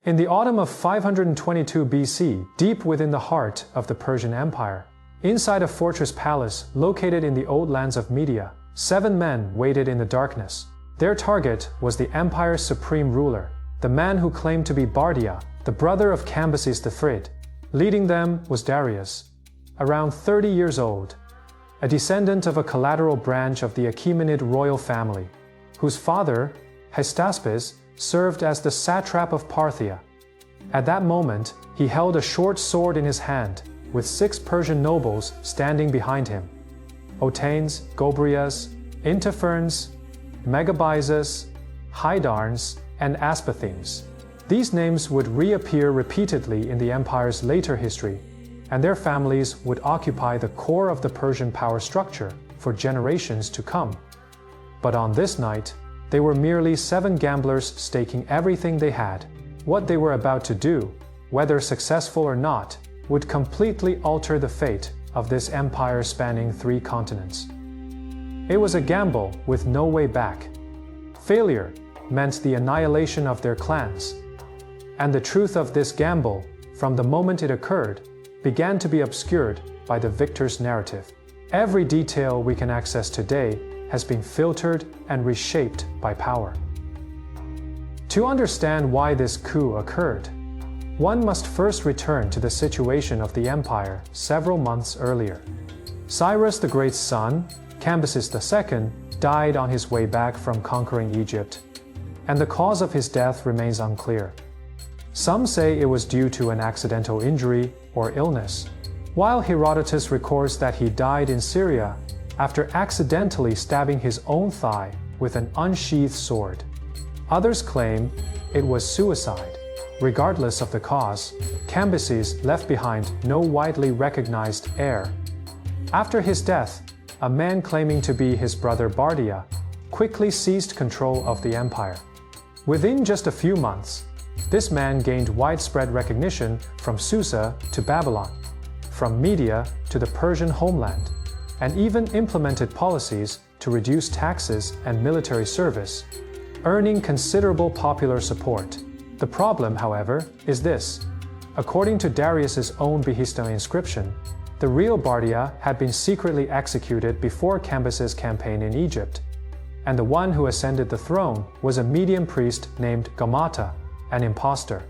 In the autumn of 522 BC, deep within the heart of the Persian Empire, inside a fortress palace located in the old lands of Media, 7 men waited in the darkness. Their target was the empire's supreme ruler, the man who claimed to be Bardia, the brother of Cambyses III. Leading them was Darius, around 30 years old, a descendant of a collateral branch of the Achaemenid royal family, whose father, Hystaspes, served as the satrap of Parthia. At that moment, he held a short sword in his hand, with 6 Persian nobles standing behind him: Otanes, Gobrias, Intiphernes, Megabyzus, Hydarnes, and Aspathenes. These names would reappear repeatedly in the empire's later history, and their families would occupy the core of the Persian power structure for generations to come. But on this night, they were merely 7 gamblers staking everything they had. What they were about to do, whether successful or not, would completely alter the fate of this empire spanning 3 continents. It was a gamble with no way back. Failure meant the annihilation of their clans. And the truth of this gamble, from the moment it occurred, began to be obscured by the victor's narrative. Every detail we can access today has been filtered and reshaped by power. To understand why this coup occurred, one must first return to the situation of the empire several months earlier. Cyrus the Great's son, Cambyses II, died on his way back from conquering Egypt, and the cause of his death remains unclear. Some say it was due to an accidental injury or illness, while Herodotus records that he died in Syria after accidentally stabbing his own thigh with an unsheathed sword. Others claim it was suicide. Regardless of the cause, Cambyses left behind no widely recognized heir. After his death, a man claiming to be his brother Bardia quickly seized control of the empire. Within just a few months, this man gained widespread recognition from Susa to Babylon, from Media to the Persian homeland, and even implemented policies to reduce taxes and military service, earning considerable popular support. The problem, however, is this. According to Darius's own Behistun inscription, the real Bardia had been secretly executed before Cambyses' campaign in Egypt, and the one who ascended the throne was a Median priest named Gamata, an impostor.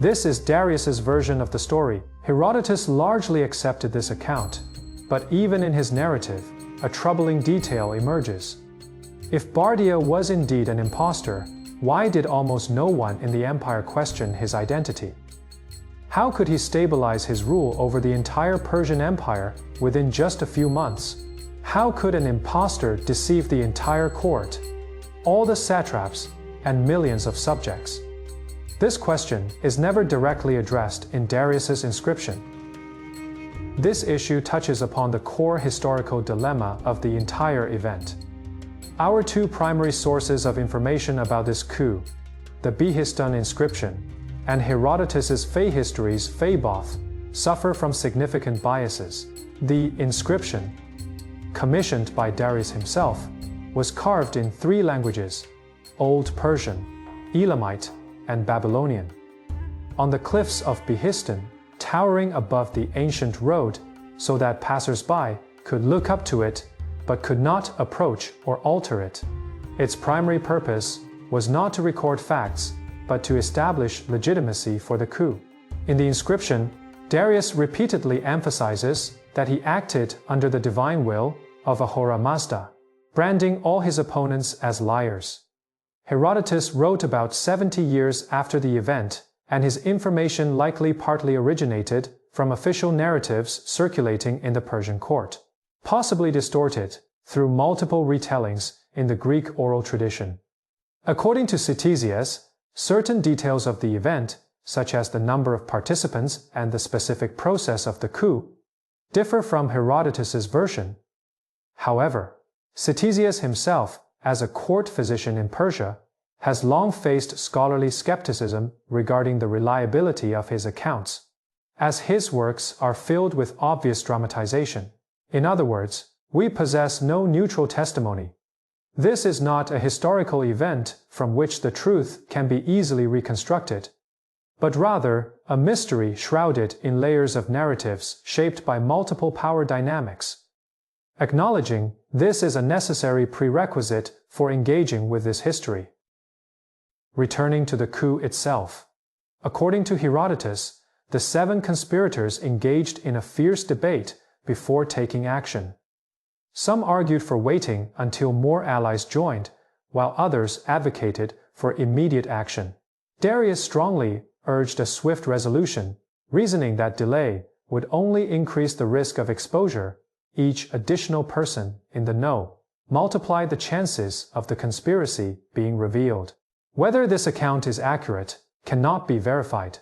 This is Darius's version of the story. Herodotus largely accepted this account, but even in his narrative, a troubling detail emerges. If Bardia was indeed an impostor, why did almost no one in the empire question his identity? How could he stabilize his rule over the entire Persian Empire within just a few months? How could an impostor deceive the entire court, all the satraps, and millions of subjects? This question is never directly addressed in Darius's inscription. This issue touches upon the core historical dilemma of the entire event. Our 2 primary sources of information about this coup, the Behistun inscription and Herodotus's Fey Histories Phaeboth, suffer from significant biases. The inscription, commissioned by Darius himself, was carved in 3 languages: Old Persian, Elamite, and Babylonian. On the cliffs of Behistun, towering above the ancient road so that passers-by could look up to it but could not approach or alter it. Its primary purpose was not to record facts, but to establish legitimacy for the coup. In the inscription, Darius repeatedly emphasizes that he acted under the divine will of Ahura Mazda, branding all his opponents as liars. Herodotus wrote about 70 years after the event, and his information likely partly originated from official narratives circulating in the Persian court, possibly distorted through multiple retellings in the Greek oral tradition. According to Ctesias, certain details of the event, such as the number of participants and the specific process of the coup, differ from Herodotus's version. However, Ctesias himself, as a court physician in Persia, has long faced scholarly skepticism regarding the reliability of his accounts, as his works are filled with obvious dramatization. In other words, we possess no neutral testimony. This is not a historical event from which the truth can be easily reconstructed, but rather a mystery shrouded in layers of narratives shaped by multiple power dynamics. Acknowledging this is a necessary prerequisite for engaging with this history. Returning to the coup itself. According to Herodotus, the 7 conspirators engaged in a fierce debate before taking action. Some argued for waiting until more allies joined, while others advocated for immediate action. Darius strongly urged a swift resolution, reasoning that delay would only increase the risk of exposure. Each additional person in the know multiplied the chances of the conspiracy being revealed. Whether this account is accurate cannot be verified,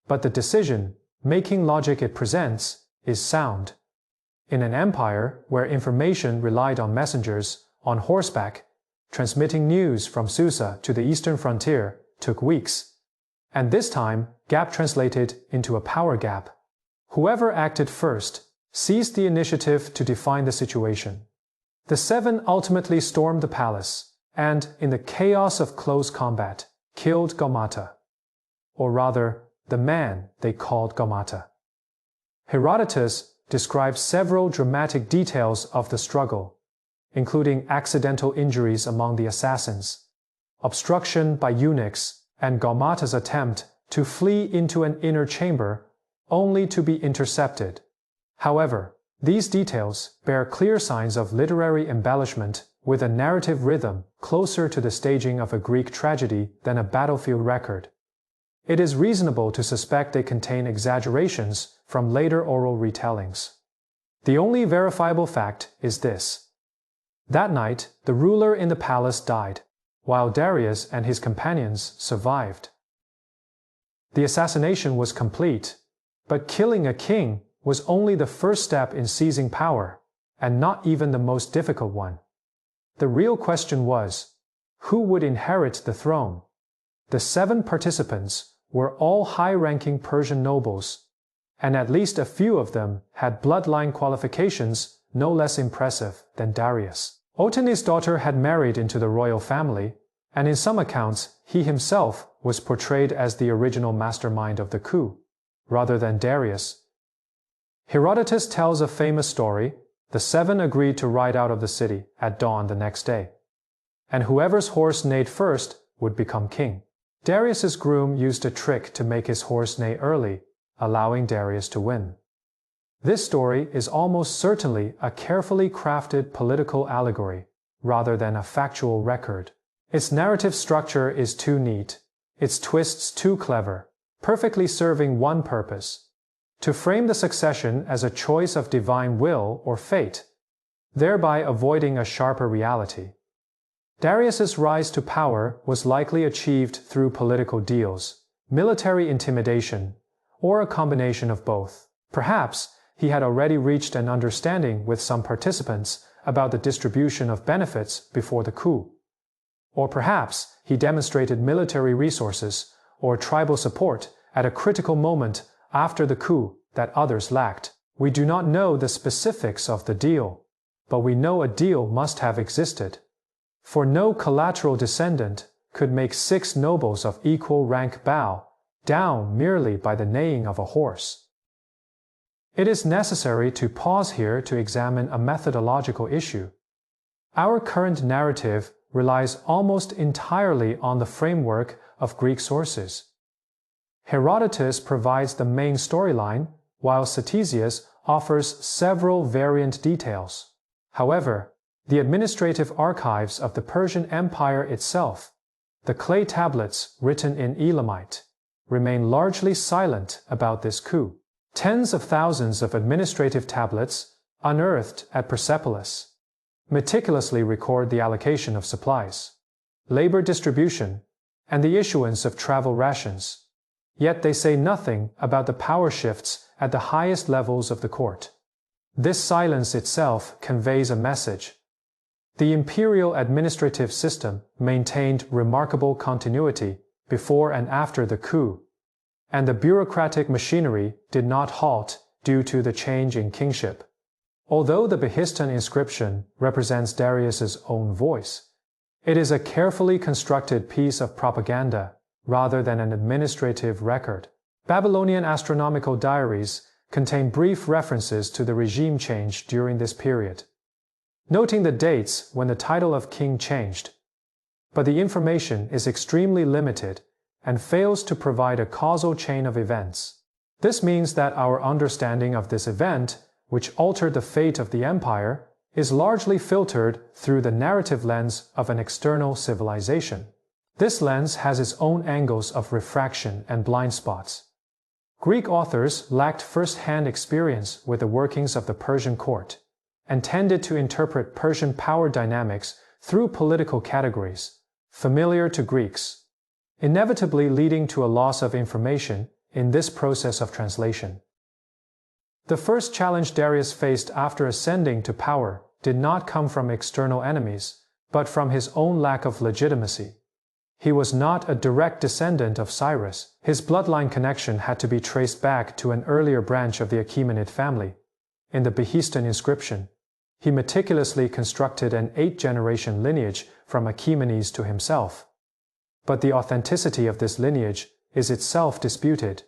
but the decision-making logic it presents is sound. In an empire where information relied on messengers on horseback, transmitting news from Susa to the eastern frontier took weeks, and this time gap translated into a power gap. Whoever acted first seized the initiative to define the situation. The 7 ultimately stormed the palace, and, in the chaos of close combat, killed Gaumata. Or rather, the man they called Gaumata. Herodotus describes several dramatic details of the struggle, including accidental injuries among the assassins, obstruction by eunuchs, and Gaumata's attempt to flee into an inner chamber, only to be intercepted. However, these details bear clear signs of literary embellishment with a narrative rhythm closer to the staging of a Greek tragedy than a battlefield record. It is reasonable to suspect they contain exaggerations from later oral retellings. The only verifiable fact is this. That night, the ruler in the palace died, while Darius and his companions survived. The assassination was complete, but killing a king was only the first step in seizing power, and not even the most difficult one. The real question was, who would inherit the throne? The 7 participants were all high-ranking Persian nobles, and at least a few of them had bloodline qualifications no less impressive than Darius. Otanes' daughter had married into the royal family, and in some accounts he himself was portrayed as the original mastermind of the coup, rather than Darius. Herodotus tells a famous story. The 7 agreed to ride out of the city at dawn the next day, and whoever's horse neighed first would become king. Darius's groom used a trick to make his horse neigh early, allowing Darius to win. This story is almost certainly a carefully crafted political allegory, rather than a factual record. Its narrative structure is too neat, its twists too clever, perfectly serving one purpose: to frame the succession as a choice of divine will or fate, thereby avoiding a sharper reality. Darius's rise to power was likely achieved through political deals, military intimidation, or a combination of both. Perhaps he had already reached an understanding with some participants about the distribution of benefits before the coup. Or perhaps he demonstrated military resources or tribal support at a critical moment after the coup that others lacked. We do not know the specifics of the deal, but we know a deal must have existed. For no collateral descendant could make 6 nobles of equal rank bow down merely by the neighing of a horse. It is necessary to pause here to examine a methodological issue. Our current narrative relies almost entirely on the framework of Greek sources. Herodotus provides the main storyline, while Ctesias offers several variant details. However, the administrative archives of the Persian Empire itself, the clay tablets written in Elamite, remain largely silent about this coup. Tens of thousands of administrative tablets, unearthed at Persepolis, meticulously record the allocation of supplies, labor distribution, and the issuance of travel rations. Yet they say nothing about the power shifts at the highest levels of the court. This silence itself conveys a message. The imperial administrative system maintained remarkable continuity before and after the coup, and the bureaucratic machinery did not halt due to the change in kingship. Although the Behistun inscription represents Darius's own voice, it is a carefully constructed piece of propaganda rather than an administrative record. Babylonian astronomical diaries contain brief references to the regime change during this period, noting the dates when the title of king changed. But the information is extremely limited and fails to provide a causal chain of events. This means that our understanding of this event, which altered the fate of the empire, is largely filtered through the narrative lens of an external civilization. This lens has its own angles of refraction and blind spots. Greek authors lacked first-hand experience with the workings of the Persian court, and tended to interpret Persian power dynamics through political categories, familiar to Greeks, inevitably leading to a loss of information in this process of translation. The first challenge Darius faced after ascending to power did not come from external enemies, but from his own lack of legitimacy. He was not a direct descendant of Cyrus. His bloodline connection had to be traced back to an earlier branch of the Achaemenid family. In the Behistun inscription, he meticulously constructed an 8-generation lineage from Achaemenes to himself. But the authenticity of this lineage is itself disputed,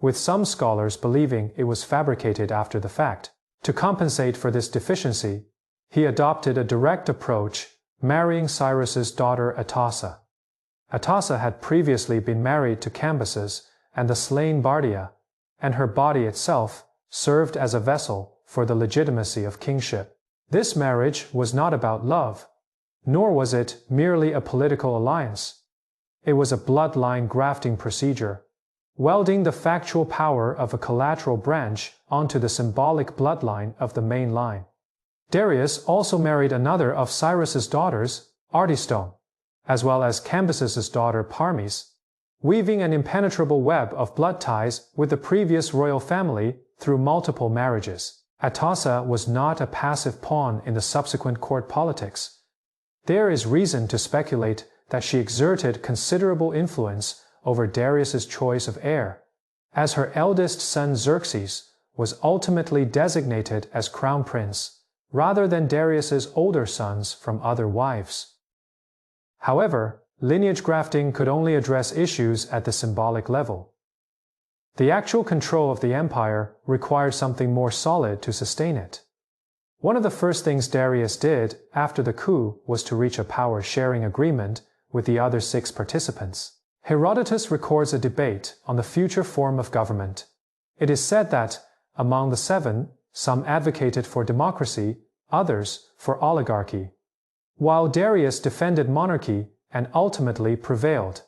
with some scholars believing it was fabricated after the fact. To compensate for this deficiency, he adopted a direct approach, marrying Cyrus's daughter Atassa. Atassa had previously been married to Cambyses and the slain Bardia, and her body itself served as a vessel for the legitimacy of kingship. This marriage was not about love, nor was it merely a political alliance. It was a bloodline grafting procedure, welding the factual power of a collateral branch onto the symbolic bloodline of the main line. Darius also married another of Cyrus's daughters, Artistone, as well as Cambyses's daughter Parmes, weaving an impenetrable web of blood ties with the previous royal family through multiple marriages. Atassa was not a passive pawn in the subsequent court politics. There is reason to speculate that she exerted considerable influence over Darius's choice of heir, as her eldest son Xerxes was ultimately designated as crown prince, rather than Darius's older sons from other wives. However, lineage grafting could only address issues at the symbolic level. The actual control of the empire required something more solid to sustain it. One of the first things Darius did after the coup was to reach a power-sharing agreement with the other 6 participants. Herodotus records a debate on the future form of government. It is said that, among the 7, some advocated for democracy, others for oligarchy, while Darius defended monarchy and ultimately prevailed.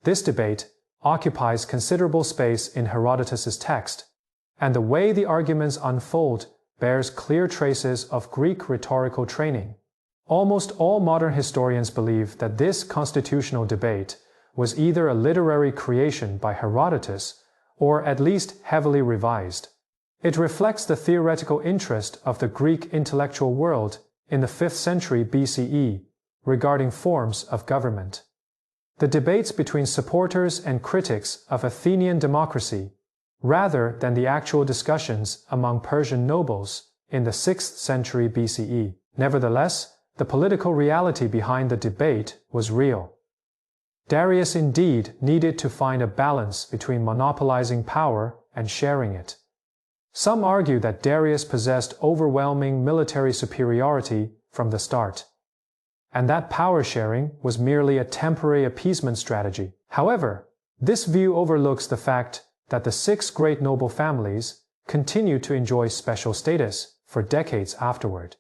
This debate occupies considerable space in Herodotus's text, and the way the arguments unfold bears clear traces of Greek rhetorical training. Almost all modern historians believe that this constitutional debate was either a literary creation by Herodotus or at least heavily revised. It reflects the theoretical interest of the Greek intellectual world in the 5th century BCE regarding forms of government. The debates between supporters and critics of Athenian democracy, rather than the actual discussions among Persian nobles in the 6th century BCE. Nevertheless, the political reality behind the debate was real. Darius indeed needed to find a balance between monopolizing power and sharing it. Some argue that Darius possessed overwhelming military superiority from the start, and that power sharing was merely a temporary appeasement strategy. However, this view overlooks the fact that the 6 great noble families continued to enjoy special status for decades afterward.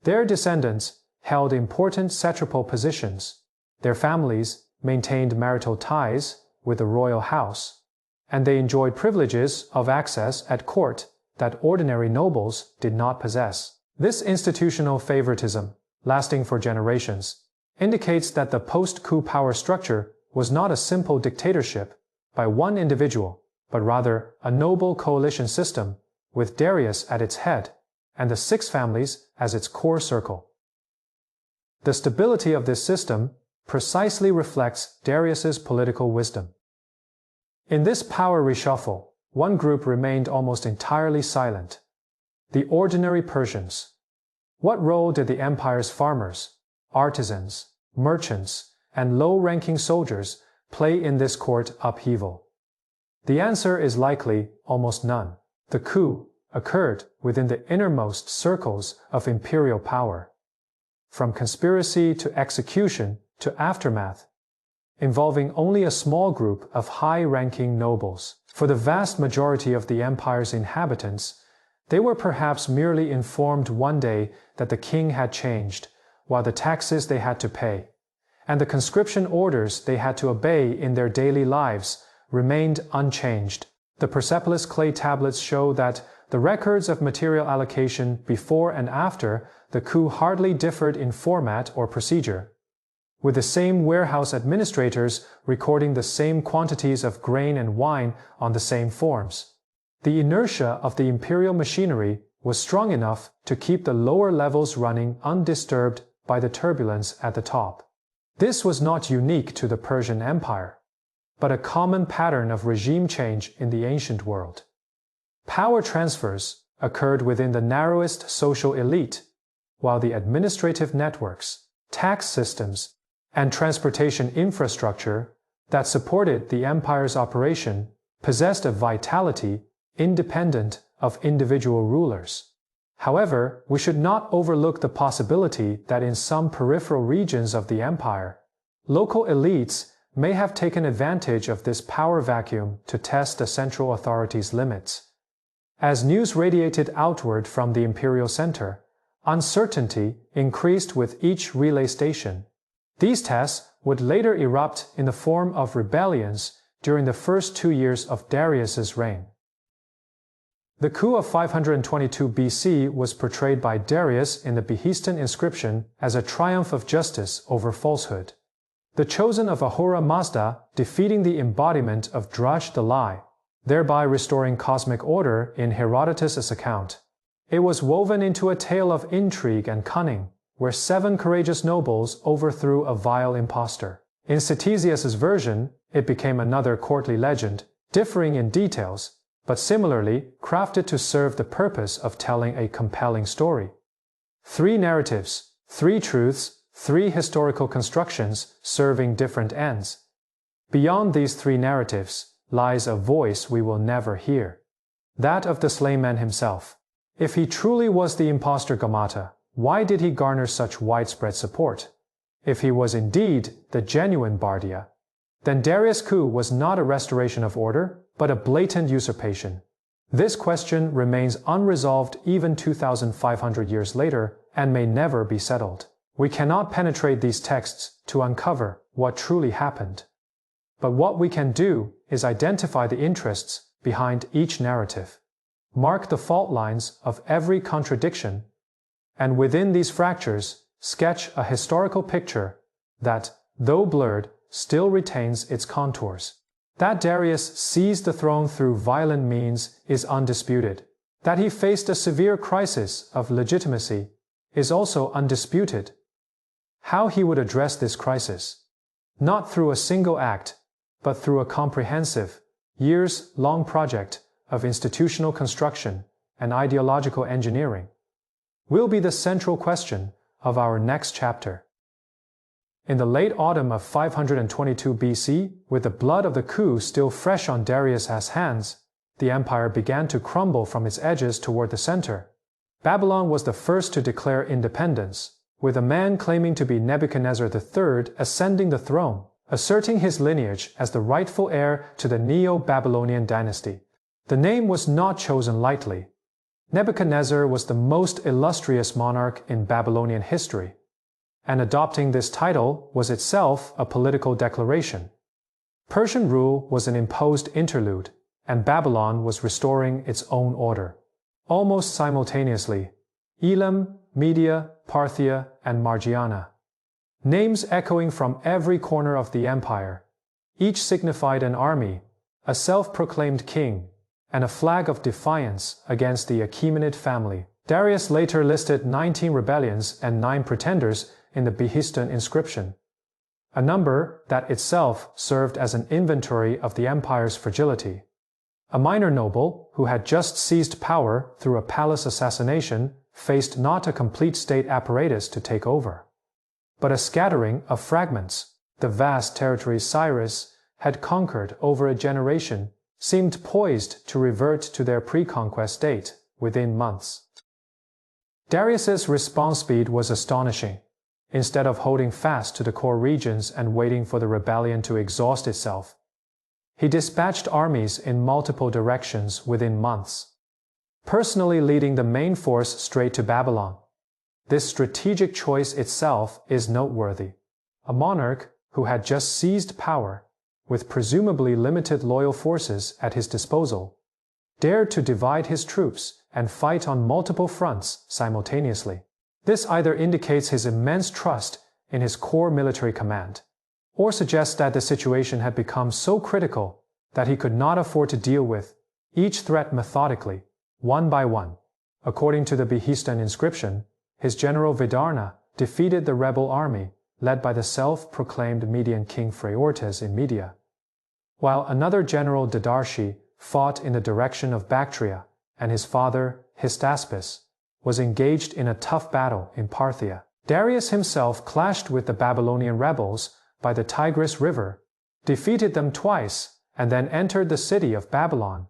Their descendants held important satrapal positions, their families maintained marital ties with the royal house, and they enjoyed privileges of access at court that ordinary nobles did not possess. This institutional favoritism, lasting for generations, indicates that the post-coup power structure was not a simple dictatorship by one individual, but rather a noble coalition system with Darius at its head and the 6 families as its core circle. The stability of this system precisely reflects Darius's political wisdom. In this power reshuffle, one group remained almost entirely silent: the ordinary Persians. What role did the empire's farmers, artisans, merchants, and low-ranking soldiers play in this court upheaval? The answer is likely almost none. The coup occurred within the innermost circles of imperial power. From conspiracy to execution to aftermath, involving only a small group of high-ranking nobles. For the vast majority of the empire's inhabitants, they were perhaps merely informed one day that the king had changed, while the taxes they had to pay, and the conscription orders they had to obey in their daily lives remained unchanged. The Persepolis clay tablets show that the records of material allocation before and after the coup hardly differed in format or procedure, with the same warehouse administrators recording the same quantities of grain and wine on the same forms. The inertia of the imperial machinery was strong enough to keep the lower levels running undisturbed by the turbulence at the top. This was not unique to the Persian Empire, but a common pattern of regime change in the ancient world. Power transfers occurred within the narrowest social elite, while the administrative networks, tax systems, and transportation infrastructure that supported the empire's operation possessed a vitality independent of individual rulers. However, we should not overlook the possibility that in some peripheral regions of the empire, local elites may have taken advantage of this power vacuum to test the central authority's limits. As news radiated outward from the imperial center, uncertainty increased with each relay station. These tests would later erupt in the form of rebellions during the first 2 years of Darius's reign. The coup of 522 BC was portrayed by Darius in the Behistun inscription as a triumph of justice over falsehood. The chosen of Ahura Mazda defeating the embodiment of Draj the lie, thereby restoring cosmic order in Herodotus' account. It was woven into a tale of intrigue and cunning, where 7 courageous nobles overthrew a vile impostor. In Ctesias's version, it became another courtly legend, differing in details, but similarly crafted to serve the purpose of telling a compelling story. 3 narratives, 3 truths, 3 historical constructions serving different ends. Beyond these 3 narratives lies a voice we will never hear. That of the slain man himself. If he truly was the impostor Gaumata, why did he garner such widespread support? If he was indeed the genuine Bardia, then Darius' coup was not a restoration of order, but a blatant usurpation. This question remains unresolved even 2,500 years later and may never be settled. We cannot penetrate these texts to uncover what truly happened. But what we can do is identify the interests behind each narrative, mark the fault lines of every contradiction, and within these fractures, sketch a historical picture that, though blurred, still retains its contours. That Darius seized the throne through violent means is undisputed. That he faced a severe crisis of legitimacy is also undisputed. How he would address this crisis, not through a single act, but through a comprehensive, years-long project of institutional construction and ideological engineering, will be the central question of our next chapter. In the late autumn of 522 BC, with the blood of the coup still fresh on Darius' hands, the empire began to crumble from its edges toward the center. Babylon was the first to declare independence, with a man claiming to be Nebuchadnezzar III ascending the throne, asserting his lineage as the rightful heir to the Neo-Babylonian dynasty. The name was not chosen lightly. Nebuchadnezzar was the most illustrious monarch in Babylonian history, and adopting this title was itself a political declaration. Persian rule was an imposed interlude, and Babylon was restoring its own order. Almost simultaneously, Elam, Media, Parthia, and Margiana, names echoing from every corner of the empire, each signified an army, a self-proclaimed king, and a flag of defiance against the Achaemenid family. Darius later listed 19 rebellions and 9 pretenders in the Behistun inscription, a number that itself served as an inventory of the empire's fragility. A minor noble, who had just seized power through a palace assassination, faced not a complete state apparatus to take over, but a scattering of fragments. The vast territories Cyrus, had conquered over a generation, seemed poised to revert to their pre-conquest state within months. Darius's response speed was astonishing. Instead of holding fast to the core regions and waiting for the rebellion to exhaust itself, he dispatched armies in multiple directions within months, personally leading the main force straight to Babylon. This strategic choice itself is noteworthy. A monarch who had just seized power, with presumably limited loyal forces at his disposal, dared to divide his troops and fight on multiple fronts simultaneously. This either indicates his immense trust in his core military command, or suggests that the situation had become so critical that he could not afford to deal with each threat methodically, one by one. According to the Behistun inscription, his general Vidarna defeated the rebel army led by the self-proclaimed Median king Phraortes in Media, while another general Dadarshi fought in the direction of Bactria, and his father, Hystaspes, was engaged in a tough battle in Parthia. Darius himself clashed with the Babylonian rebels by the Tigris River, defeated them twice, and then entered the city of Babylon,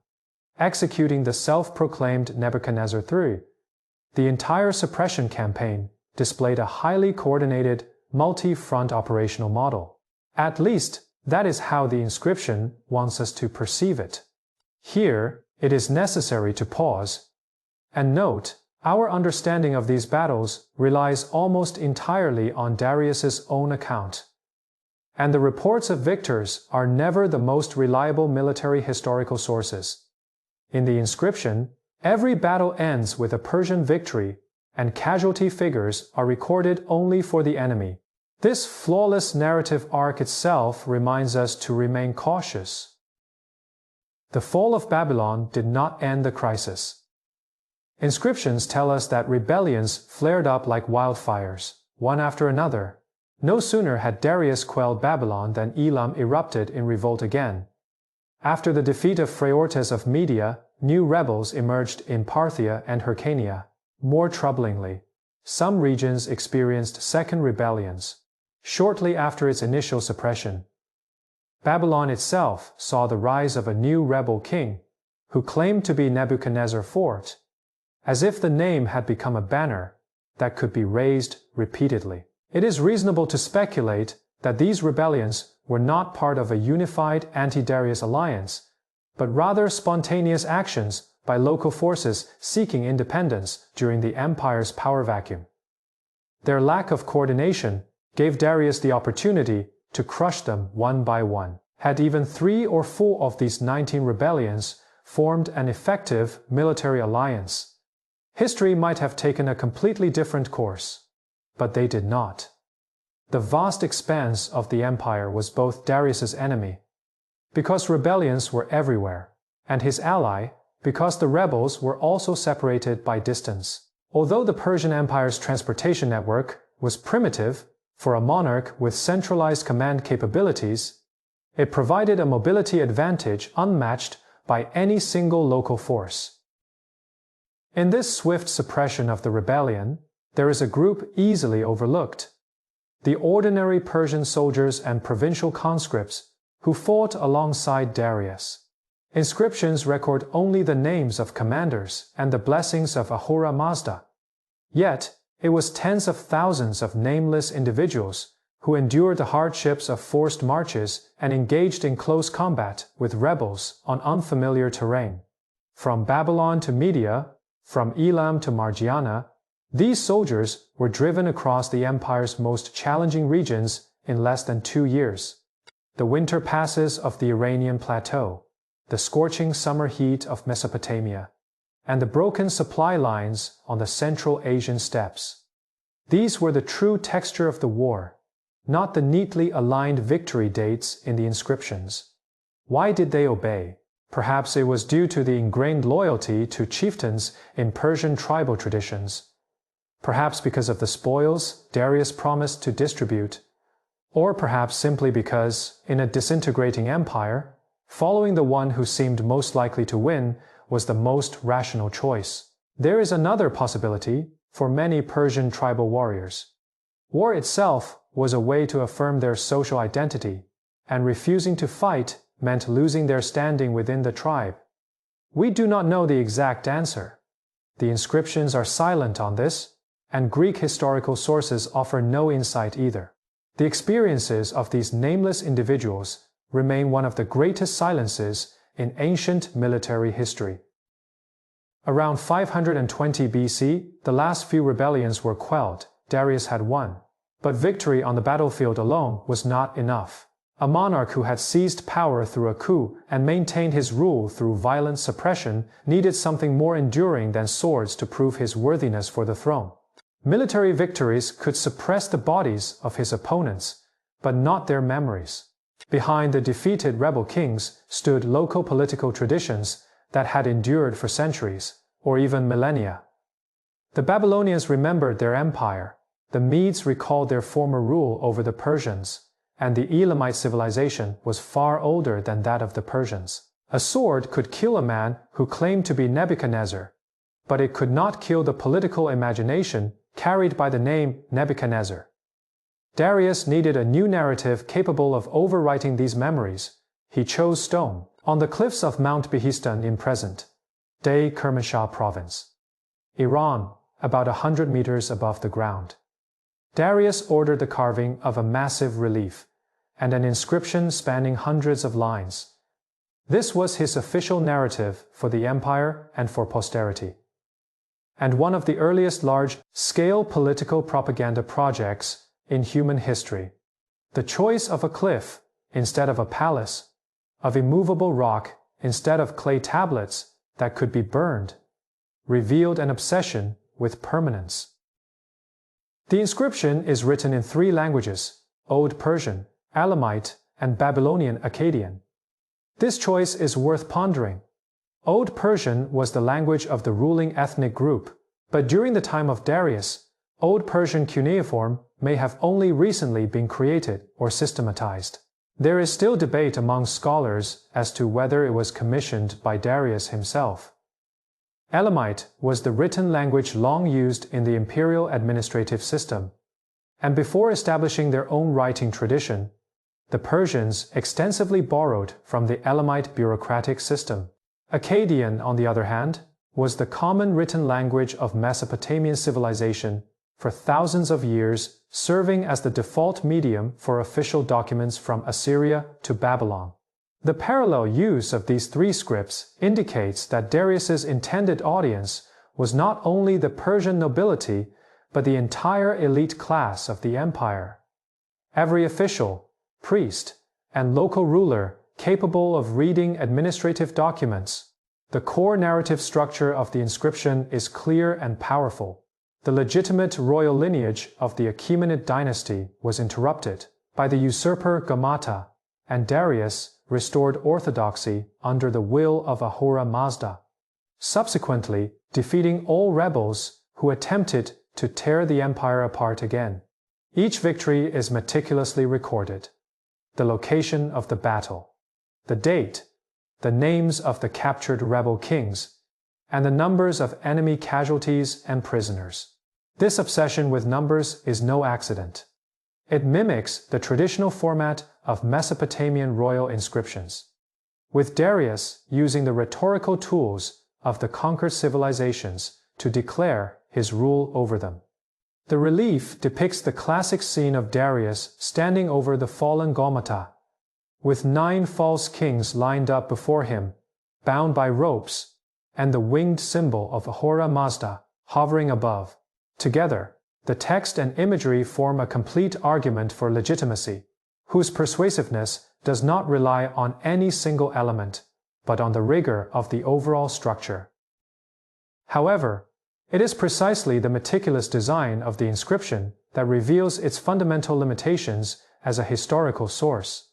executing the self-proclaimed Nebuchadnezzar III. The entire suppression campaign displayed a highly coordinated, multi-front operational model. At least, that is how the inscription wants us to perceive it. Here, it is necessary to pause and note, our understanding of these battles relies almost entirely on Darius's own account, and the reports of victors are never the most reliable military historical sources. In the inscription, every battle ends with a Persian victory, and casualty figures are recorded only for the enemy. This flawless narrative arc itself reminds us to remain cautious. The fall of Babylon did not end the crisis. Inscriptions tell us that rebellions flared up like wildfires, one after another. No sooner had Darius quelled Babylon than Elam erupted in revolt again. After the defeat of Phraortes of Media, new rebels emerged in Parthia and Hyrcania. More troublingly, some regions experienced second rebellions, shortly after its initial suppression. Babylon itself saw the rise of a new rebel king, who claimed to be Nebuchadnezzar IV, as if the name had become a banner that could be raised repeatedly. It is reasonable to speculate that these rebellions were not part of a unified anti-Darius alliance, but rather spontaneous actions by local forces seeking independence during the empire's power vacuum. Their lack of coordination gave Darius the opportunity to crush them one by one. Had even 3 or 4 of these 19 rebellions formed an effective military alliance, history might have taken a completely different course. But they did not. The vast expanse of the empire was both Darius's enemy, because rebellions were everywhere, and his ally, because the rebels were also separated by distance. Although the Persian Empire's transportation network was primitive for a monarch with centralized command capabilities, it provided a mobility advantage unmatched by any single local force. In this swift suppression of the rebellion, there is a group easily overlooked: the ordinary Persian soldiers and provincial conscripts who fought alongside Darius. Inscriptions record only the names of commanders and the blessings of Ahura Mazda. Yet, it was tens of thousands of nameless individuals who endured the hardships of forced marches and engaged in close combat with rebels on unfamiliar terrain. From Babylon to Media, from Elam to Margiana, these soldiers were driven across the empire's most challenging regions in less than 2 years. The winter passes of the Iranian plateau, the scorching summer heat of Mesopotamia, and the broken supply lines on the Central Asian steppes. These were the true texture of the war, not the neatly aligned victory dates in the inscriptions. Why did they obey? Perhaps it was due to the ingrained loyalty to chieftains in Persian tribal traditions. Perhaps because of the spoils Darius promised to distribute, or perhaps simply because, in a disintegrating empire, following the one who seemed most likely to win was the most rational choice. There is another possibility for many Persian tribal warriors. War itself was a way to affirm their social identity, and refusing to fight meant losing their standing within the tribe. We do not know the exact answer. The inscriptions are silent on this, and Greek historical sources offer no insight either. The experiences of these nameless individuals remain one of the greatest silences in ancient military history. Around 520 BC, the last few rebellions were quelled. Darius had won. But victory on the battlefield alone was not enough. A monarch who had seized power through a coup and maintained his rule through violent suppression needed something more enduring than swords to prove his worthiness for the throne. Military victories could suppress the bodies of his opponents, but not their memories. Behind the defeated rebel kings stood local political traditions that had endured for centuries, or even millennia. The Babylonians remembered their empire, the Medes recalled their former rule over the Persians, and the Elamite civilization was far older than that of the Persians. A sword could kill a man who claimed to be Nebuchadnezzar, but it could not kill the political imagination carried by the name Nebuchadnezzar. Darius needed a new narrative capable of overwriting these memories. He chose stone. On the cliffs of Mount Behistun in present-day Kermanshah province, Iran, about 100 meters above the ground, Darius ordered the carving of a massive relief and an inscription spanning hundreds of lines. This was his official narrative for the empire and for posterity, and one of the earliest large-scale political propaganda projects in human history. The choice of a cliff instead of a palace, of immovable rock instead of clay tablets that could be burned, revealed an obsession with permanence. The inscription is written in 3 languages: Old Persian, Elamite, and Babylonian Akkadian. This choice is worth pondering. Old Persian was the language of the ruling ethnic group, but during the time of Darius, Old Persian cuneiform may have only recently been created or systematized. There is still debate among scholars as to whether it was commissioned by Darius himself. Elamite was the written language long used in the imperial administrative system, and before establishing their own writing tradition, the Persians extensively borrowed from the Elamite bureaucratic system. Akkadian, on the other hand, was the common written language of Mesopotamian civilization for thousands of years, serving as the default medium for official documents from Assyria to Babylon. The parallel use of these 3 scripts indicates that Darius's intended audience was not only the Persian nobility, but the entire elite class of the empire. Every official, priest, and local ruler capable of reading administrative documents. The core narrative structure of the inscription is clear and powerful. The legitimate royal lineage of the Achaemenid dynasty was interrupted by the usurper Gamata, and Darius restored orthodoxy under the will of Ahura Mazda, subsequently defeating all rebels who attempted to tear the empire apart again. Each victory is meticulously recorded: the location of the battle, the date, the names of the captured rebel kings, and the numbers of enemy casualties and prisoners. This obsession with numbers is no accident. It mimics the traditional format of Mesopotamian royal inscriptions, with Darius using the rhetorical tools of the conquered civilizations to declare his rule over them. The relief depicts the classic scene of Darius standing over the fallen Gaumata, with 9 false kings lined up before him, bound by ropes, and the winged symbol of Ahura Mazda hovering above. Together, the text and imagery form a complete argument for legitimacy, whose persuasiveness does not rely on any single element, but on the rigor of the overall structure. However, it is precisely the meticulous design of the inscription that reveals its fundamental limitations as a historical source.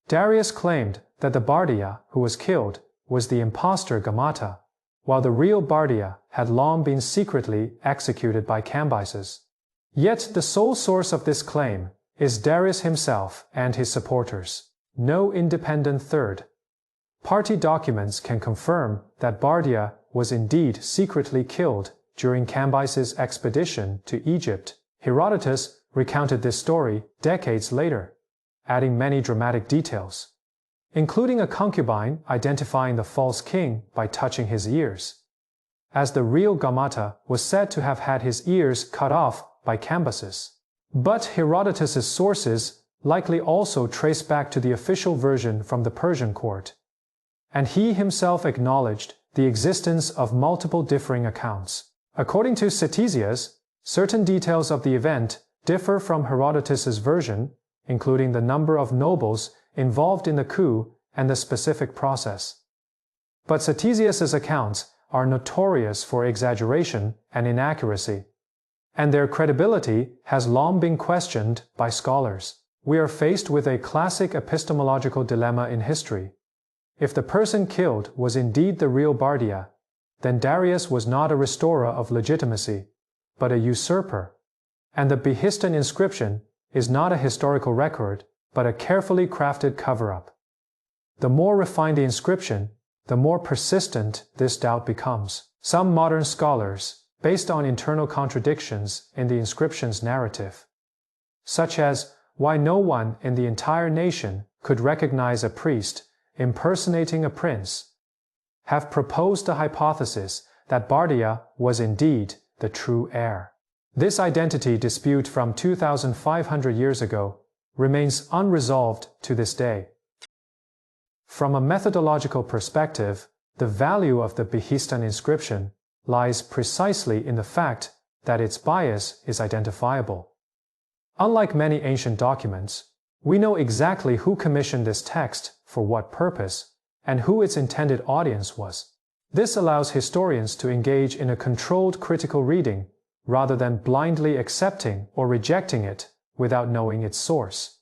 Darius claimed that the Bardia who was killed was the impostor Gamata, while the real Bardia had long been secretly executed by Cambyses. Yet the sole source of this claim is Darius himself and his supporters, no independent third. Party documents can confirm that Bardia was indeed secretly killed during Cambyses' expedition to Egypt. Herodotus recounted this story decades later. adding many dramatic details, including a concubine identifying the false king by touching his ears, as the real Gaumata was said to have had his ears cut off by Cambyses. But Herodotus's sources likely also trace back to the official version from the Persian court, and he himself acknowledged the existence of multiple differing accounts. According to Ctesias, certain details of the event differ from Herodotus's version, including the number of nobles involved in the coup and the specific process. But Ctesias's accounts are notorious for exaggeration and inaccuracy, and their credibility has long been questioned by scholars. We are faced with a classic epistemological dilemma in history. If the person killed was indeed the real Bardia, then Darius was not a restorer of legitimacy, but a usurper, and the Behistun inscription is not a historical record, but a carefully crafted cover-up. The more refined the inscription, the more persistent this doubt becomes. Some modern scholars, based on internal contradictions in the inscription's narrative, such as why no one in the entire nation could recognize a priest impersonating a prince, have proposed the hypothesis that Bardia was indeed the true heir. This identity dispute from 2,500 years ago remains unresolved to this day. From a methodological perspective, the value of the Behistun inscription lies precisely in the fact that its bias is identifiable. Unlike many ancient documents, we know exactly who commissioned this text for what purpose and who its intended audience was. This allows historians to engage in a controlled critical reading rather than blindly accepting or rejecting it without knowing its source.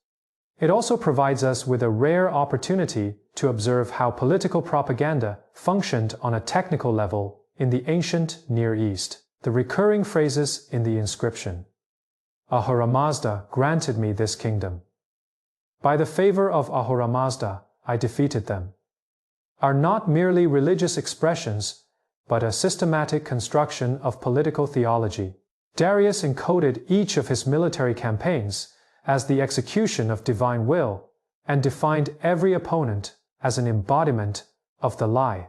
It also provides us with a rare opportunity to observe how political propaganda functioned on a technical level in the ancient Near East. The recurring phrases in the inscription, Ahura Mazda granted me this kingdom, by the favor of Ahura Mazda I defeated them, are not merely religious expressions, but a systematic construction of political theology. Darius encoded each of his military campaigns as the execution of divine will and defined every opponent as an embodiment of the lie.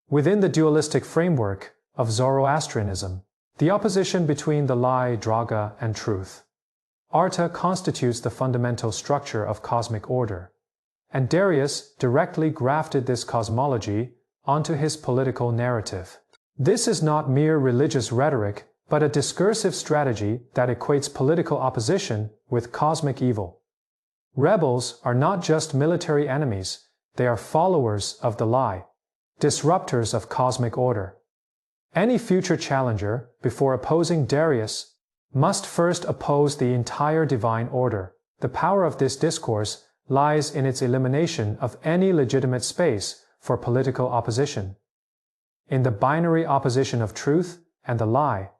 Within the dualistic framework of Zoroastrianism, the opposition between the lie, Draga, and truth, Arta, constitutes the fundamental structure of cosmic order, and Darius directly grafted this cosmology onto his political narrative. This is not mere religious rhetoric, but a discursive strategy that equates political opposition with cosmic evil. Rebels are not just military enemies, they are followers of the lie, disruptors of cosmic order. Any future challenger, before opposing Darius, must first oppose the entire divine order. The power of this discourse lies in its elimination of any legitimate space for political opposition. In the binary opposition of truth and the lie,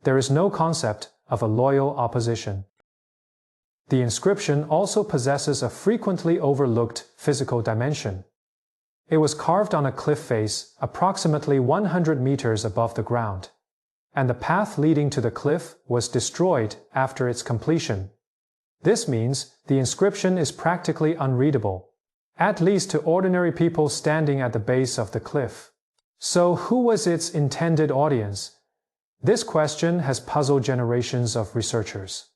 there is no concept of a loyal opposition. The inscription also possesses a frequently overlooked physical dimension. It was carved on a cliff face approximately 100 meters above the ground, and the path leading to the cliff was destroyed after its completion. This means the inscription is practically unreadable, at least to ordinary people standing at the base of the cliff. So who was its intended audience? This question has puzzled generations of researchers.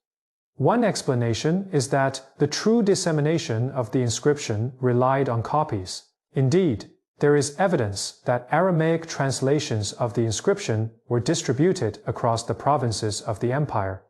One explanation is that the true dissemination of the inscription relied on copies. Indeed, there is evidence that Aramaic translations of the inscription were distributed across the provinces of the empire,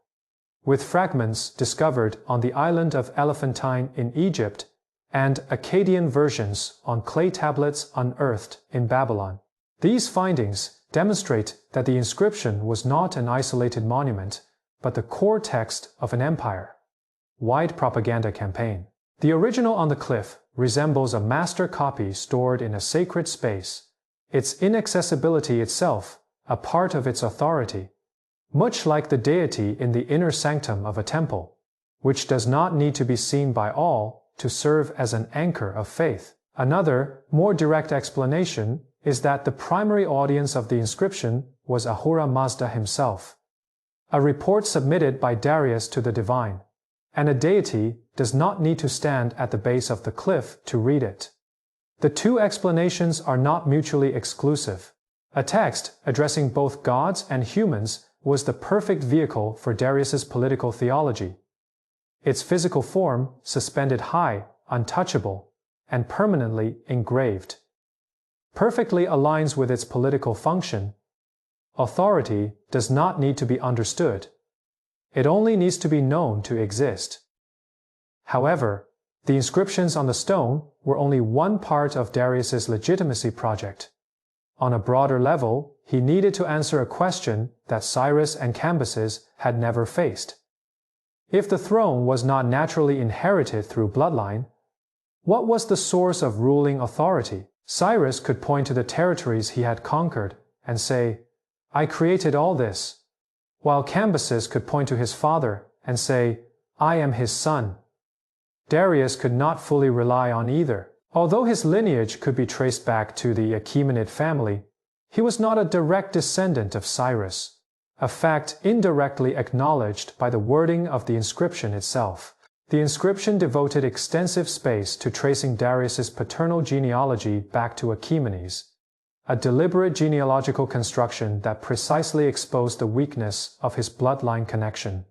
with fragments discovered on the island of Elephantine in Egypt and Akkadian versions on clay tablets unearthed in Babylon. These findings demonstrate that the inscription was not an isolated monument, but the core text of an empire-wide propaganda campaign. The original on the cliff resembles a master copy stored in a sacred space, its inaccessibility itself a part of its authority, much like the deity in the inner sanctum of a temple, which does not need to be seen by all to serve as an anchor of faith. Another, more direct explanation is that the primary audience of the inscription was Ahura Mazda himself, a report submitted by Darius to the divine, and a deity does not need to stand at the base of the cliff to read it. The two explanations are not mutually exclusive. A text addressing both gods and humans was the perfect vehicle for Darius's political theology. Its physical form, suspended high, untouchable, and permanently engraved, perfectly aligns with its political function. Authority does not need to be understood. It only needs to be known to exist. However, the inscriptions on the stone were only one part of Darius's legitimacy project. On a broader level, he needed to answer a question that Cyrus and Cambyses had never faced. If the throne was not naturally inherited through bloodline, what was the source of ruling authority? Cyrus could point to the territories he had conquered and say, "I created all this," while Cambyses could point to his father and say, "I am his son." Darius could not fully rely on either. Although his lineage could be traced back to the Achaemenid family, he was not a direct descendant of Cyrus, a fact indirectly acknowledged by the wording of the inscription itself. The inscription devoted extensive space to tracing Darius's paternal genealogy back to Achaemenes, a deliberate genealogical construction that precisely exposed the weakness of his bloodline connection.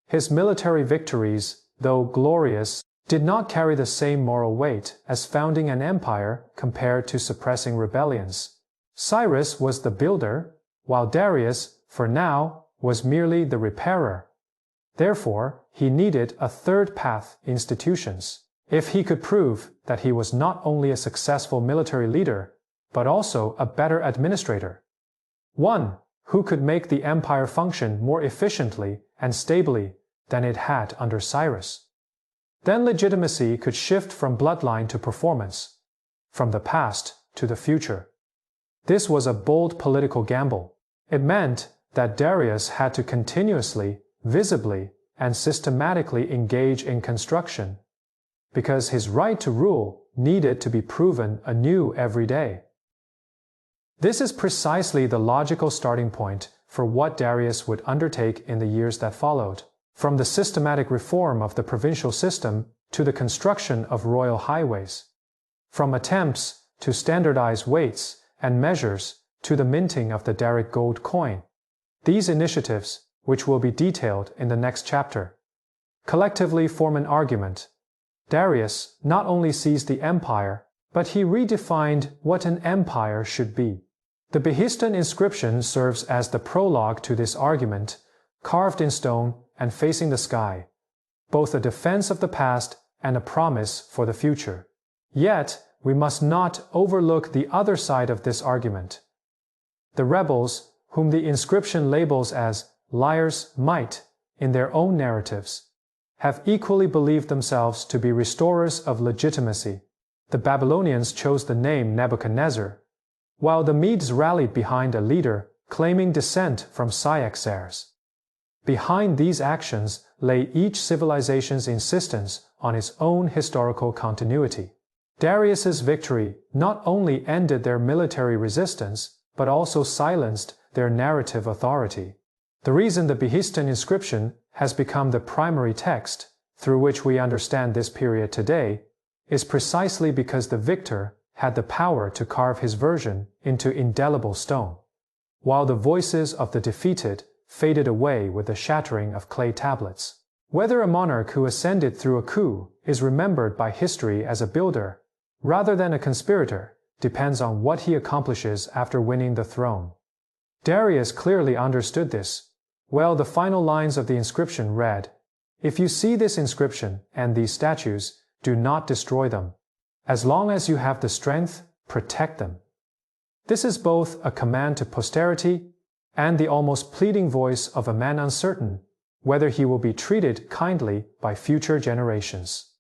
His military victories, though glorious, did not carry the same moral weight as founding an empire compared to suppressing rebellions. Cyrus was the builder, while Darius, for now, was merely the repairer. Therefore, he needed a third path: institutions. If he could prove that he was not only a successful military leader, but also a better administrator, one who could make the empire function more efficiently and stably than it had under Cyrus, then legitimacy could shift from bloodline to performance, from the past to the future. This was a bold political gamble. It meant that Darius had to continuously, visibly, and systematically engage in construction, because his right to rule needed to be proven anew every day. This is precisely the logical starting point for what Darius would undertake in the years that followed. From the systematic reform of the provincial system to the construction of royal highways, from attempts to standardize weights and measures to the minting of the Daric gold coin. These initiatives, which will be detailed in the next chapter, collectively form an argument. Darius not only seized the empire, but he redefined what an empire should be. The Behistun inscription serves as the prologue to this argument, carved in stone and facing the sky, both a defense of the past and a promise for the future. Yet, we must not overlook the other side of this argument. The rebels, whom the inscription labels as liars might in their own narratives, have equally believed themselves to be restorers of legitimacy. The Babylonians chose the name Nebuchadnezzar, while the Medes rallied behind a leader claiming descent from Cyaxares. Behind these actions lay each civilization's insistence on its own historical continuity. Darius's victory not only ended their military resistance, but also silenced their narrative authority. The reason the Behistun inscription has become the primary text through which we understand this period today is precisely because the victor had the power to carve his version into indelible stone, while the voices of the defeated faded away with the shattering of clay tablets. Whether a monarch who ascended through a coup is remembered by history as a builder rather than a conspirator depends on what he accomplishes after winning the throne. Darius clearly understood this. Well, the final lines of the inscription read, "If you see this inscription and these statues, do not destroy them. As long as you have the strength, protect them." This is both a command to posterity and the almost pleading voice of a man uncertain whether he will be treated kindly by future generations.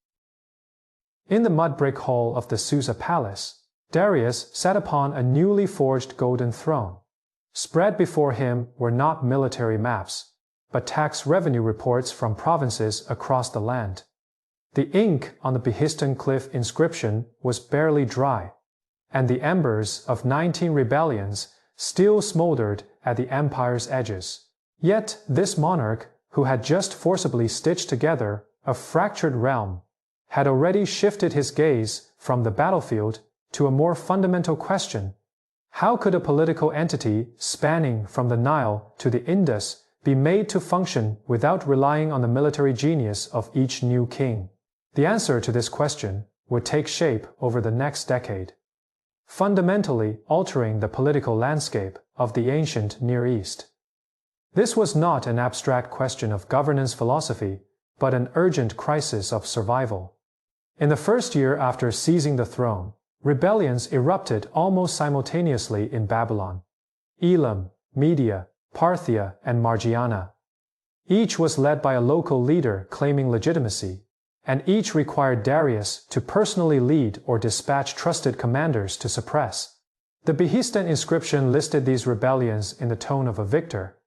In the mud brick hall of the Susa Palace, Darius sat upon a newly forged golden throne. Spread before him were not military maps, but tax revenue reports from provinces across the land. The ink on the Behistun cliff inscription was barely dry, and the embers of 19 rebellions still smoldered at the empire's edges. Yet this monarch, who had just forcibly stitched together a fractured realm, had already shifted his gaze from the battlefield to a more fundamental question: how could a political entity spanning from the Nile to the Indus be made to function without relying on the military genius of each new king? The answer to this question would take shape over the next decade, fundamentally altering the political landscape of the ancient Near East. This was not an abstract question of governance philosophy, but an urgent crisis of survival. In the first year after seizing the throne, rebellions erupted almost simultaneously in Babylon, Elam, Media, Parthia, and Margiana. Each was led by a local leader claiming legitimacy, and each required Darius to personally lead or dispatch trusted commanders to suppress. The Behistun inscription listed these rebellions in the tone of a victor,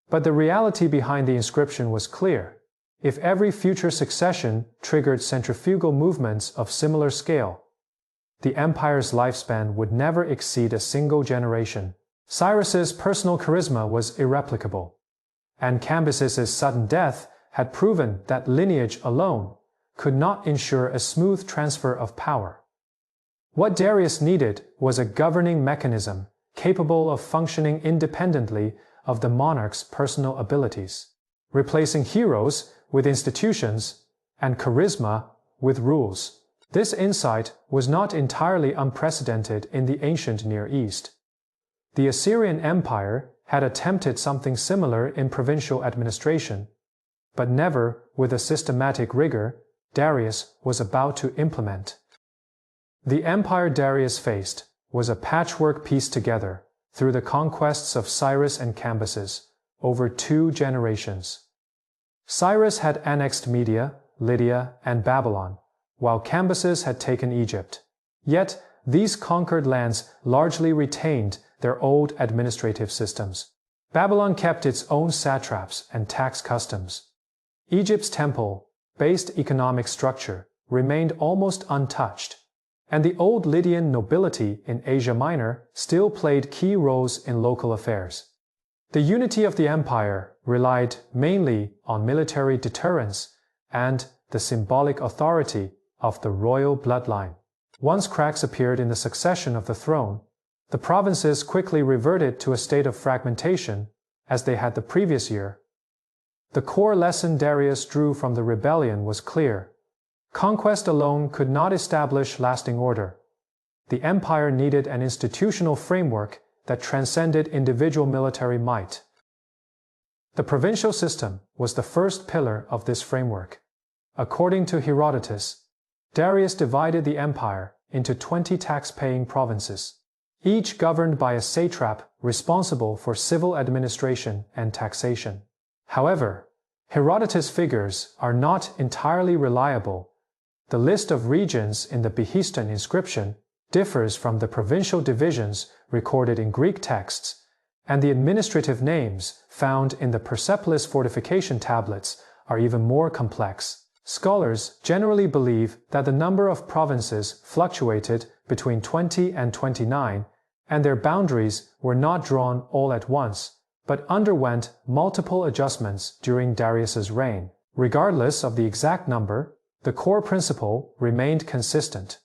but the reality behind the inscription was clear. If every future succession triggered centrifugal movements of similar scale, the empire's lifespan would never exceed a single generation. Cyrus's personal charisma was irreplicable, and Cambyses's sudden death had proven that lineage alone could not ensure a smooth transfer of power. What Darius needed was a governing mechanism capable of functioning independently of the monarch's personal abilities, replacing heroes with institutions and charisma with rules. This insight was not entirely unprecedented in the ancient Near East. The Assyrian Empire had attempted something similar in provincial administration, but never with the systematic rigor Darius was about to implement. The empire Darius faced was a patchwork pieced together through the conquests of Cyrus and Cambyses over 2 generations. Cyrus had annexed Media, Lydia, and Babylon, while Cambyses had taken Egypt. Yet, these conquered lands largely retained their old administrative systems. Babylon kept its own satraps and tax customs. Egypt's temple-based economic structure remained almost untouched, and the old Lydian nobility in Asia Minor still played key roles in local affairs. The unity of the empire relied mainly on military deterrence and the symbolic authority of the royal bloodline. Once cracks appeared in the succession of the throne, the provinces quickly reverted to a state of fragmentation as they had the previous year. The core lesson Darius drew from the rebellion was clear. Conquest alone could not establish lasting order. The empire needed an institutional framework that transcended individual military might. The provincial system was the first pillar of this framework. According to Herodotus, Darius divided the empire into 20 tax-paying provinces, each governed by a satrap responsible for civil administration and taxation. However, Herodotus' figures are not entirely reliable. The list of regions in the Behistun inscription differs from the provincial divisions recorded in Greek texts, and the administrative names found in the Persepolis fortification tablets are even more complex. Scholars generally believe that the number of provinces fluctuated between 20 and 29, and their boundaries were not drawn all at once, but underwent multiple adjustments during Darius's reign. Regardless of the exact number, the core principle remained consistent.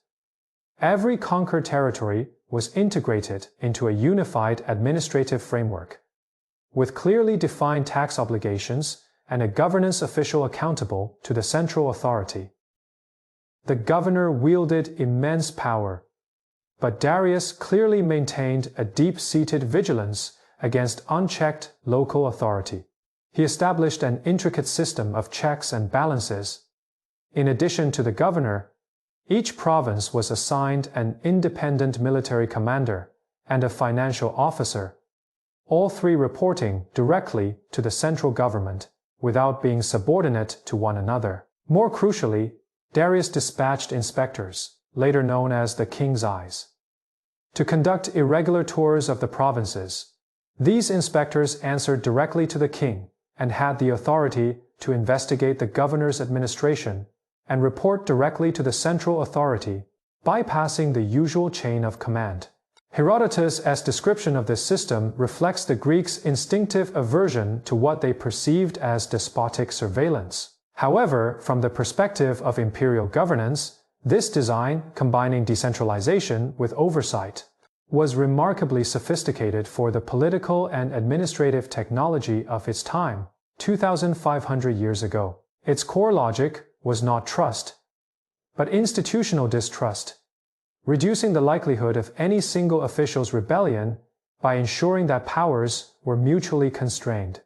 Every conquered territory was integrated into a unified administrative framework, with clearly defined tax obligations and a governance official accountable to the central authority. The governor wielded immense power, but Darius clearly maintained a deep-seated vigilance against unchecked local authority. He established an intricate system of checks and balances. In addition to the governor, each province was assigned an independent military commander and a financial officer, all 3 reporting directly to the central government without being subordinate to one another. More crucially, Darius dispatched inspectors, later known as the King's Eyes, to conduct irregular tours of the provinces. These inspectors answered directly to the king and had the authority to investigate the governor's administration and report directly to the central authority, bypassing the usual chain of command. Herodotus' description of this system reflects the Greeks' instinctive aversion to what they perceived as despotic surveillance. However, from the perspective of imperial governance, this design, combining decentralization with oversight, was remarkably sophisticated for the political and administrative technology of its time, 2,500 years ago. Its core logic was not trust, but institutional distrust, reducing the likelihood of any single official's rebellion by ensuring that powers were mutually constrained.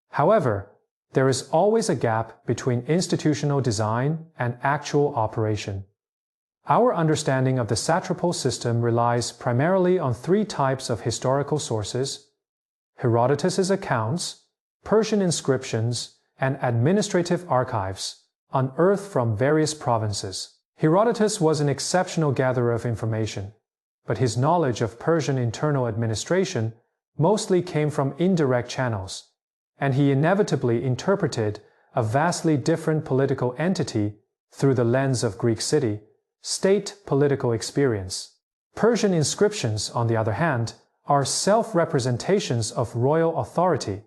However, there is always a gap between institutional design and actual operation. Our understanding of the satrapal system relies primarily on three types of historical sources: Herodotus's accounts, Persian inscriptions, and administrative archives unearthed from various provinces. Herodotus was an exceptional gatherer of information, but his knowledge of Persian internal administration mostly came from indirect channels, and he inevitably interpreted a vastly different political entity through the lens of Greek city-state political experience. Persian inscriptions, on the other hand, are self-representations of royal authority,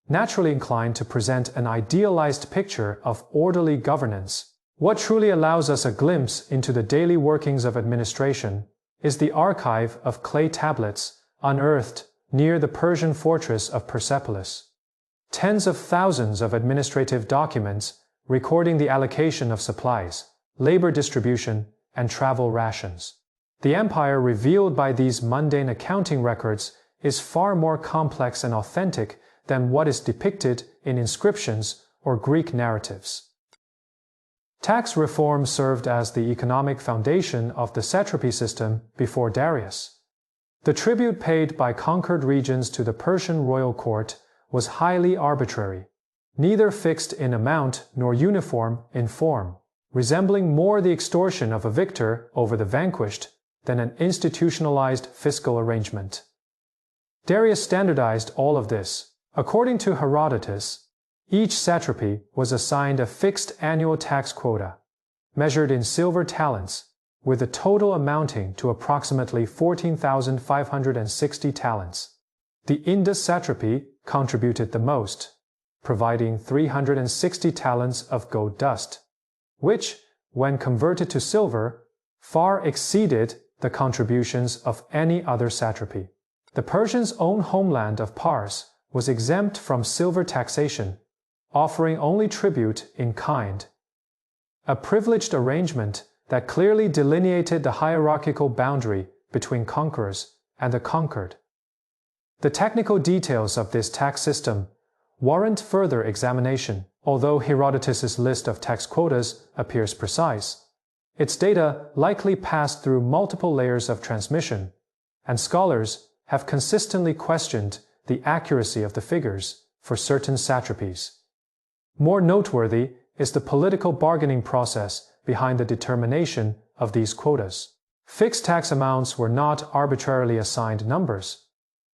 naturally inclined to present an idealized picture of orderly governance. What truly allows us a glimpse into the daily workings of administration is the archive of clay tablets unearthed near the Persian fortress of Persepolis. Tens of thousands of administrative documents recording the allocation of supplies, labor distribution, and travel rations. The empire revealed by these mundane accounting records is far more complex and authentic than what is depicted in inscriptions or Greek narratives. Tax reform served as the economic foundation of the satrapy system before Darius. The tribute paid by conquered regions to the Persian royal court was highly arbitrary, neither fixed in amount nor uniform in form, resembling more the extortion of a victor over the vanquished than an institutionalized fiscal arrangement. Darius standardized all of this. According to Herodotus, each satrapy was assigned a fixed annual tax quota, measured in silver talents, with a total amounting to approximately 14,560 talents. The Indus satrapy contributed the most, providing 360 talents of gold dust, which, when converted to silver, far exceeded the contributions of any other satrapy. The Persians' own homeland of Pars was exempt from silver taxation, offering only tribute in kind, a privileged arrangement that clearly delineated the hierarchical boundary between conquerors and the conquered. The technical details of this tax system warrant further examination. Although Herodotus's list of tax quotas appears precise, its data likely passed through multiple layers of transmission, and scholars have consistently questioned the accuracy of the figures for certain satrapies. More noteworthy is the political bargaining process behind the determination of these quotas. Fixed tax amounts were not arbitrarily assigned numbers.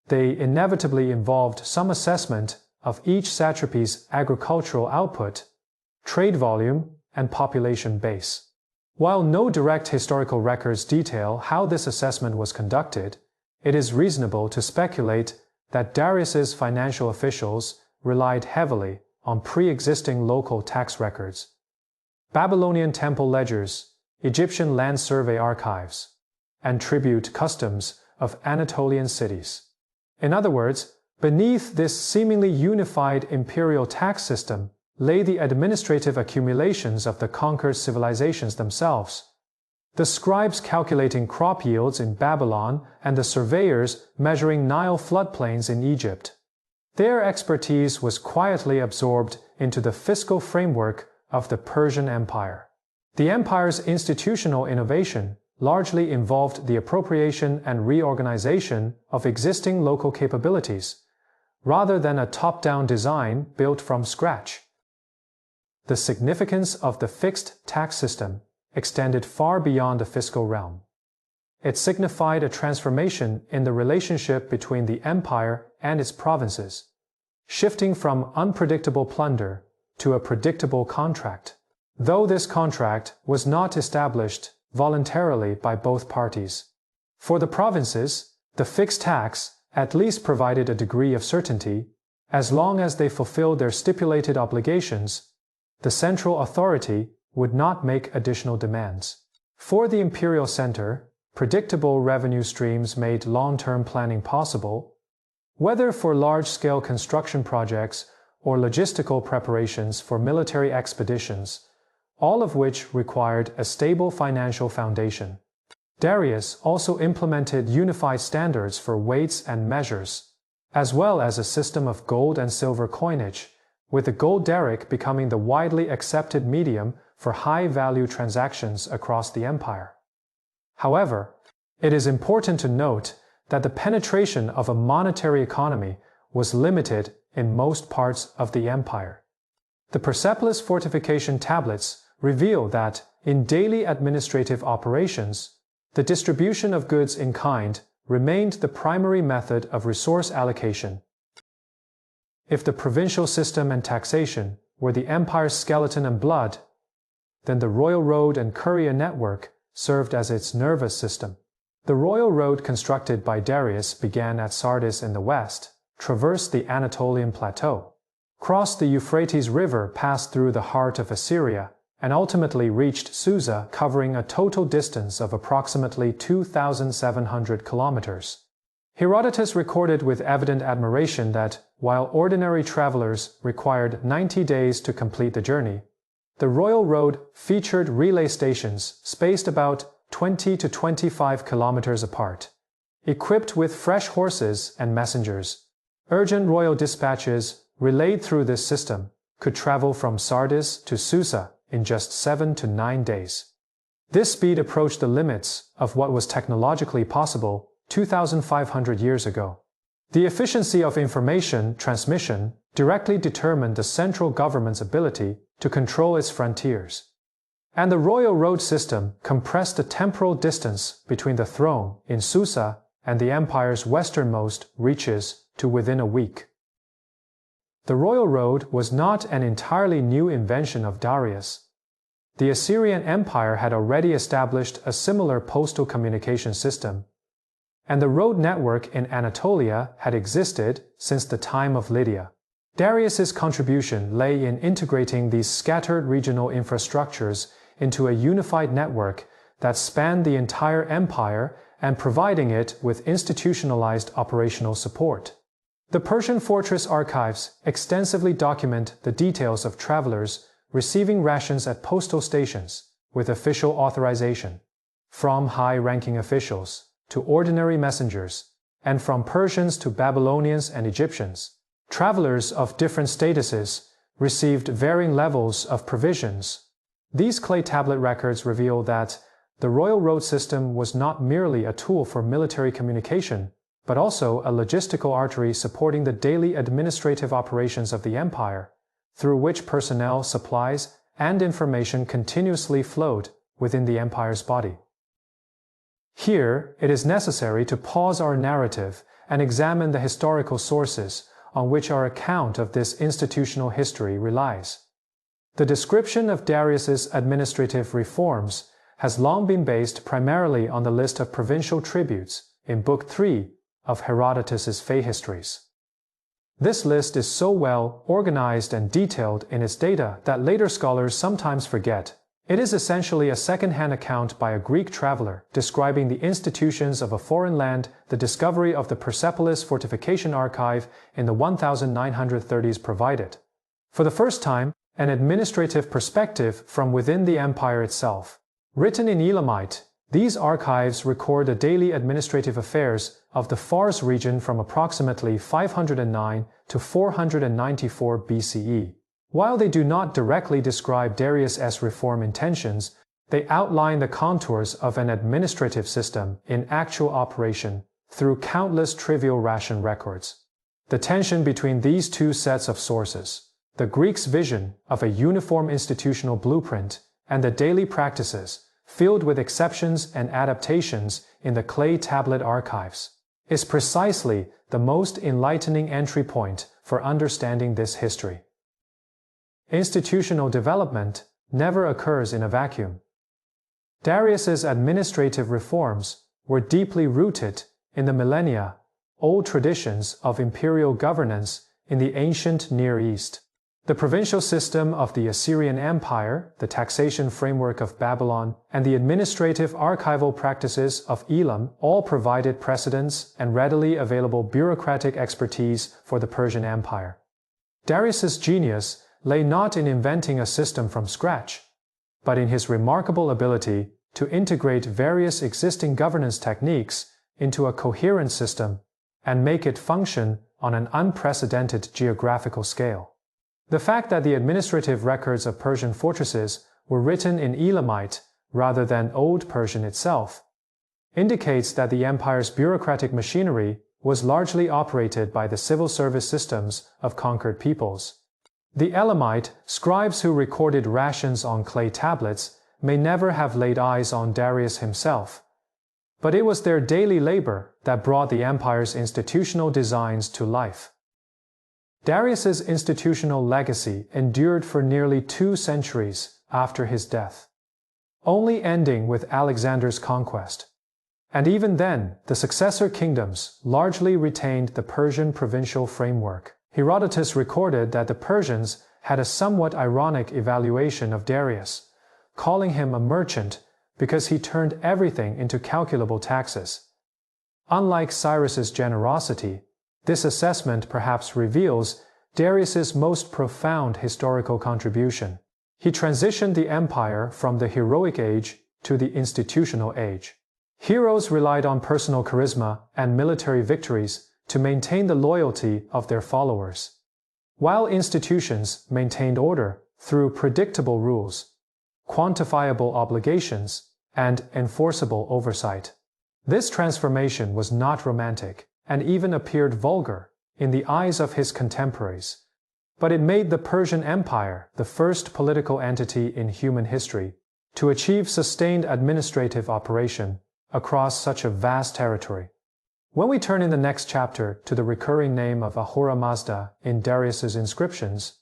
They inevitably involved some assessment of each satrapy's agricultural output, trade volume, and population base. While no direct historical records detail how this assessment was conducted, it is reasonable to speculate that Darius's financial officials relied heavily on pre-existing local tax records, Babylonian temple ledgers, Egyptian land survey archives, and tribute customs of Anatolian cities. In other words, beneath this seemingly unified imperial tax system lay the administrative accumulations of the conquered civilizations themselves. The scribes calculating crop yields in Babylon and the surveyors measuring Nile floodplains in Egypt. Their expertise was quietly absorbed into the fiscal framework of the Persian Empire. The empire's institutional innovation largely involved the appropriation and reorganization of existing local capabilities, rather than a top-down design built from scratch. The significance of the fixed tax system extended far beyond the fiscal realm. It signified a transformation in the relationship between the empire and its provinces, shifting from unpredictable plunder to a predictable contract. Though this contract was not established voluntarily by both parties. For the provinces, the fixed tax at least provided a degree of certainty, as long as they fulfilled their stipulated obligations the central authority would not make additional demands. For the imperial center, predictable revenue streams made long-term planning possible, whether for large-scale construction projects or logistical preparations for military expeditions, all of which required a stable financial foundation. Darius also implemented unified standards for weights and measures, as well as a system of gold and silver coinage, with the gold daric becoming the widely accepted medium for high-value transactions across the empire. However, it is important to note that the penetration of a monetary economy was limited in most parts of the empire. The Persepolis fortification tablets reveal that, in daily administrative operations, the distribution of goods in kind remained the primary method of resource allocation. If the provincial system and taxation were the empire's skeleton and blood, then the royal road and courier network served as its nervous system. The royal road constructed by Darius began at Sardis in the west, traversed the Anatolian plateau, crossed the Euphrates River, passed through the heart of Assyria, and ultimately reached Susa, covering a total distance of approximately 2,700 kilometers. Herodotus recorded with evident admiration that, while ordinary travelers required 90 days to complete the journey, the royal road featured relay stations spaced about 20 to 25 kilometers apart. Equipped with fresh horses and messengers, urgent royal dispatches relayed through this system could travel from Sardis to Susa in just 7 to 9 days. This speed approached the limits of what was technologically possible 2,500 years ago. The efficiency of information transmission directly determined the central government's ability to control its frontiers. And the royal road system compressed the temporal distance between the throne in Susa and the empire's westernmost reaches to within a week. The royal road was not an entirely new invention of Darius. The Assyrian Empire had already established a similar postal communication system, and the road network in Anatolia had existed since the time of Lydia. Darius's contribution lay in integrating these scattered regional infrastructures into a unified network that spanned the entire empire and providing it with institutionalized operational support. The Persian fortress archives extensively document the details of travelers receiving rations at postal stations with official authorization, from high-ranking officials to ordinary messengers, and from Persians to Babylonians and Egyptians. Travelers of different statuses received varying levels of provisions. These clay tablet records reveal that the royal road system was not merely a tool for military communication, but also a logistical artery supporting the daily administrative operations of the empire, through which personnel, supplies, and information continuously flowed within the empire's body. Here, it is necessary to pause our narrative and examine the historical sources on which our account of this institutional history relies. The description of Darius's administrative reforms has long been based primarily on the list of provincial tributes in Book 3 of Herodotus's Histories. This list is so well organized and detailed in its data that later scholars sometimes forget. It is essentially a second-hand account by a Greek traveler describing the institutions of a foreign land. The discovery of the Persepolis fortification archive in the 1930s provided, for the first time, an administrative perspective from within the empire itself. Written in Elamite, these archives record the daily administrative affairs of the Fars region from approximately 509 to 494 BCE. While they do not directly describe Darius's reform intentions, they outline the contours of an administrative system in actual operation through countless trivial ration records. The tension between these two sets of sources, the Greeks' vision of a uniform institutional blueprint and the daily practices, filled with exceptions and adaptations in the clay tablet archives, is precisely the most enlightening entry point for understanding this history. Institutional development never occurs in a vacuum. Darius's administrative reforms were deeply rooted in the millennia-old traditions of imperial governance in the ancient Near East. The provincial system of the Assyrian Empire, the taxation framework of Babylon, and the administrative archival practices of Elam all provided precedents and readily available bureaucratic expertise for the Persian Empire. Darius's genius lay not in inventing a system from scratch, but in his remarkable ability to integrate various existing governance techniques into a coherent system and make it function on an unprecedented geographical scale. The fact that the administrative records of Persian fortresses were written in Elamite rather than Old Persian itself indicates that the empire's bureaucratic machinery was largely operated by the civil service systems of conquered peoples. The Elamite scribes who recorded rations on clay tablets may never have laid eyes on Darius himself, but it was their daily labor that brought the empire's institutional designs to life. Darius's institutional legacy endured for nearly 2 centuries after his death, only ending with Alexander's conquest. And even then, the successor kingdoms largely retained the Persian provincial framework. Herodotus recorded that the Persians had a somewhat ironic evaluation of Darius, calling him a merchant because he turned everything into calculable taxes. Unlike Cyrus's generosity, this assessment perhaps reveals Darius's most profound historical contribution. He transitioned the empire from the heroic age to the institutional age. Heroes relied on personal charisma and military victories to maintain the loyalty of their followers, while institutions maintained order through predictable rules, quantifiable obligations, and enforceable oversight. This transformation was not romantic, and even appeared vulgar in the eyes of his contemporaries, but it made the Persian Empire the first political entity in human history to achieve sustained administrative operation across such a vast territory. When we turn in the next chapter to the recurring name of Ahura Mazda in Darius's inscriptions,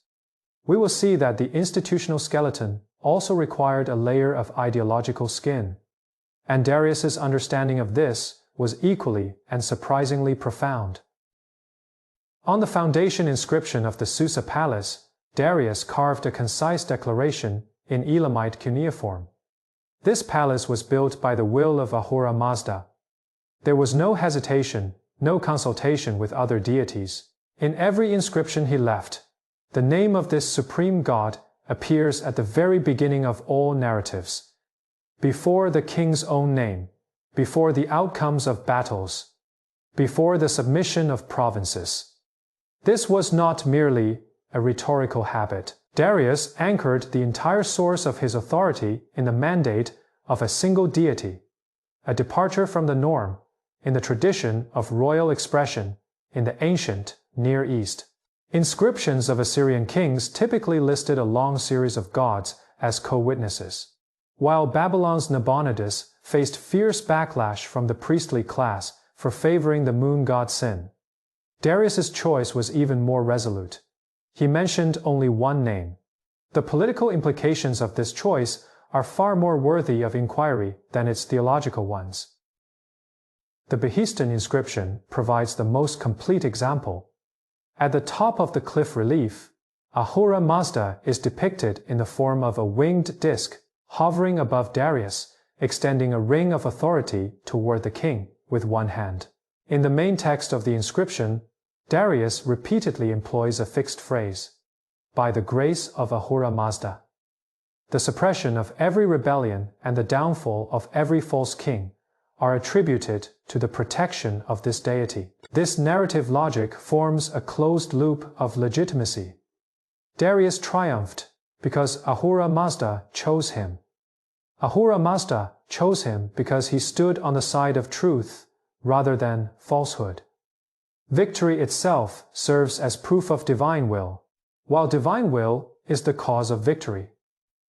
we will see that the institutional skeleton also required a layer of ideological skin, and Darius's understanding of this was equally and surprisingly profound. On the foundation inscription of the Susa Palace, Darius carved a concise declaration in Elamite cuneiform. This palace was built by the will of Ahura Mazda. There was no hesitation, no consultation with other deities. In every inscription he left, the name of this supreme god appears at the very beginning of all narratives, before the king's own name, before the outcomes of battles, before the submission of provinces. This was not merely a rhetorical habit. Darius anchored the entire source of his authority in the mandate of a single deity, a departure from the norm in the tradition of royal expression in the ancient Near East. Inscriptions of Assyrian kings typically listed a long series of gods as co-witnesses, while Babylon's Nabonidus faced fierce backlash from the priestly class for favoring the moon god Sin. Darius's choice was even more resolute. He mentioned only one name. The political implications of this choice are far more worthy of inquiry than its theological ones. The Behistun inscription provides the most complete example. At the top of the cliff relief, Ahura Mazda is depicted in the form of a winged disc hovering above Darius, extending a ring of authority toward the king with one hand. In the main text of the inscription, Darius repeatedly employs a fixed phrase, "By the grace of Ahura Mazda." The suppression of every rebellion and the downfall of every false king are attributed to the protection of this deity. This narrative logic forms a closed loop of legitimacy. Darius triumphed because Ahura Mazda chose him. Ahura Mazda chose him because he stood on the side of truth rather than falsehood. Victory itself serves as proof of divine will, while divine will is the cause of victory.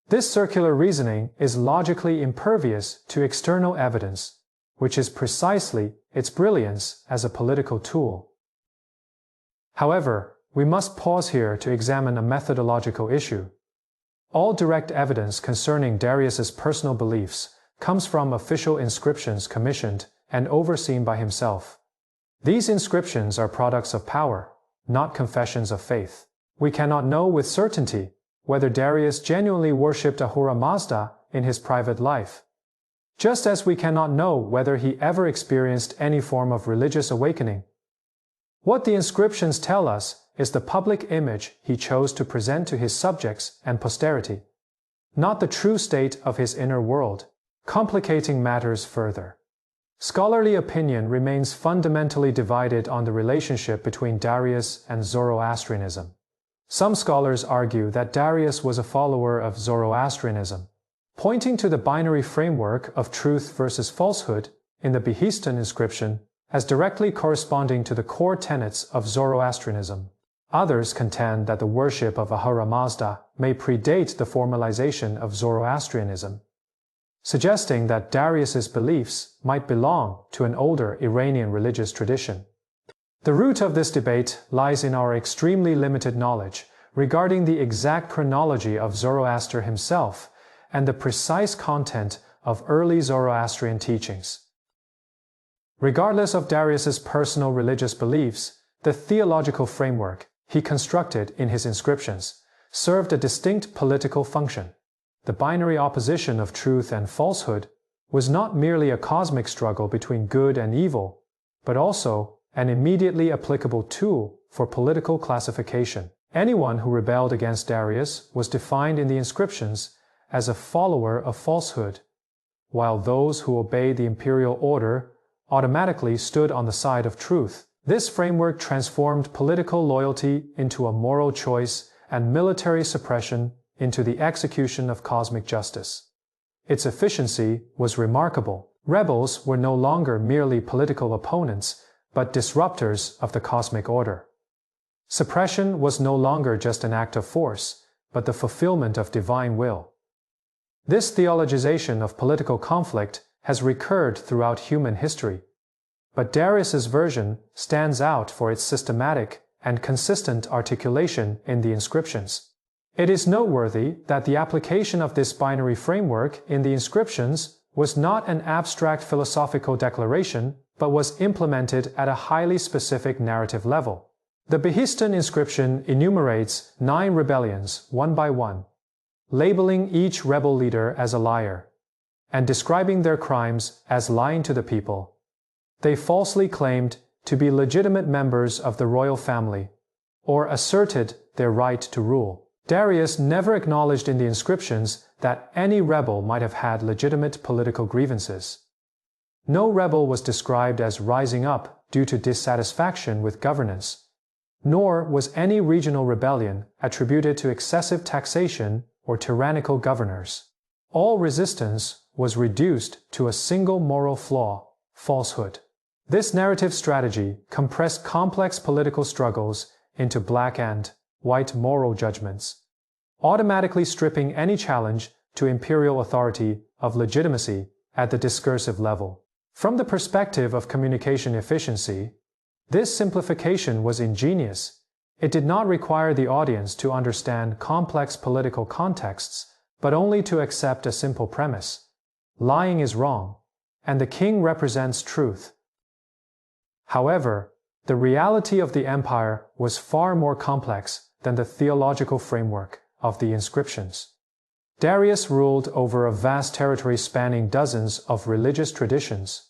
This circular reasoning is logically impervious to external evidence, which is precisely its brilliance as a political tool. However, we must pause here to examine a methodological issue. All direct evidence concerning Darius's personal beliefs comes from official inscriptions commissioned and overseen by himself. These inscriptions are products of power, not confessions of faith. We cannot know with certainty whether Darius genuinely worshipped Ahura Mazda in his private life, just as we cannot know whether he ever experienced any form of religious awakening. What the inscriptions tell us is the public image he chose to present to his subjects and posterity, not the true state of his inner world, complicating matters further. Scholarly opinion remains fundamentally divided on the relationship between Darius and Zoroastrianism. Some scholars argue that Darius was a follower of Zoroastrianism, pointing to the binary framework of truth versus falsehood in the Behistun inscription as directly corresponding to the core tenets of Zoroastrianism. Others contend that the worship of Ahura Mazda may predate the formalization of Zoroastrianism, suggesting that Darius's beliefs might belong to an older Iranian religious tradition. The root of this debate lies in our extremely limited knowledge regarding the exact chronology of Zoroaster himself and the precise content of early Zoroastrian teachings. Regardless of Darius's personal religious beliefs, the theological framework he constructed in his inscriptions served a distinct political function. The binary opposition of truth and falsehood was not merely a cosmic struggle between good and evil, but also an immediately applicable tool for political classification. Anyone who rebelled against Darius was defined in the inscriptions as a follower of falsehood, while those who obeyed the imperial order automatically stood on the side of truth. This framework transformed political loyalty into a moral choice and military suppression into the execution of cosmic justice. Its efficiency was remarkable. Rebels were no longer merely political opponents, but disruptors of the cosmic order. Suppression was no longer just an act of force, but the fulfillment of divine will. This theologization of political conflict has recurred throughout human history, but Darius's version stands out for its systematic and consistent articulation in the inscriptions. It is noteworthy that the application of this binary framework in the inscriptions was not an abstract philosophical declaration, but was implemented at a highly specific narrative level. The Behistun inscription enumerates 9 rebellions one by one, labeling each rebel leader as a liar, and describing their crimes as lying to the people. They falsely claimed to be legitimate members of the royal family, or asserted their right to rule. Darius never acknowledged in the inscriptions that any rebel might have had legitimate political grievances. No rebel was described as rising up due to dissatisfaction with governance, nor was any regional rebellion attributed to excessive taxation or tyrannical governors. All resistance was reduced to a single moral flaw: falsehood. This narrative strategy compressed complex political struggles into black and white moral judgments, automatically stripping any challenge to imperial authority of legitimacy at the discursive level. From the perspective of communication efficiency, this simplification was ingenious. It did not require the audience to understand complex political contexts, but only to accept a simple premise: lying is wrong, and the king represents truth. However, the reality of the empire was far more complex than the theological framework of the inscriptions. Darius ruled over a vast territory spanning dozens of religious traditions.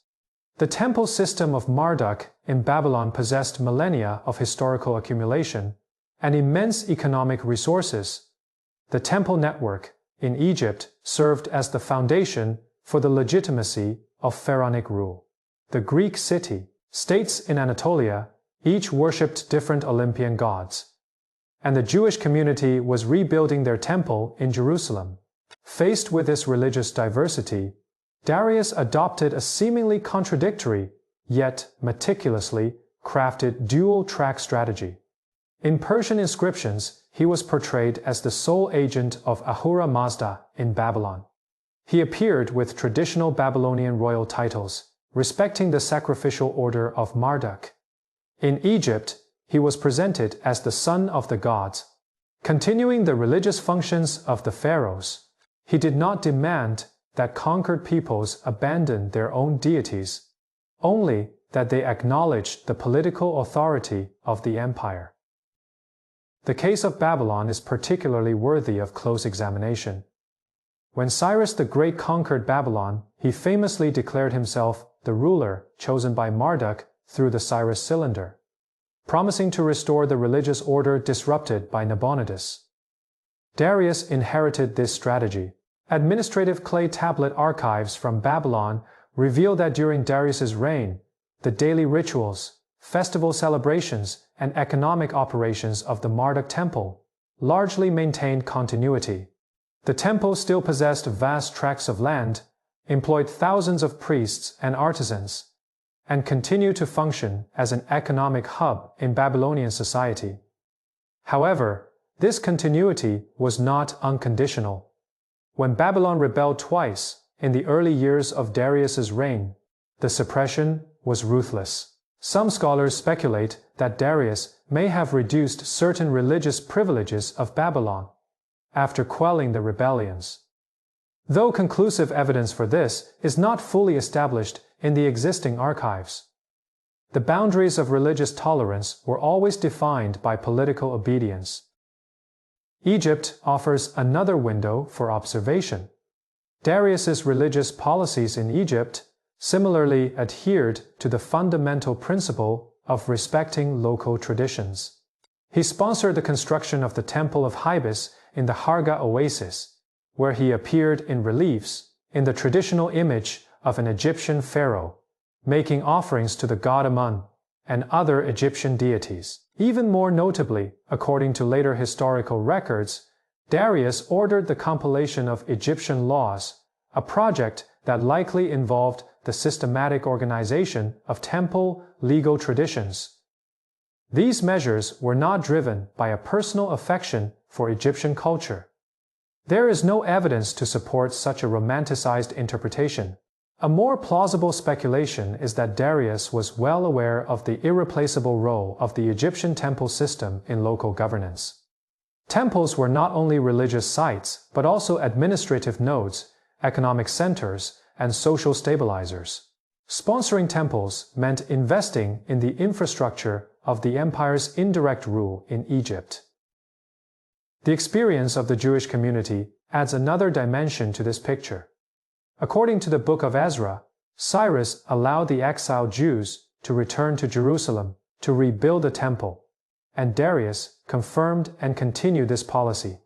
The temple system of Marduk in Babylon possessed millennia of historical accumulation and immense economic resources. The temple network in Egypt served as the foundation for the legitimacy of pharaonic rule. The Greek states in Anatolia each worshipped different Olympian gods, and the Jewish community was rebuilding their temple in Jerusalem. Faced with this religious diversity, Darius adopted a seemingly contradictory, yet meticulously crafted dual-track strategy. In Persian inscriptions, he was portrayed as the sole agent of Ahura Mazda in Babylon. He appeared with traditional Babylonian royal titles, respecting the sacrificial order of Marduk. In Egypt, he was presented as the son of the gods, continuing the religious functions of the pharaohs. He did not demand that conquered peoples abandon their own deities, only that they acknowledged the political authority of the empire. The case of Babylon is particularly worthy of close examination. When Cyrus the Great conquered Babylon, he famously declared himself the ruler chosen by Marduk through the Cyrus cylinder, promising to restore the religious order disrupted by Nabonidus. Darius inherited this strategy. Administrative clay tablet archives from Babylon reveal that during Darius's reign, the daily rituals, festival celebrations, and economic operations of the Marduk temple largely maintained continuity. The temple still possessed vast tracts of land, employed thousands of priests and artisans, and continued to function as an economic hub in Babylonian society. However, this continuity was not unconditional. When Babylon rebelled twice in the early years of Darius's reign, the suppression was ruthless. Some scholars speculate that Darius may have reduced certain religious privileges of Babylon after quelling the rebellions, though conclusive evidence for this is not fully established in the existing archives. The boundaries of religious tolerance were always defined by political obedience. Egypt offers another window for observation. Darius's religious policies in Egypt similarly adhered to the fundamental principle of respecting local traditions. He sponsored the construction of the Temple of Hybis in the Harga oasis, where he appeared in reliefs in the traditional image of an Egyptian pharaoh, making offerings to the god Amun and other Egyptian deities. Even more notably, according to later historical records, Darius ordered the compilation of Egyptian laws, a project that likely involved the systematic organization of temple legal traditions. These measures were not driven by a personal affection for Egyptian culture. There is no evidence to support such a romanticized interpretation. A more plausible speculation is that Darius was well aware of the irreplaceable role of the Egyptian temple system in local governance. Temples were not only religious sites, but also administrative nodes, economic centers, and social stabilizers. Sponsoring temples meant investing in the infrastructure of the empire's indirect rule in Egypt. The experience of the Jewish community adds another dimension to this picture. According to the Book of Ezra, Cyrus allowed the exiled Jews to return to Jerusalem to rebuild the temple, and Darius confirmed and continued this policy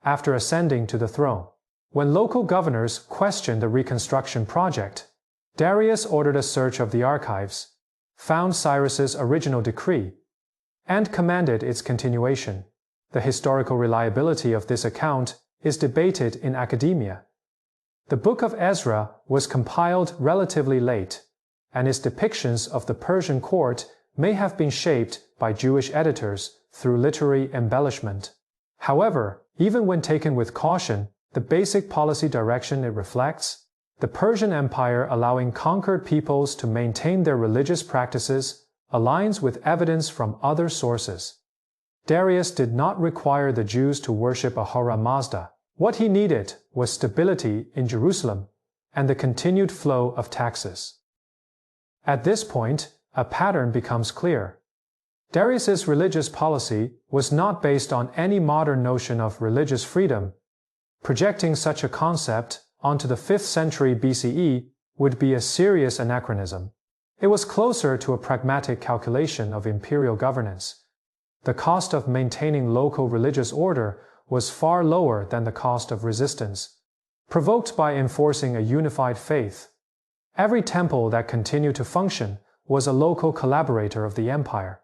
after ascending to the throne. When local governors questioned the reconstruction project, Darius ordered a search of the archives, found Cyrus's original decree, and commanded its continuation. The historical reliability of this account is debated in academia. The Book of Ezra was compiled relatively late, and its depictions of the Persian court may have been shaped by Jewish editors through literary embellishment. However, even when taken with caution, the basic policy direction it reflects, the Persian Empire allowing conquered peoples to maintain their religious practices, aligns with evidence from other sources. Darius did not require the Jews to worship Ahura Mazda. What he needed was stability in Jerusalem and the continued flow of taxes. At this point, a pattern becomes clear. Darius's religious policy was not based on any modern notion of religious freedom. Projecting such a concept onto the 5th century BCE would be a serious anachronism. It was closer to a pragmatic calculation of imperial governance. The cost of maintaining local religious order was far lower than the cost of resistance, provoked by enforcing a unified faith. Every temple that continued to function was a local collaborator of the empire,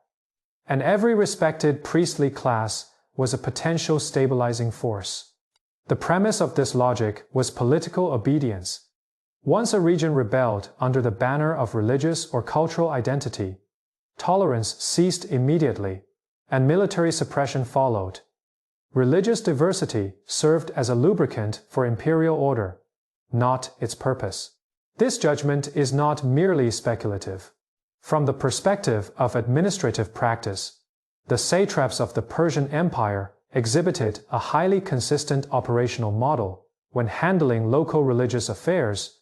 and every respected priestly class was a potential stabilizing force. The premise of this logic was political obedience. Once a region rebelled under the banner of religious or cultural identity, tolerance ceased immediately, and military suppression followed. Religious diversity served as a lubricant for imperial order, not its purpose. This judgment is not merely speculative. From the perspective of administrative practice, the satraps of the Persian Empire exhibited a highly consistent operational model when handling local religious affairs.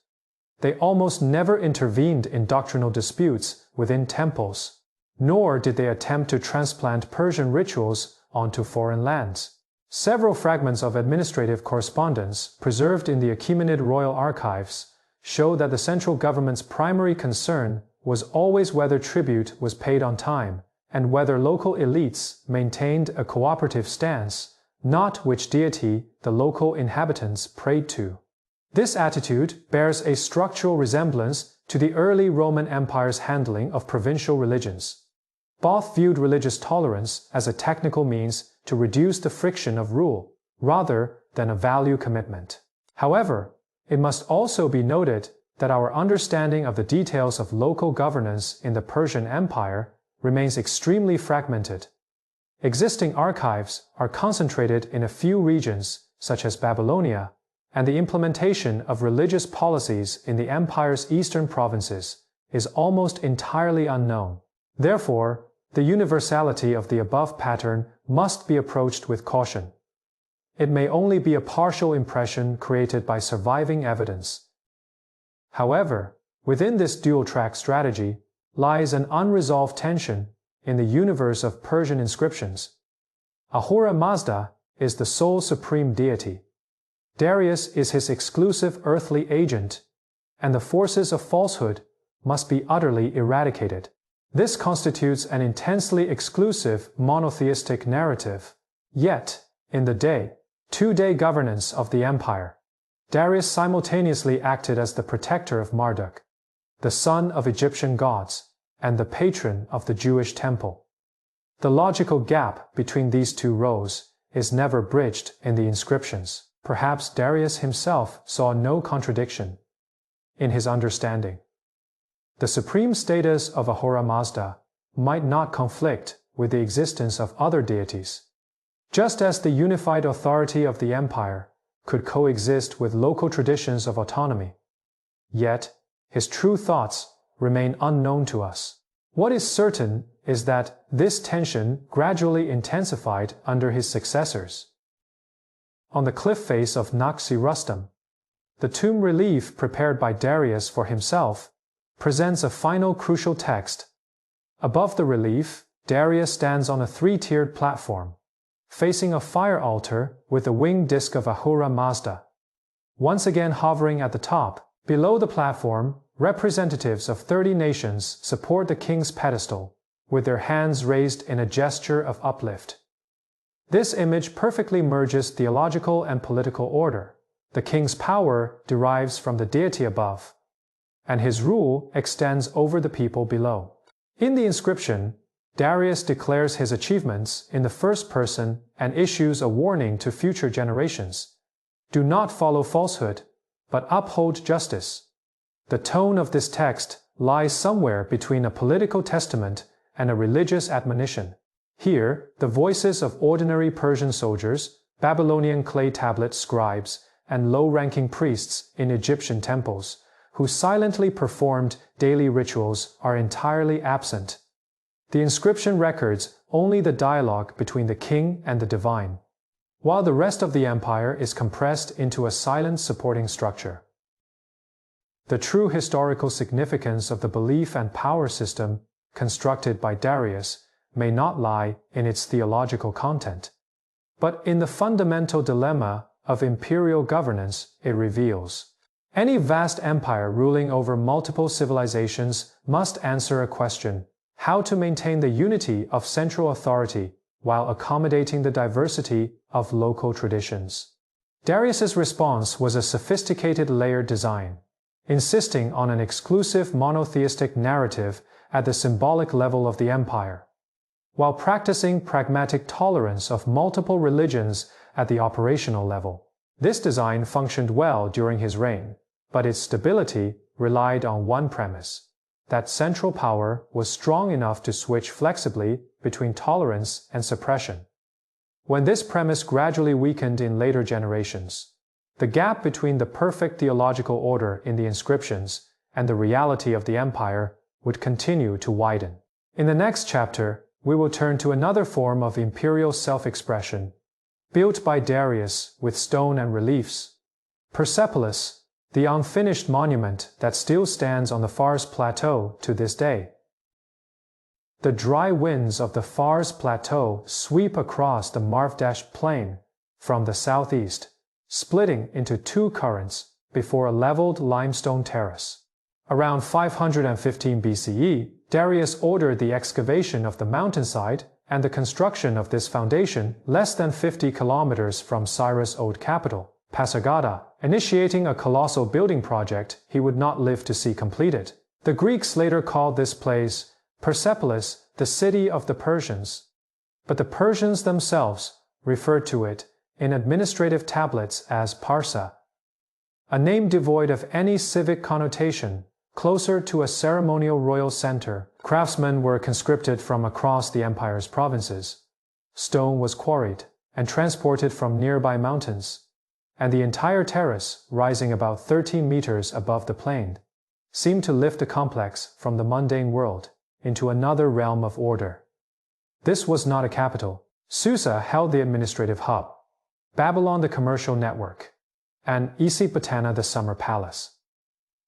They almost never intervened in doctrinal disputes within temples, nor did they attempt to transplant Persian rituals onto foreign lands. Several fragments of administrative correspondence preserved in the Achaemenid royal archives show that the central government's primary concern was always whether tribute was paid on time and whether local elites maintained a cooperative stance, not which deity the local inhabitants prayed to. This attitude bears a structural resemblance to the early Roman Empire's handling of provincial religions. Both viewed religious tolerance as a technical means to reduce the friction of rule, rather than a value commitment. However, it must also be noted that our understanding of the details of local governance in the Persian Empire remains extremely fragmented. Existing archives are concentrated in a few regions, such as Babylonia, and the implementation of religious policies in the empire's eastern provinces is almost entirely unknown. Therefore, the universality of the above pattern must be approached with caution. It may only be a partial impression created by surviving evidence. However, within this dual-track strategy lies an unresolved tension in the universe of Persian inscriptions. Ahura Mazda is the sole supreme deity. Darius is his exclusive earthly agent, and the forces of falsehood must be utterly eradicated. This constitutes an intensely exclusive monotheistic narrative. Yet, in the two-day governance of the empire, Darius simultaneously acted as the protector of Marduk, the son of Egyptian gods, and the patron of the Jewish temple. The logical gap between these two roles is never bridged in the inscriptions. Perhaps Darius himself saw no contradiction in his understanding. The supreme status of Ahura Mazda might not conflict with the existence of other deities, just as the unified authority of the empire could coexist with local traditions of autonomy. Yet, his true thoughts remain unknown to us. What is certain is that this tension gradually intensified under his successors. On the cliff face of Naxi Rustam, the tomb relief prepared by Darius for himself presents a final crucial text. Above the relief, Darius stands on a three-tiered platform, facing a fire altar with the winged disk of Ahura Mazda. Once again hovering at the top, below the platform, representatives of 30 nations support the king's pedestal, with their hands raised in a gesture of uplift. This image perfectly merges theological and political order. The king's power derives from the deity above, and his rule extends over the people below. In the inscription, Darius declares his achievements in the first person and issues a warning to future generations. Do not follow falsehood, but uphold justice. The tone of this text lies somewhere between a political testament and a religious admonition. Here, the voices of ordinary Persian soldiers, Babylonian clay tablet scribes, and low-ranking priests in Egyptian temples, who silently performed daily rituals, are entirely absent. The inscription records only the dialogue between the king and the divine, while the rest of the empire is compressed into a silent supporting structure. The true historical significance of the belief and power system constructed by Darius may not lie in its theological content, but in the fundamental dilemma of imperial governance it reveals. Any vast empire ruling over multiple civilizations must answer a question: how to maintain the unity of central authority while accommodating the diversity of local traditions. Darius's response was a sophisticated layered design, insisting on an exclusive monotheistic narrative at the symbolic level of the empire, while practicing pragmatic tolerance of multiple religions at the operational level. This design functioned well during his reign, but its stability relied on one premise: that central power was strong enough to switch flexibly between tolerance and suppression. When this premise gradually weakened in later generations, the gap between the perfect theological order in the inscriptions and the reality of the empire would continue to widen. In the next chapter, we will turn to another form of imperial self-expression, built by Darius with stone and reliefs: Persepolis, the unfinished monument that still stands on the Fars plateau to this day. The dry winds of the Fars Plateau sweep across the Marvdash Plain from the southeast, splitting into two currents before a leveled limestone terrace. Around 515 BCE, Darius ordered the excavation of the mountainside and the construction of this foundation less than 50 kilometers from Cyrus' old capital, Pasargada, initiating a colossal building project he would not live to see completed. The Greeks later called this place Persepolis, the city of the Persians, but the Persians themselves referred to it in administrative tablets as Parsa, a name devoid of any civic connotation, closer to a ceremonial royal center. Craftsmen were conscripted from across the empire's provinces. Stone was quarried and transported from nearby mountains, and the entire terrace, rising about 13 meters above the plain, seemed to lift the complex from the mundane world into another realm of order. This was not a capital. Susa held the administrative hub, Babylon the commercial network, and Ecbatana the summer palace.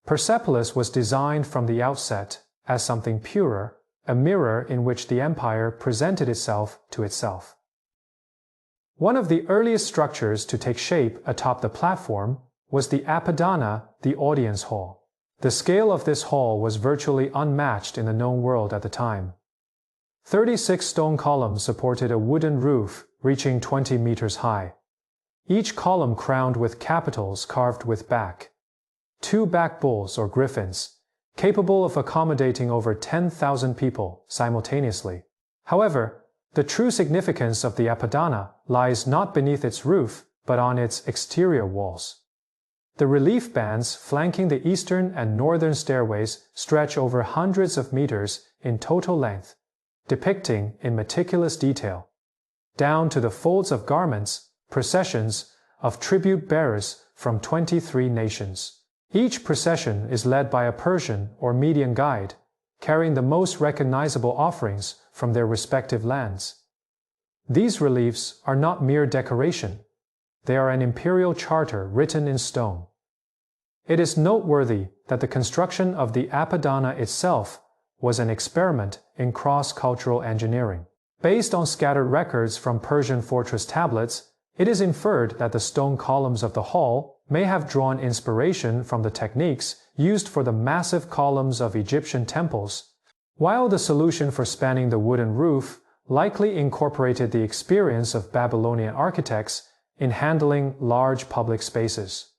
Persepolis was designed from the outset as something purer, a mirror in which the empire presented itself to itself. One of the earliest structures to take shape atop the platform was the Apadana, the audience hall. The scale of this hall was virtually unmatched in the known world at the time. 36 stone columns supported a wooden roof reaching 20 meters high, each column crowned with capitals carved with two back bulls or griffins, capable of accommodating over 10,000 people simultaneously. However, the true significance of the Apadana lies not beneath its roof, but on its exterior walls. The relief bands flanking the eastern and northern stairways stretch over hundreds of meters in total length, depicting in meticulous detail, down to the folds of garments, processions of tribute bearers from 23 nations. Each procession is led by a Persian or Median guide, carrying the most recognizable offerings from their respective lands. These reliefs are not mere decoration. They are an imperial charter written in stone. It is noteworthy that the construction of the Apadana itself was an experiment in cross-cultural engineering. Based on scattered records from Persian fortress tablets, it is inferred that the stone columns of the hall may have drawn inspiration from the techniques used for the massive columns of Egyptian temples, while the solution for spanning the wooden roof likely incorporated the experience of Babylonian architects in handling large public spaces.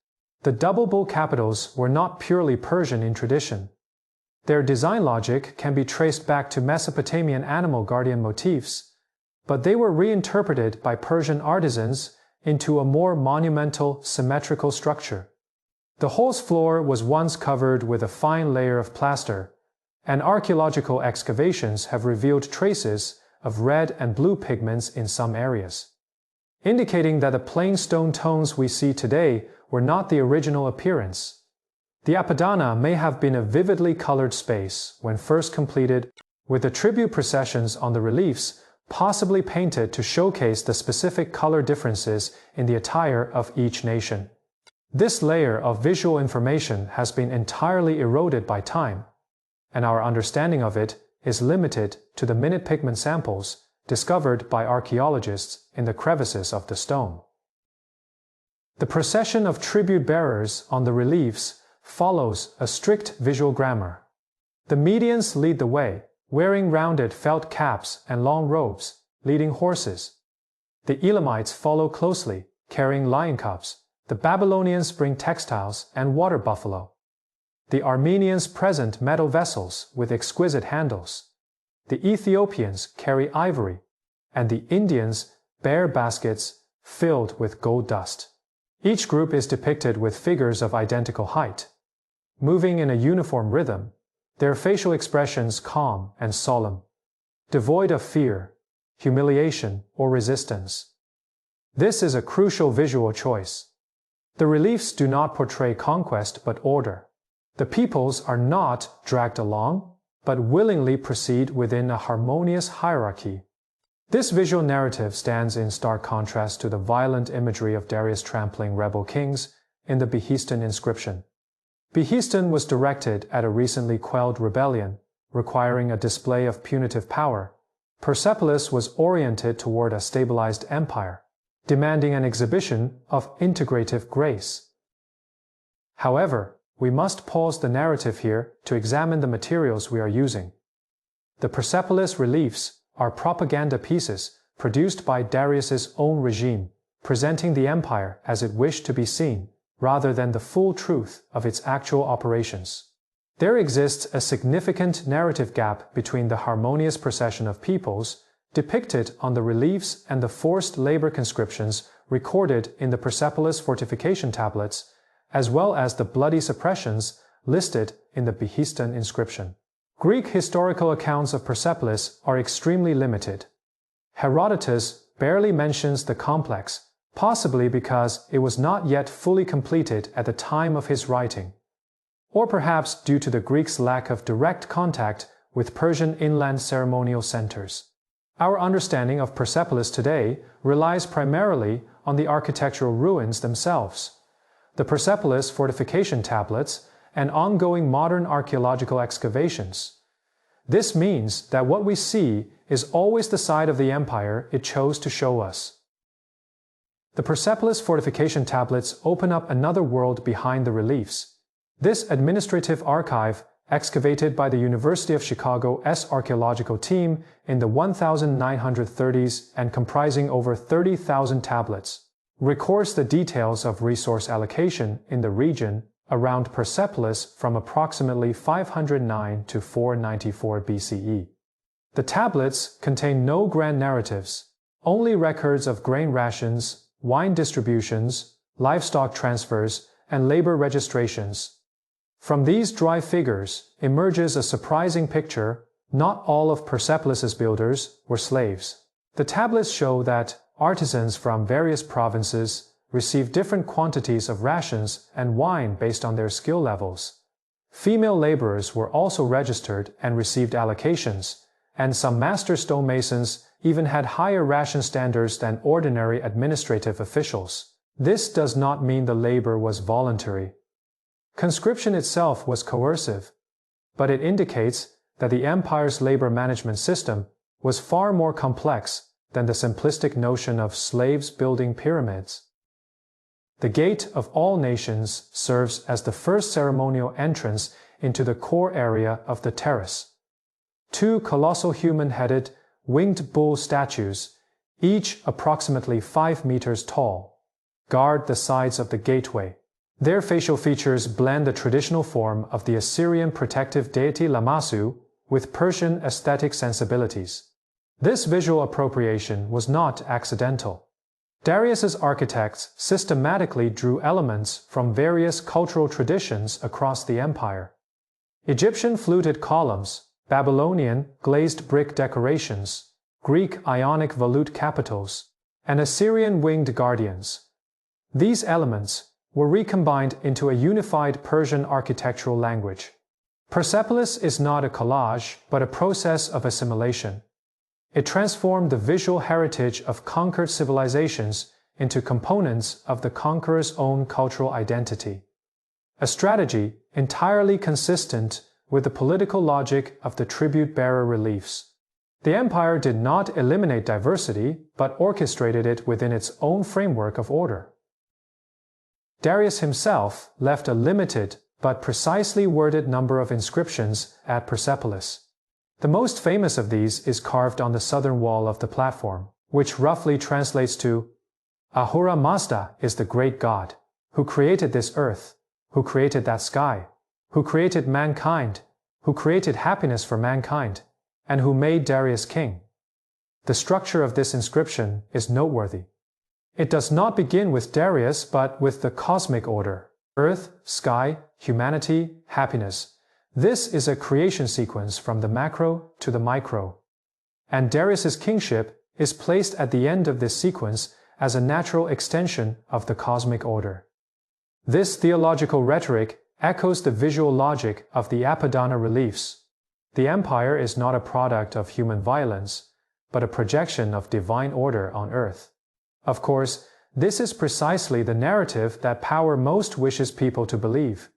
The double bull capitals were not purely Persian in tradition. Their design logic can be traced back to Mesopotamian animal guardian motifs, but they were reinterpreted by Persian artisans into a more monumental, symmetrical structure. The hall's floor was once covered with a fine layer of plaster, and archaeological excavations have revealed traces of red and blue pigments in some areas, indicating that the plain stone tones we see today were not the original appearance. The Apadana may have been a vividly colored space when first completed, with the tribute processions on the reliefs possibly painted to showcase the specific color differences in the attire of each nation. This layer of visual information has been entirely eroded by time, and our understanding of it is limited to the minute pigment samples discovered by archaeologists in the crevices of the stone. The procession of tribute bearers on the reliefs follows a strict visual grammar. The Medians lead the way, wearing rounded felt caps and long robes, leading horses. The Elamites follow closely, carrying lion cubs. The Babylonians bring textiles and water buffalo. The Armenians present metal vessels with exquisite handles. The Ethiopians carry ivory, and the Indians bear baskets filled with gold dust. Each group is depicted with figures of identical height, moving in a uniform rhythm, their facial expressions calm and solemn, devoid of fear, humiliation, or resistance. This is a crucial visual choice. The reliefs do not portray conquest but order. The peoples are not dragged along, but willingly proceed within a harmonious hierarchy. This visual narrative stands in stark contrast to the violent imagery of Darius trampling rebel kings in the Behistun inscription. Behistun was directed at a recently quelled rebellion, requiring a display of punitive power, Persepolis was oriented toward a stabilized empire, demanding an exhibition of integrative grace. However, we must pause the narrative here to examine the materials we are using. The Persepolis reliefs are propaganda pieces produced by Darius's own regime, presenting the empire as it wished to be seen, rather than the full truth of its actual operations. There exists a significant narrative gap between the harmonious procession of peoples depicted on the reliefs and the forced labor conscriptions recorded in the Persepolis fortification tablets, as well as the bloody suppressions listed in the Behistun inscription. Greek historical accounts of Persepolis are extremely limited. Herodotus barely mentions the complex, possibly because it was not yet fully completed at the time of his writing, or perhaps due to the Greeks' lack of direct contact with Persian inland ceremonial centers. Our understanding of Persepolis today relies primarily on the architectural ruins themselves, the Persepolis fortification tablets, and ongoing modern archaeological excavations. This means that what we see is always the side of the empire it chose to show us. The Persepolis fortification tablets open up another world behind the reliefs. This administrative archive, excavated by the University of Chicago's archaeological team in the 1930s and comprising over 30,000 tablets, records the details of resource allocation in the region around Persepolis from approximately 509 to 494 BCE. The tablets contain no grand narratives, only records of grain rations, wine distributions, livestock transfers, and labor registrations. From these dry figures emerges a surprising picture. Not all of Persepolis's builders were slaves. The tablets show that artisans from various provinces received different quantities of rations and wine based on their skill levels. Female laborers were also registered and received allocations, and some master stonemasons even had higher ration standards than ordinary administrative officials. This does not mean the labor was voluntary. Conscription itself was coercive, but it indicates that the empire's labor management system was far more complex than the simplistic notion of slaves building pyramids. The Gate of All Nations serves as the first ceremonial entrance into the core area of the terrace. Two colossal human-headed, winged bull statues, each approximately 5 meters tall, guard the sides of the gateway. Their facial features blend the traditional form of the Assyrian protective deity Lamassu with Persian aesthetic sensibilities. This visual appropriation was not accidental. Darius's architects systematically drew elements from various cultural traditions across the empire. Egyptian fluted columns, Babylonian glazed brick decorations, Greek Ionic volute capitals, and Assyrian winged guardians. These elements were recombined into a unified Persian architectural language. Persepolis is not a collage, but a process of assimilation. It transformed the visual heritage of conquered civilizations into components of the conqueror's own cultural identity. A strategy entirely consistent with the political logic of the tribute-bearer reliefs. The empire did not eliminate diversity, but orchestrated it within its own framework of order. Darius himself left a limited but precisely worded number of inscriptions at Persepolis. The most famous of these is carved on the southern wall of the platform, which roughly translates to, Ahura Mazda is the great God, who created this earth, who created that sky, who created mankind, who created happiness for mankind, and who made Darius king. The structure of this inscription is noteworthy. It does not begin with Darius, but with the cosmic order: earth, sky, humanity, happiness. This is a creation sequence from the macro to the micro. And Darius's kingship is placed at the end of this sequence as a natural extension of the cosmic order. This theological rhetoric echoes the visual logic of the Apadana reliefs. The empire is not a product of human violence, but a projection of divine order on earth. Of course, this is precisely the narrative that power most wishes people to believe.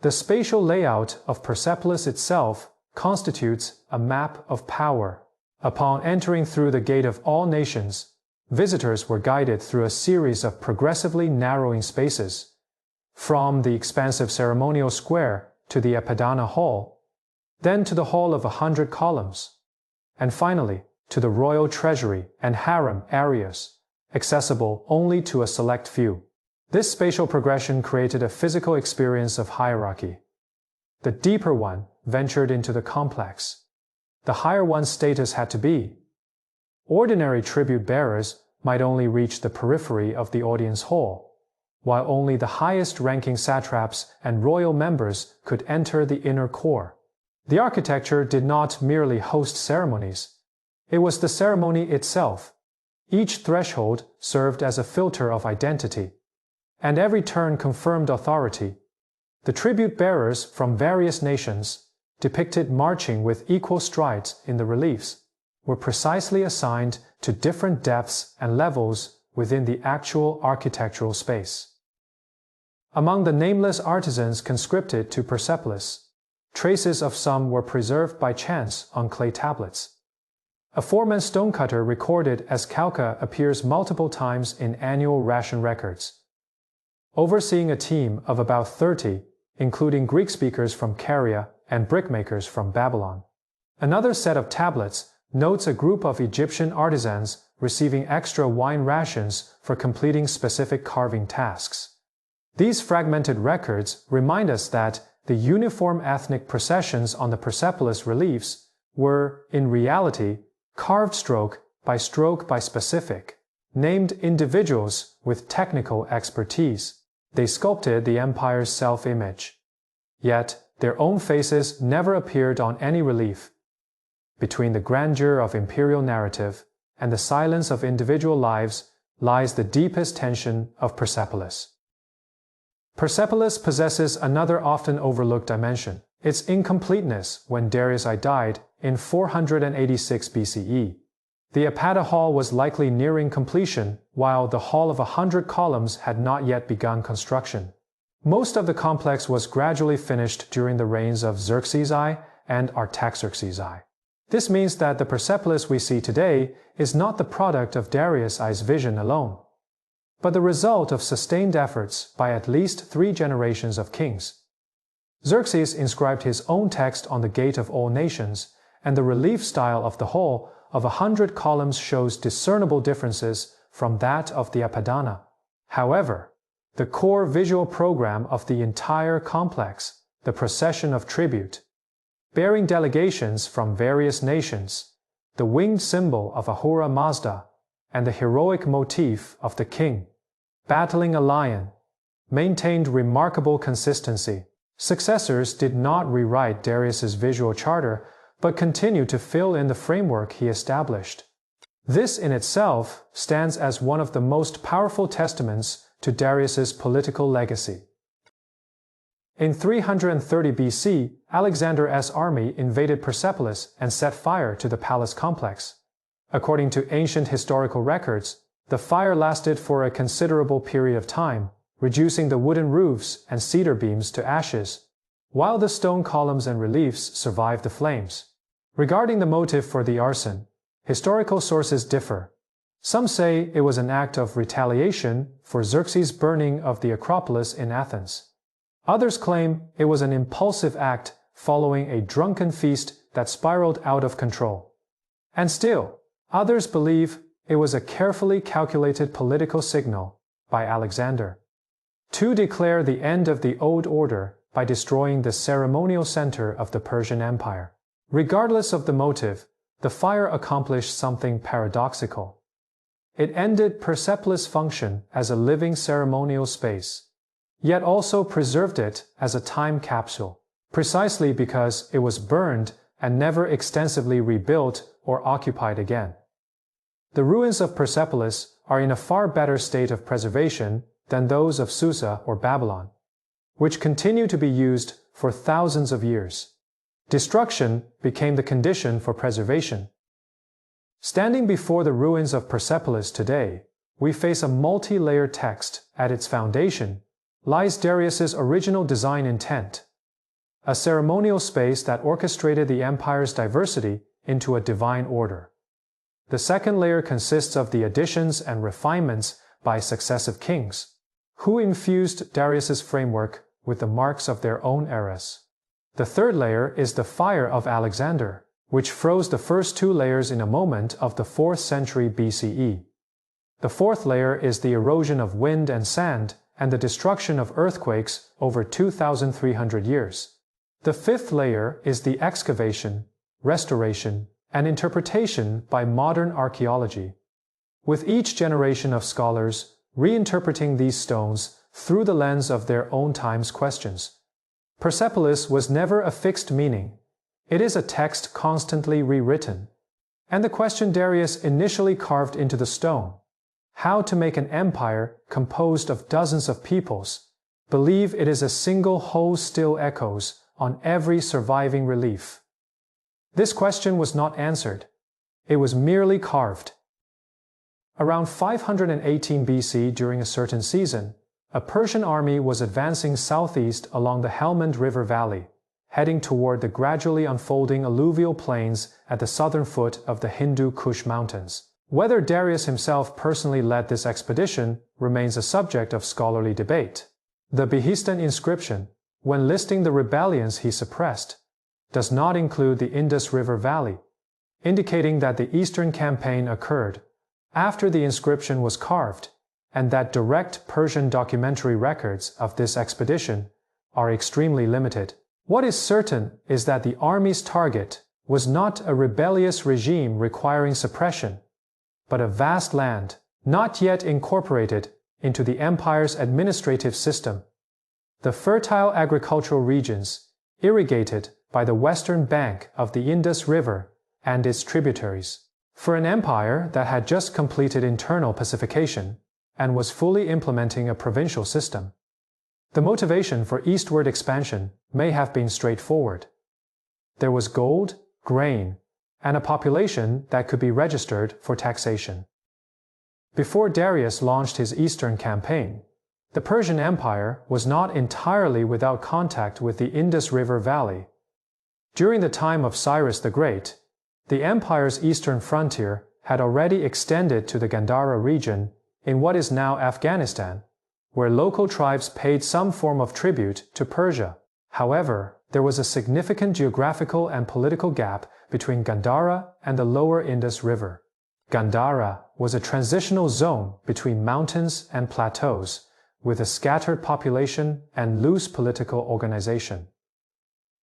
The spatial layout of Persepolis itself constitutes a map of power. Upon entering through the Gate of All Nations, visitors were guided through a series of progressively narrowing spaces, from the expansive ceremonial square to the Apadana Hall, then to the Hall of 100 Columns, and finally to the royal treasury and harem areas, accessible only to a select few. This spatial progression created a physical experience of hierarchy. The deeper one ventured into the complex. The higher one's status had to be. Ordinary tribute bearers might only reach the periphery of the audience hall, while only the highest-ranking satraps and royal members could enter the inner core. The architecture did not merely host ceremonies. It was the ceremony itself. Each threshold served as a filter of identity, and every turn confirmed authority. The tribute bearers from various nations, depicted marching with equal strides in the reliefs, were precisely assigned to different depths and levels within the actual architectural space. Among the nameless artisans conscripted to Persepolis, traces of some were preserved by chance on clay tablets. A foreman stonecutter recorded as Kalka appears multiple times in annual ration records. Overseeing a team of about 30, including Greek speakers from Caria and brickmakers from Babylon. Another set of tablets notes a group of Egyptian artisans receiving extra wine rations for completing specific carving tasks. These fragmented records remind us that the uniform ethnic processions on the Persepolis reliefs were, in reality, carved stroke by specific, named individuals with technical expertise. They sculpted the empire's self-image. Yet, their own faces never appeared on any relief. Between the grandeur of imperial narrative and the silence of individual lives lies the deepest tension of Persepolis. Persepolis possesses another often overlooked dimension, its incompleteness when Darius I died in 486 BCE. The Apata Hall was likely nearing completion, while the Hall of 100 Columns had not yet begun construction. Most of the complex was gradually finished during the reigns of Xerxes I and Artaxerxes I. This means that the Persepolis we see today is not the product of Darius I's vision alone, but the result of sustained efforts by at least 3 generations of kings. Xerxes inscribed his own text on the Gate of All Nations, and the relief style of the Hall of 100 Columns shows discernible differences from that of the Apadana. However, the core visual program of the entire complex, the procession of tribute, bearing delegations from various nations, the winged symbol of Ahura Mazda, and the heroic motif of the king, battling a lion, maintained remarkable consistency. Successors did not rewrite Darius's visual charter, but continued to fill in the framework he established. This in itself stands as one of the most powerful testaments to Darius's political legacy. In 330 BC, Alexander's army invaded Persepolis and set fire to the palace complex. According to ancient historical records, the fire lasted for a considerable period of time, reducing the wooden roofs and cedar beams to ashes, while the stone columns and reliefs survived the flames. Regarding the motive for the arson, historical sources differ. Some say it was an act of retaliation for Xerxes' burning of the Acropolis in Athens. Others claim it was an impulsive act following a drunken feast that spiraled out of control. And still, others believe it was a carefully calculated political signal by Alexander to declare the end of the old order by destroying the ceremonial center of the Persian Empire. Regardless of the motive, the fire accomplished something paradoxical. It ended Persepolis' function as a living ceremonial space, yet also preserved it as a time capsule, precisely because it was burned and never extensively rebuilt or occupied again. The ruins of Persepolis are in a far better state of preservation than those of Susa or Babylon, which continue to be used for thousands of years. Destruction became the condition for preservation. Standing before the ruins of Persepolis today, we face a multi-layered text. At its foundation lies Darius's original design intent, a ceremonial space that orchestrated the empire's diversity into a divine order. The second layer consists of the additions and refinements by successive kings, who infused Darius's framework with the marks of their own eras. The third layer is the fire of Alexander, which froze the first two layers in a moment of the 4th century BCE. The fourth layer is the erosion of wind and sand and the destruction of earthquakes over 2,300 years. The fifth layer is the excavation, restoration, and interpretation by modern archaeology, with each generation of scholars reinterpreting these stones through the lens of their own time's questions. Persepolis was never a fixed meaning. It is a text constantly rewritten. And the question Darius initially carved into the stone, how to make an empire composed of dozens of peoples, believe it is a single whole still echoes on every surviving relief. This question was not answered. It was merely carved. Around 518 BC, during a certain season, a Persian army was advancing southeast along the Helmand River Valley, heading toward the gradually unfolding alluvial plains at the southern foot of the Hindu Kush Mountains. Whether Darius himself personally led this expedition remains a subject of scholarly debate. The Behistun inscription, when listing the rebellions he suppressed, does not include the Indus River Valley, indicating that the Eastern campaign occurred after the inscription was carved, and that direct Persian documentary records of this expedition are extremely limited. What is certain is that the army's target was not a rebellious regime requiring suppression, but a vast land not yet incorporated into the empire's administrative system. The fertile agricultural regions, irrigated by the western bank of the Indus River and its tributaries. For an empire that had just completed internal pacification and was fully implementing a provincial system, the motivation for eastward expansion may have been straightforward. There was gold, grain, and a population that could be registered for taxation. Before Darius launched his eastern campaign, the Persian Empire was not entirely without contact with the Indus River Valley. During the time of Cyrus the Great, the empire's eastern frontier had already extended to the Gandhara region in what is now Afghanistan, where local tribes paid some form of tribute to Persia. However, there was a significant geographical and political gap between Gandhara and the lower Indus River. Gandhara was a transitional zone between mountains and plateaus, with a scattered population and loose political organization,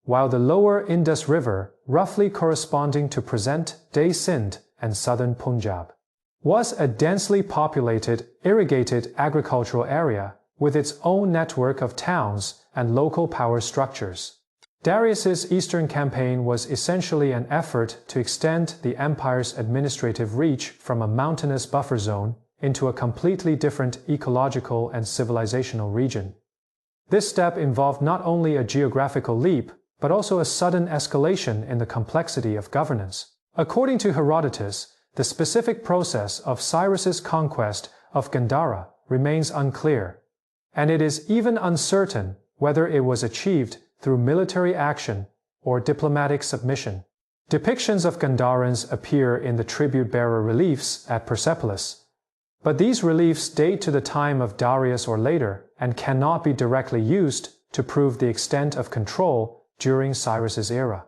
while the lower Indus River, roughly corresponding to present-day Sindh and southern Punjab, was a densely populated, irrigated agricultural area with its own network of towns and local power structures. Darius's eastern campaign was essentially an effort to extend the empire's administrative reach from a mountainous buffer zone into a completely different ecological and civilizational region. This step involved not only a geographical leap, but also a sudden escalation in the complexity of governance. According to Herodotus, the specific process of Cyrus's conquest of Gandhara remains unclear, and it is even uncertain whether it was achieved through military action or diplomatic submission. Depictions of Gandharans appear in the tribute-bearer reliefs at Persepolis, but these reliefs date to the time of Darius or later and cannot be directly used to prove the extent of control during Cyrus's era.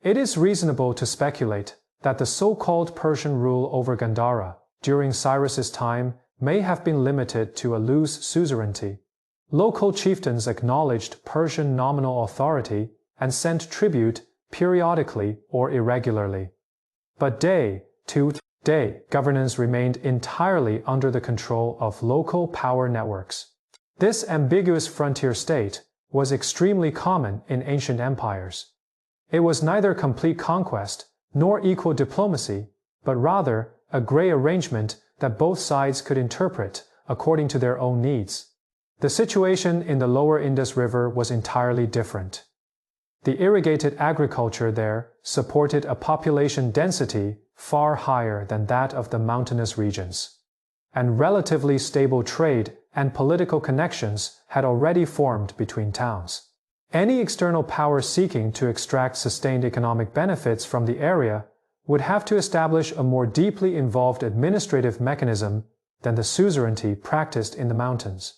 It is reasonable to speculate that the so-called Persian rule over Gandhara during Cyrus's time may have been limited to a loose suzerainty. Local chieftains acknowledged Persian nominal authority and sent tribute periodically or irregularly. But day-to-day governance remained entirely under the control of local power networks. This ambiguous frontier state was extremely common in ancient empires. It was neither complete conquest nor equal diplomacy, but rather a gray arrangement that both sides could interpret according to their own needs. The situation in the lower Indus River was entirely different. The irrigated agriculture there supported a population density far higher than that of the mountainous regions, and relatively stable trade and political connections had already formed between towns. Any external power seeking to extract sustained economic benefits from the area would have to establish a more deeply involved administrative mechanism than the suzerainty practiced in the mountains.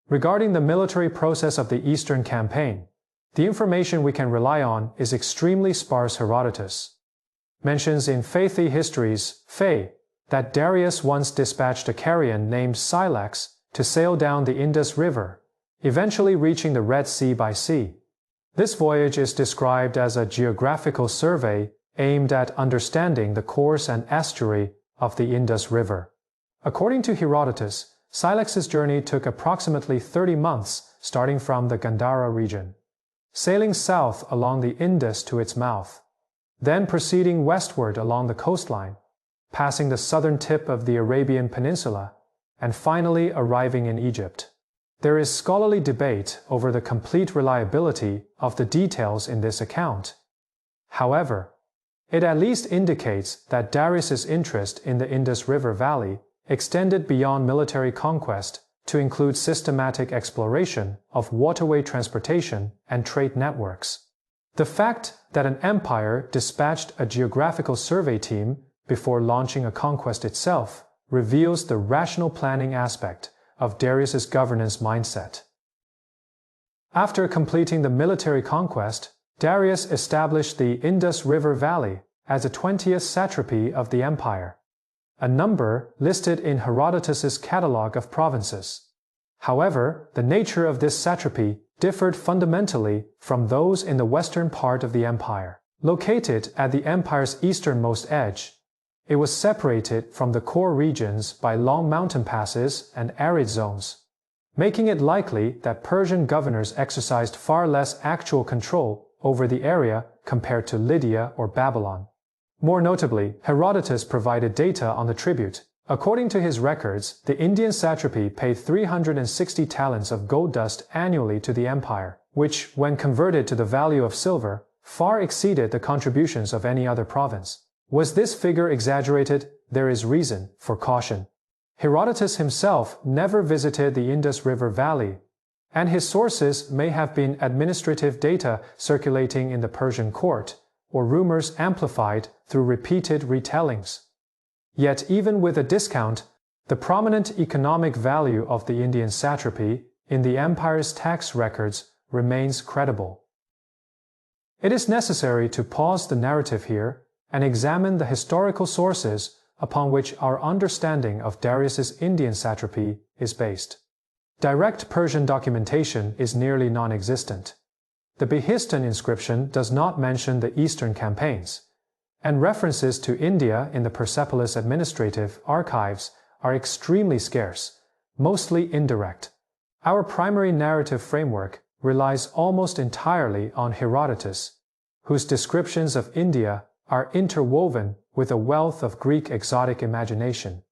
Regarding the military process of the Eastern Campaign, the information we can rely on is extremely sparse. Herodotus mentions in Phaethi histories, Phae, that Darius once dispatched a Carian named Scylax to sail down the Indus River, eventually reaching the Red Sea by sea. This voyage is described as a geographical survey aimed at understanding the course and estuary of the Indus River. According to Herodotus, Scylax's journey took approximately 30 months, starting from the Gandhara region, sailing south along the Indus to its mouth, then proceeding westward along the coastline, passing the southern tip of the Arabian Peninsula, and finally arriving in Egypt. There is scholarly debate over the complete reliability of the details in this account. However, it at least indicates that Darius's interest in the Indus River Valley extended beyond military conquest to include systematic exploration of waterway transportation and trade networks. The fact that an empire dispatched a geographical survey team before launching a conquest itself reveals the rational planning aspect of Darius's governance mindset. After completing the military conquest, Darius established the Indus River Valley as the 20th satrapy of the empire, a number listed in Herodotus's catalogue of provinces. However, the nature of this satrapy differed fundamentally from those in the western part of the empire. Located at the empire's easternmost edge, it was separated from the core regions by long mountain passes and arid zones, making it likely that Persian governors exercised far less actual control over the area compared to Lydia or Babylon. More notably, Herodotus provided data on the tribute. According to his records, the Indian satrapy paid 360 talents of gold dust annually to the empire, which, when converted to the value of silver, far exceeded the contributions of any other province. Was this figure exaggerated? There is reason for caution. Herodotus himself never visited the Indus River Valley, and his sources may have been administrative data circulating in the Persian court, or rumors amplified through repeated retellings. Yet even with a discount, the prominent economic value of the Indian satrapy in the empire's tax records remains credible. It is necessary to pause the narrative here and examine the historical sources upon which our understanding of Darius's Indian satrapy is based. Direct Persian documentation is nearly non-existent. The Behistun inscription does not mention the eastern campaigns, and references to India in the Persepolis administrative archives are extremely scarce, mostly indirect. Our primary narrative framework relies almost entirely on Herodotus, whose descriptions of India are interwoven with a wealth of Greek exotic imagination.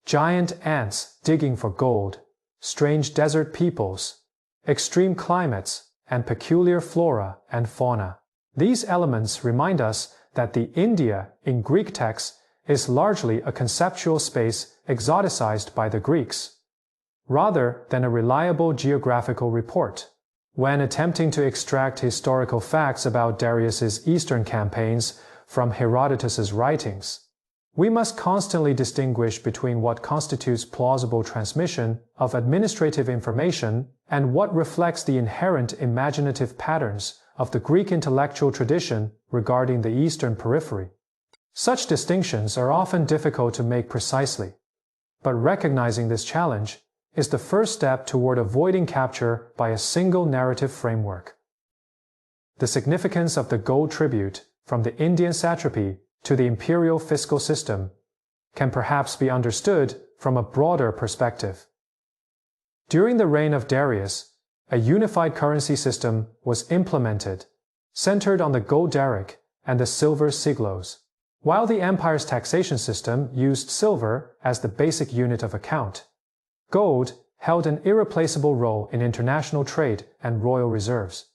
Giant ants digging for gold, strange desert peoples, extreme climates, and peculiar flora and fauna. These elements remind us that the India in Greek texts is largely a conceptual space exoticized by the Greeks, rather than a reliable geographical report. When attempting to extract historical facts about Darius's eastern campaigns from Herodotus's writings, we must constantly distinguish between what constitutes plausible transmission of administrative information and what reflects the inherent imaginative patterns of the Greek intellectual tradition regarding the eastern periphery. Such distinctions are often difficult to make precisely, but recognizing this challenge is the first step toward avoiding capture by a single narrative framework. The significance of the gold tribute from the Indian satrapy to the imperial fiscal system can perhaps be understood from a broader perspective. During the reign of Darius, a unified currency system was implemented, centered on the gold daric and the silver siglos. While the empire's taxation system used silver as the basic unit of account, gold held an irreplaceable role in international trade and royal reserves.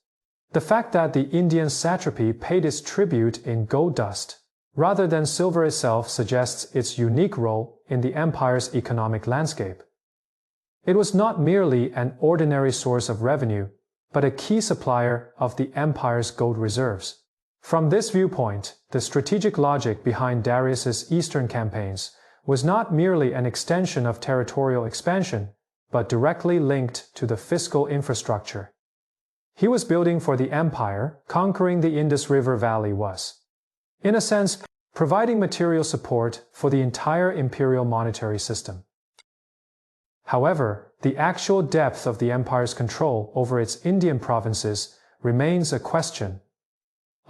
The fact that the Indian satrapy paid its tribute in gold dust rather than silver itself suggests its unique role in the empire's economic landscape. It was not merely an ordinary source of revenue, but a key supplier of the empire's gold reserves. From this viewpoint, the strategic logic behind Darius's eastern campaigns was not merely an extension of territorial expansion, but directly linked to the fiscal infrastructure. He was building for the empire. Conquering the Indus River Valley was, in a sense, providing material support for the entire imperial monetary system. However, the actual depth of the empire's control over its Indian provinces remains a question.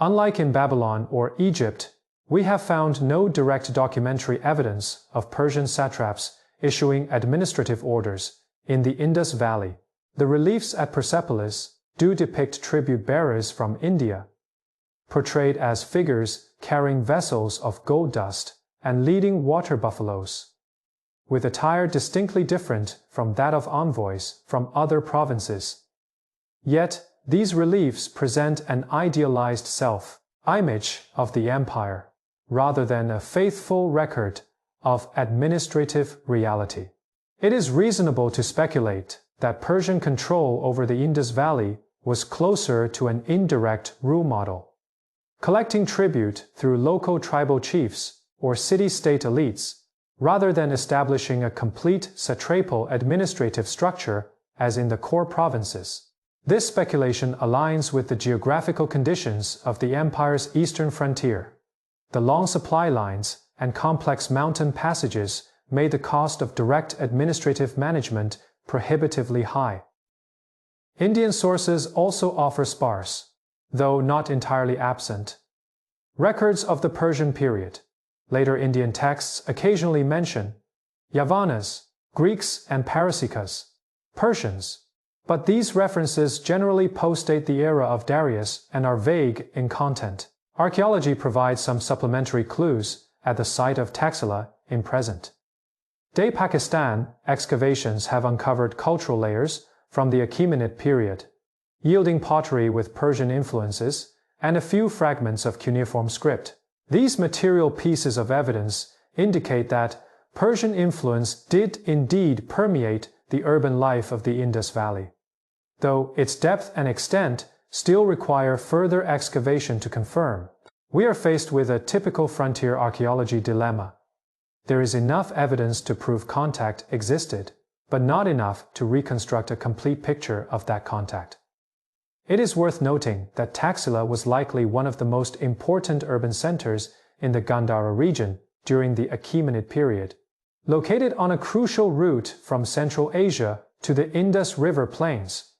Unlike in Babylon or Egypt, we have found no direct documentary evidence of Persian satraps issuing administrative orders in the Indus Valley. The reliefs at Persepolis do depict tribute bearers from India, portrayed as figures carrying vessels of gold dust and leading water buffaloes, with attire distinctly different from that of envoys from other provinces. Yet, these reliefs present an idealized self-image of the empire, rather than a faithful record of administrative reality. It is reasonable to speculate that Persian control over the Indus Valley was closer to an indirect rule model, collecting tribute through local tribal chiefs or city-state elites, rather than establishing a complete satrapal administrative structure as in the core provinces. This speculation aligns with the geographical conditions of the empire's eastern frontier. The long supply lines and complex mountain passages made the cost of direct administrative management prohibitively high. Indian sources also offer sparse, though not entirely absent, records of the Persian period. Later Indian texts occasionally mention Yavanas, Greeks, and Parasikas, Persians, but these references generally postdate the era of Darius and are vague in content. Archaeology provides some supplementary clues at the site of Taxila in present-day Pakistan. Excavations have uncovered cultural layers from the Achaemenid period, yielding pottery with Persian influences and a few fragments of cuneiform script. These material pieces of evidence indicate that Persian influence did indeed permeate the urban life of the Indus Valley, though its depth and extent still require further excavation to confirm. We are faced with a typical frontier archaeology dilemma. There is enough evidence to prove contact existed, but not enough to reconstruct a complete picture of that contact. It is worth noting that Taxila was likely one of the most important urban centers in the Gandhara region during the Achaemenid period. Located on a crucial route from Central Asia to the Indus River plains,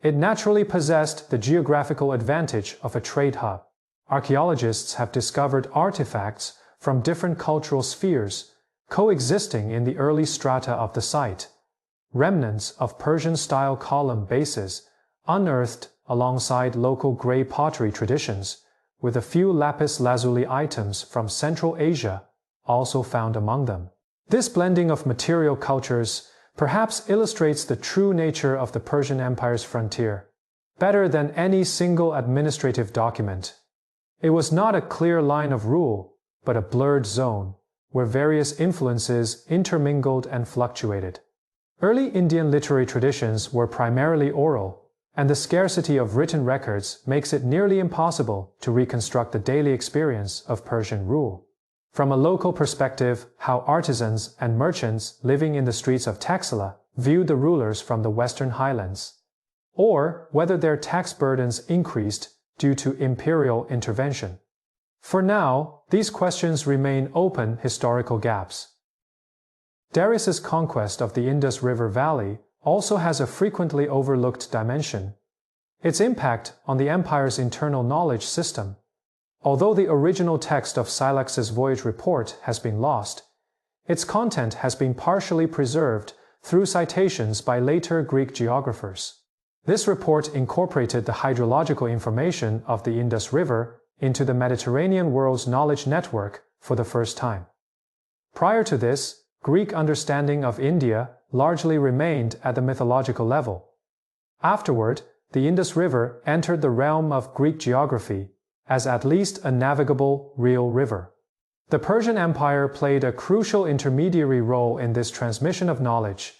it naturally possessed the geographical advantage of a trade hub. Archaeologists have discovered artifacts from different cultural spheres coexisting in the early strata of the site. Remnants of Persian-style column bases unearthed alongside local grey pottery traditions, with a few lapis lazuli items from Central Asia also found among them. This blending of material cultures perhaps illustrates the true nature of the Persian Empire's frontier better than any single administrative document. It was not a clear line of rule, but a blurred zone, where various influences intermingled and fluctuated. Early Indian literary traditions were primarily oral, and the scarcity of written records makes it nearly impossible to reconstruct the daily experience of Persian rule. From a local perspective, how artisans and merchants living in the streets of Taxila viewed the rulers from the western highlands, or whether their tax burdens increased due to imperial intervention. For now, these questions remain open historical gaps. Darius's conquest of the Indus River Valley also has a frequently overlooked dimension: its impact on the empire's internal knowledge system. Although the original text of Scylax's voyage report has been lost, its content has been partially preserved through citations by later Greek geographers. This report incorporated the hydrological information of the Indus River into the Mediterranean world's knowledge network for the first time. Prior to this, Greek understanding of India largely remained at the mythological level. Afterward, the Indus River entered the realm of Greek geography as at least a navigable, real river. The Persian Empire played a crucial intermediary role in this transmission of knowledge,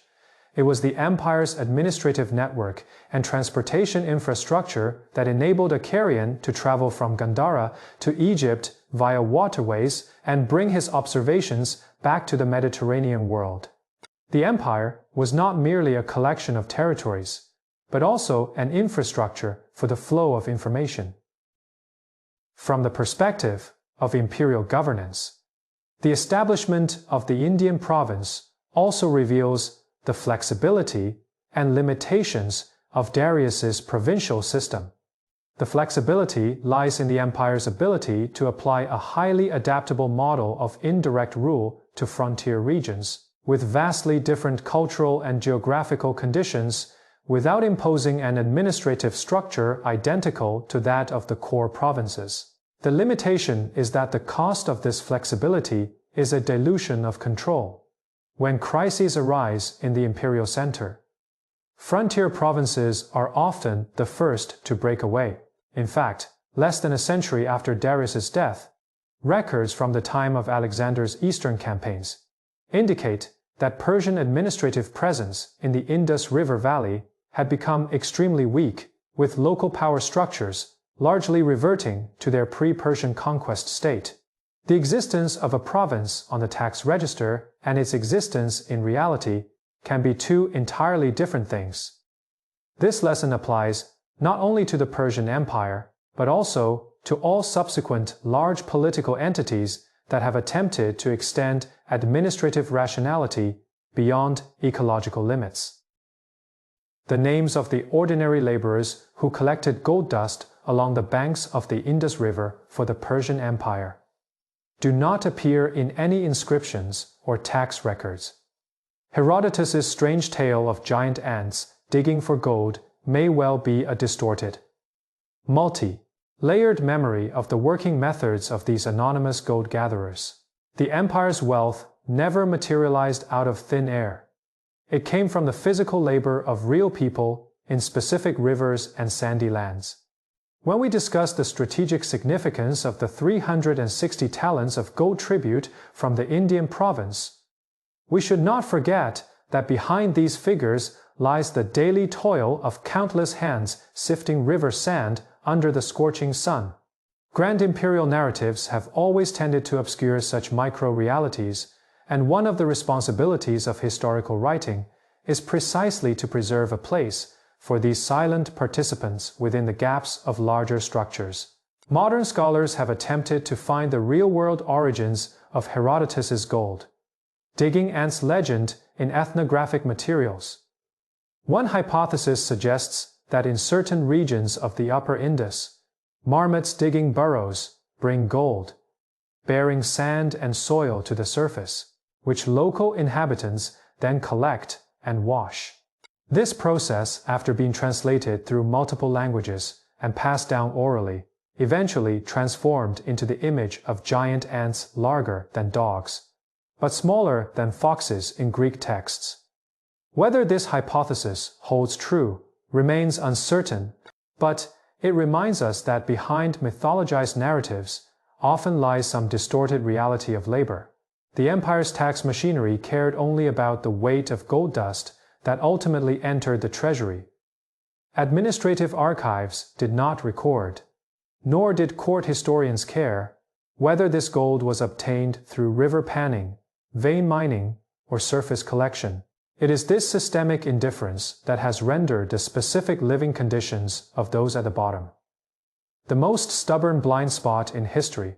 it was the empire's administrative network and transportation infrastructure that enabled a Carian to travel from Gandhara to Egypt via waterways and bring his observations back to the Mediterranean world. The empire was not merely a collection of territories, but also an infrastructure for the flow of information. From the perspective of imperial governance, the establishment of the Indian province also reveals the flexibility and limitations of Darius's provincial system. The flexibility lies in the empire's ability to apply a highly adaptable model of indirect rule to frontier regions, with vastly different cultural and geographical conditions, without imposing an administrative structure identical to that of the core provinces. The limitation is that the cost of this flexibility is a dilution of control. When crises arise in the imperial center, frontier provinces are often the first to break away. In fact, less than a century after Darius's death, records from the time of Alexander's eastern campaigns indicate that Persian administrative presence in the Indus River Valley had become extremely weak, with local power structures largely reverting to their pre-Persian conquest state. The existence of a province on the tax register and its existence in reality can be two entirely different things. This lesson applies not only to the Persian Empire, but also to all subsequent large political entities that have attempted to extend administrative rationality beyond ecological limits. The names of the ordinary laborers who collected gold dust along the banks of the Indus River for the Persian Empire do not appear in any inscriptions or tax records. Herodotus's strange tale of giant ants digging for gold may well be a distorted, multi-layered memory of the working methods of these anonymous gold gatherers. The empire's wealth never materialized out of thin air. It came from the physical labor of real people in specific rivers and sandy lands. When we discuss the strategic significance of the 360 talents of gold tribute from the Indian province, we should not forget that behind these figures lies the daily toil of countless hands sifting river sand under the scorching sun. Grand imperial narratives have always tended to obscure such micro-realities, and one of the responsibilities of historical writing is precisely to preserve a place for these silent participants within the gaps of larger structures. Modern scholars have attempted to find the real-world origins of Herodotus's gold, digging ants legend in ethnographic materials. One hypothesis suggests that in certain regions of the upper Indus, marmots digging burrows bring gold, bearing sand and soil to the surface, which local inhabitants then collect and wash. This process, after being translated through multiple languages and passed down orally, eventually transformed into the image of giant ants larger than dogs, but smaller than foxes in Greek texts. Whether this hypothesis holds true remains uncertain, but it reminds us that behind mythologized narratives often lies some distorted reality of labor. The empire's tax machinery cared only about the weight of gold dust that ultimately entered the treasury. Administrative archives did not record, nor did court historians care, whether this gold was obtained through river panning, vein mining, or surface collection. It is this systemic indifference that has rendered the specific living conditions of those at the bottom the most stubborn blind spot in history.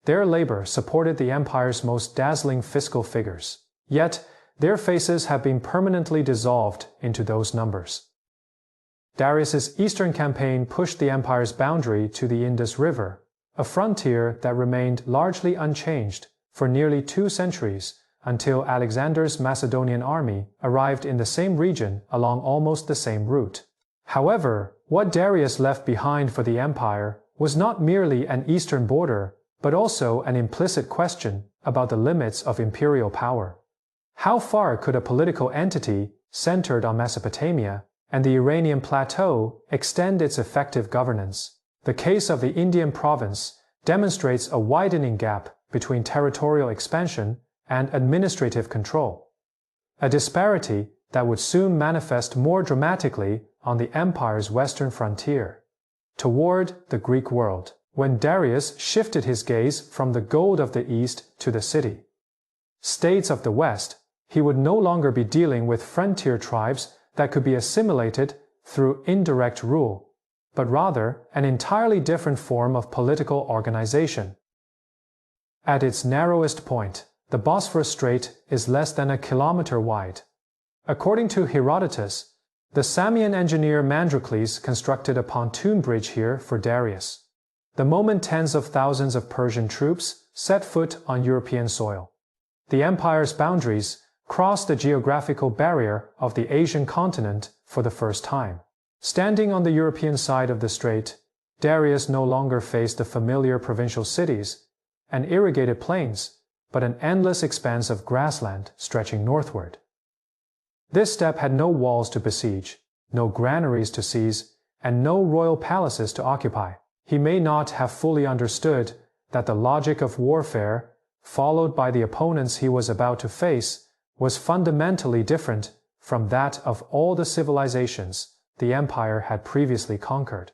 Their labor supported the empire's most dazzling fiscal figures, yet their faces have been permanently dissolved into those numbers. Darius's eastern campaign pushed the empire's boundary to the Indus River, a frontier that remained largely unchanged for nearly 2 centuries until Alexander's Macedonian army arrived in the same region along almost the same route. However, what Darius left behind for the empire was not merely an eastern border, but also an implicit question about the limits of imperial power. How far could a political entity centered on Mesopotamia and the Iranian plateau extend its effective governance? The case of the Indian province demonstrates a widening gap between territorial expansion and administrative control, a disparity that would soon manifest more dramatically on the empire's western frontier, toward the Greek world, when Darius shifted his gaze from the gold of the east to the city-states of the west. He would no longer be dealing with frontier tribes that could be assimilated through indirect rule, but rather an entirely different form of political organization. At its narrowest point, the Bosphorus Strait is less than a kilometer wide. According to Herodotus, the Samian engineer Mandrocles constructed a pontoon bridge here for Darius, the moment tens of thousands of Persian troops set foot on European soil. The empire's boundaries crossed the geographical barrier of the Asian continent for the first time. Standing on the European side of the strait, Darius no longer faced the familiar provincial cities and irrigated plains, but an endless expanse of grassland stretching northward. This steppe had no walls to besiege, no granaries to seize, and no royal palaces to occupy. He may not have fully understood that the logic of warfare, followed by the opponents he was about to face, was fundamentally different from that of all the civilizations the empire had previously conquered.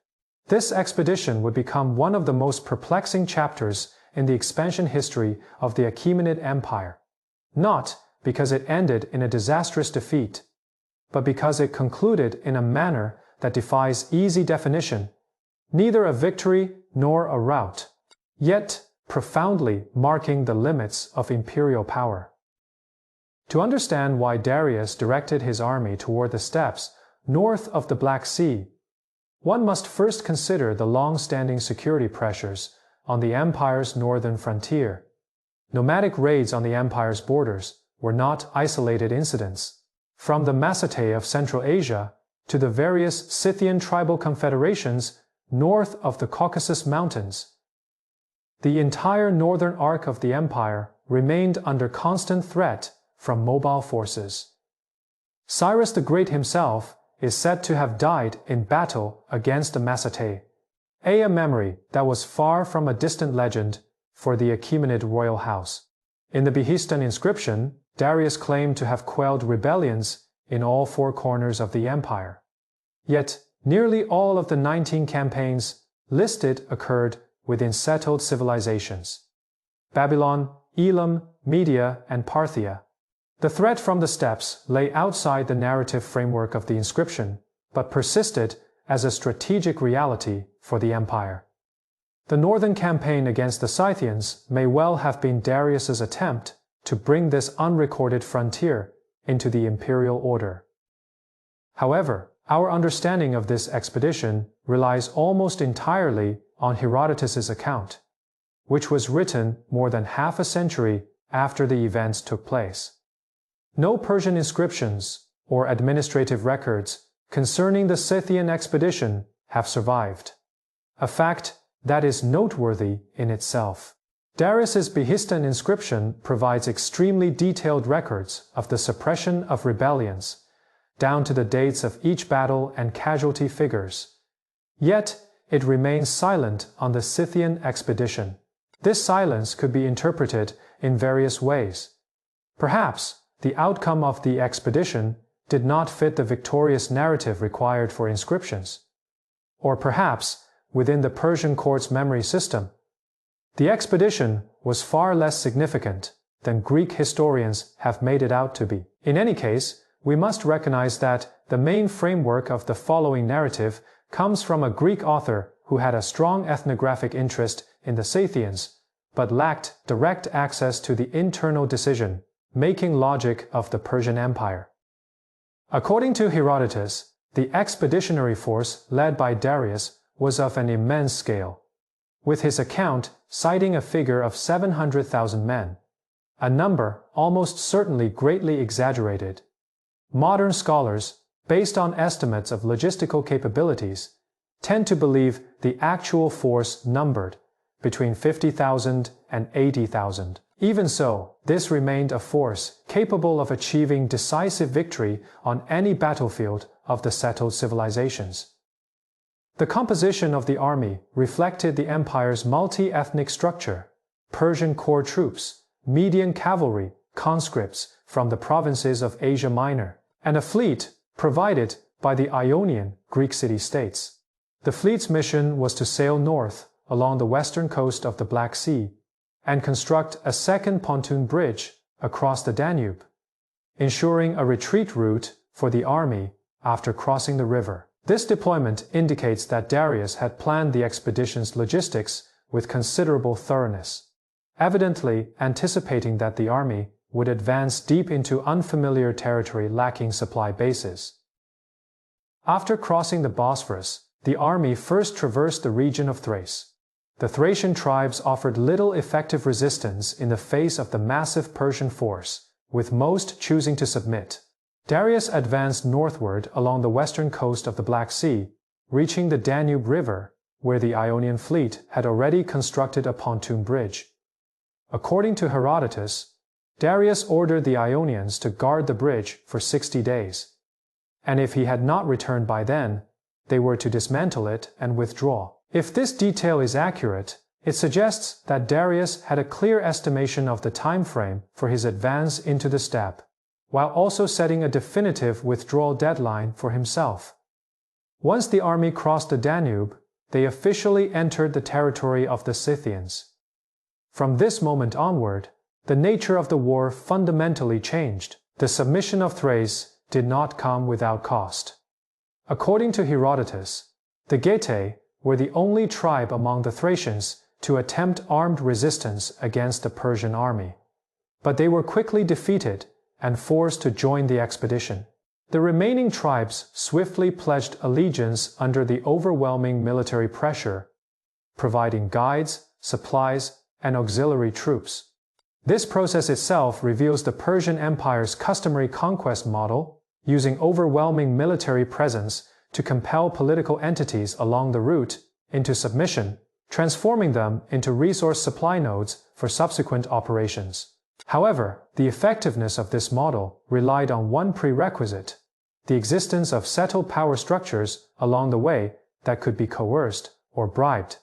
This expedition would become one of the most perplexing chapters in the expansion history of the Achaemenid Empire, not because it ended in a disastrous defeat, but because it concluded in a manner that defies easy definition, neither a victory nor a rout, yet profoundly marking the limits of imperial power. To understand why Darius directed his army toward the steppes north of the Black Sea, one must first consider the long-standing security pressures on the empire's northern frontier. Nomadic raids on the empire's borders were not isolated incidents. From the Macetae of Central Asia to the various Scythian tribal confederations north of the Caucasus Mountains, the entire northern arc of the empire remained under constant threat from mobile forces. Cyrus the Great himself is said to have died in battle against the Macetae, a memory that was far from a distant legend for the Achaemenid royal house. In the Behistun inscription, Darius claimed to have quelled rebellions in all four corners of the empire. Yet, nearly all of the 19 campaigns listed occurred within settled civilizations: Babylon, Elam, Media, and Parthia. The threat from the steppes lay outside the narrative framework of the inscription, but persisted as a strategic reality for the empire. The northern campaign against the Scythians may well have been Darius's attempt to bring this unrecorded frontier into the imperial order. However, our understanding of this expedition relies almost entirely on Herodotus's account, which was written more than half a century after the events took place. No Persian inscriptions or administrative records concerning the Scythian expedition have survived, a fact that is noteworthy in itself. Darius's Behistun inscription provides extremely detailed records of the suppression of rebellions, down to the dates of each battle and casualty figures. Yet, it remains silent on the Scythian expedition. This silence could be interpreted in various ways. Perhaps the outcome of the expedition did not fit the victorious narrative required for inscriptions. Or perhaps, within the Persian court's memory system, the expedition was far less significant than Greek historians have made it out to be. In any case, we must recognize that the main framework of the following narrative comes from a Greek author who had a strong ethnographic interest in the Scythians, but lacked direct access to the internal decision-making logic of the Persian Empire. According to Herodotus, the expeditionary force led by Darius was of an immense scale, with his account citing a figure of 700,000 men, a number almost certainly greatly exaggerated. Modern scholars, based on estimates of logistical capabilities, tend to believe the actual force numbered between 50,000 and 80,000. Even so, this remained a force capable of achieving decisive victory on any battlefield of the settled civilizations. The composition of the army reflected the empire's multi-ethnic structure: Persian core troops, Median cavalry, conscripts from the provinces of Asia Minor, and a fleet provided by the Ionian Greek city-states. The fleet's mission was to sail north along the western coast of the Black Sea and construct a second pontoon bridge across the Danube, ensuring a retreat route for the army after crossing the river. This deployment indicates that Darius had planned the expedition's logistics with considerable thoroughness, evidently anticipating that the army would advance deep into unfamiliar territory lacking supply bases. After crossing the Bosphorus, the army first traversed the region of Thrace. The Thracian tribes offered little effective resistance in the face of the massive Persian force, with most choosing to submit. Darius advanced northward along the western coast of the Black Sea, reaching the Danube River, where the Ionian fleet had already constructed a pontoon bridge. According to Herodotus, Darius ordered the Ionians to guard the bridge for 60 days, and if he had not returned by then, they were to dismantle it and withdraw. If this detail is accurate, it suggests that Darius had a clear estimation of the time frame for his advance into the steppe, while also setting a definitive withdrawal deadline for himself. Once the army crossed the Danube, they officially entered the territory of the Scythians. From this moment onward, the nature of the war fundamentally changed. The submission of Thrace did not come without cost. According to Herodotus, the Getae were the only tribe among the Thracians to attempt armed resistance against the Persian army. But they were quickly defeated and forced to join the expedition. The remaining tribes swiftly pledged allegiance under the overwhelming military pressure, providing guides, supplies, and auxiliary troops. This process itself reveals the Persian Empire's customary conquest model, using overwhelming military presence to compel political entities along the route into submission, transforming them into resource supply nodes for subsequent operations. However, the effectiveness of this model relied on one prerequisite: the existence of settled power structures along the way that could be coerced or bribed.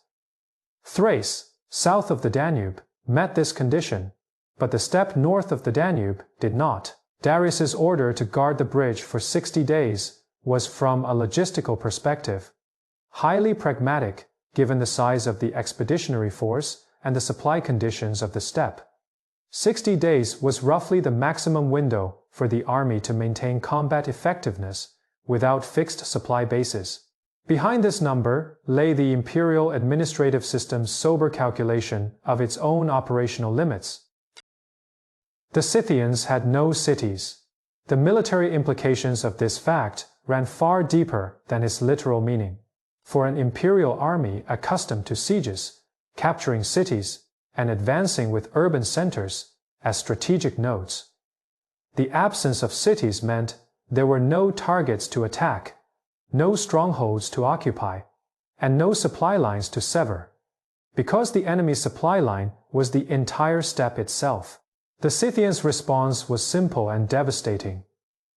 Thrace, south of the Danube, met this condition, but the steppe north of the Danube did not. Darius's order to guard the bridge for 60 days was, from a logistical perspective, highly pragmatic given the size of the expeditionary force and the supply conditions of the steppe. 60 days was roughly the maximum window for the army to maintain combat effectiveness without fixed supply bases. Behind this number lay the imperial administrative system's sober calculation of its own operational limits. The Scythians had no cities. The military implications of this fact ran far deeper than its literal meaning. For an imperial army accustomed to sieges, capturing cities, and advancing with urban centers as strategic nodes, the absence of cities meant there were no targets to attack, no strongholds to occupy, and no supply lines to sever, because the enemy's supply line was the entire steppe itself. The Scythians' response was simple and devastating.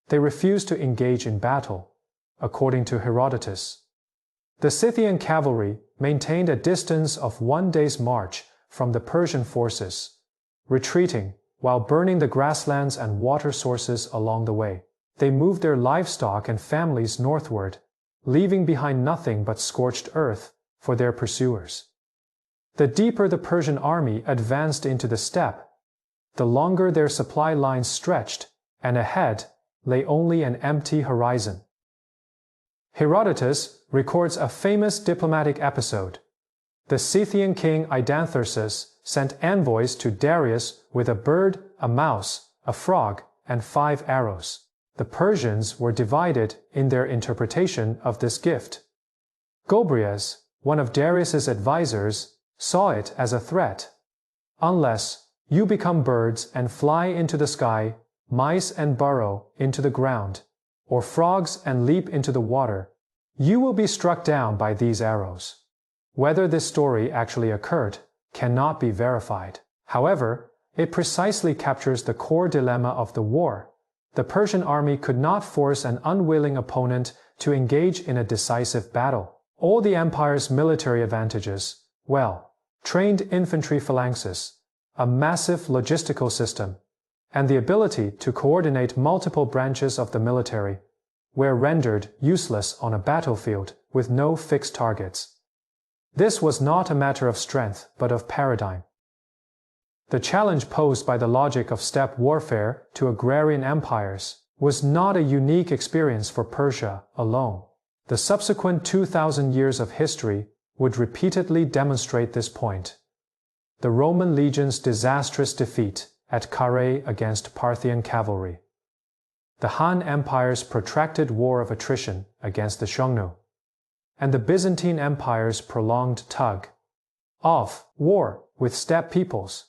They refused to engage in battle, according to Herodotus. The Scythian cavalry maintained a distance of 1 day's march from the Persian forces, retreating while burning the grasslands and water sources along the way. They moved their livestock and families northward, leaving behind nothing but scorched earth for their pursuers. The deeper the Persian army advanced into the steppe, the longer their supply lines stretched, and ahead lay only an empty horizon. Herodotus records a famous diplomatic episode. The Scythian king Idanthyrsus sent envoys to Darius with a bird, a mouse, a frog, and 5 arrows. The Persians were divided in their interpretation of this gift. Gobryas, one of Darius's advisors, saw it as a threat. Unless you become birds and fly into the sky, mice and burrow into the ground, or frogs and leap into the water, you will be struck down by these arrows. Whether this story actually occurred cannot be verified. However, it precisely captures the core dilemma of the war. The Persian army could not force an unwilling opponent to engage in a decisive battle. All the empire's military advantages, well-trained infantry phalanxes, a massive logistical system, and the ability to coordinate multiple branches of the military were rendered useless on a battlefield with no fixed targets. This was not a matter of strength, but of paradigm. The challenge posed by the logic of steppe warfare to agrarian empires was not a unique experience for Persia alone. The subsequent 2,000 years of history would repeatedly demonstrate this point. The Roman legion's disastrous defeat at Carrhae against Parthian cavalry. The Han Empire's protracted war of attrition against the Xiongnu, and the Byzantine Empire's prolonged tug of war with steppe peoples.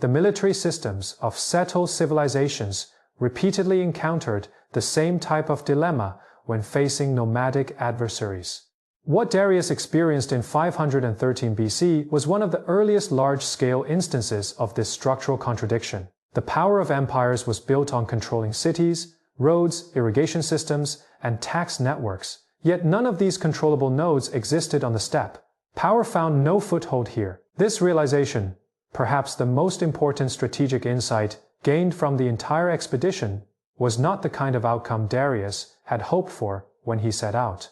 The military systems of settled civilizations repeatedly encountered the same type of dilemma when facing nomadic adversaries. What Darius experienced in 513 BC was one of the earliest large-scale instances of this structural contradiction. The power of empires was built on controlling cities, roads, irrigation systems, and tax networks, yet none of these controllable nodes existed on the steppe. Power found no foothold here. This realization, perhaps the most important strategic insight gained from the entire expedition, was not the kind of outcome Darius had hoped for when he set out.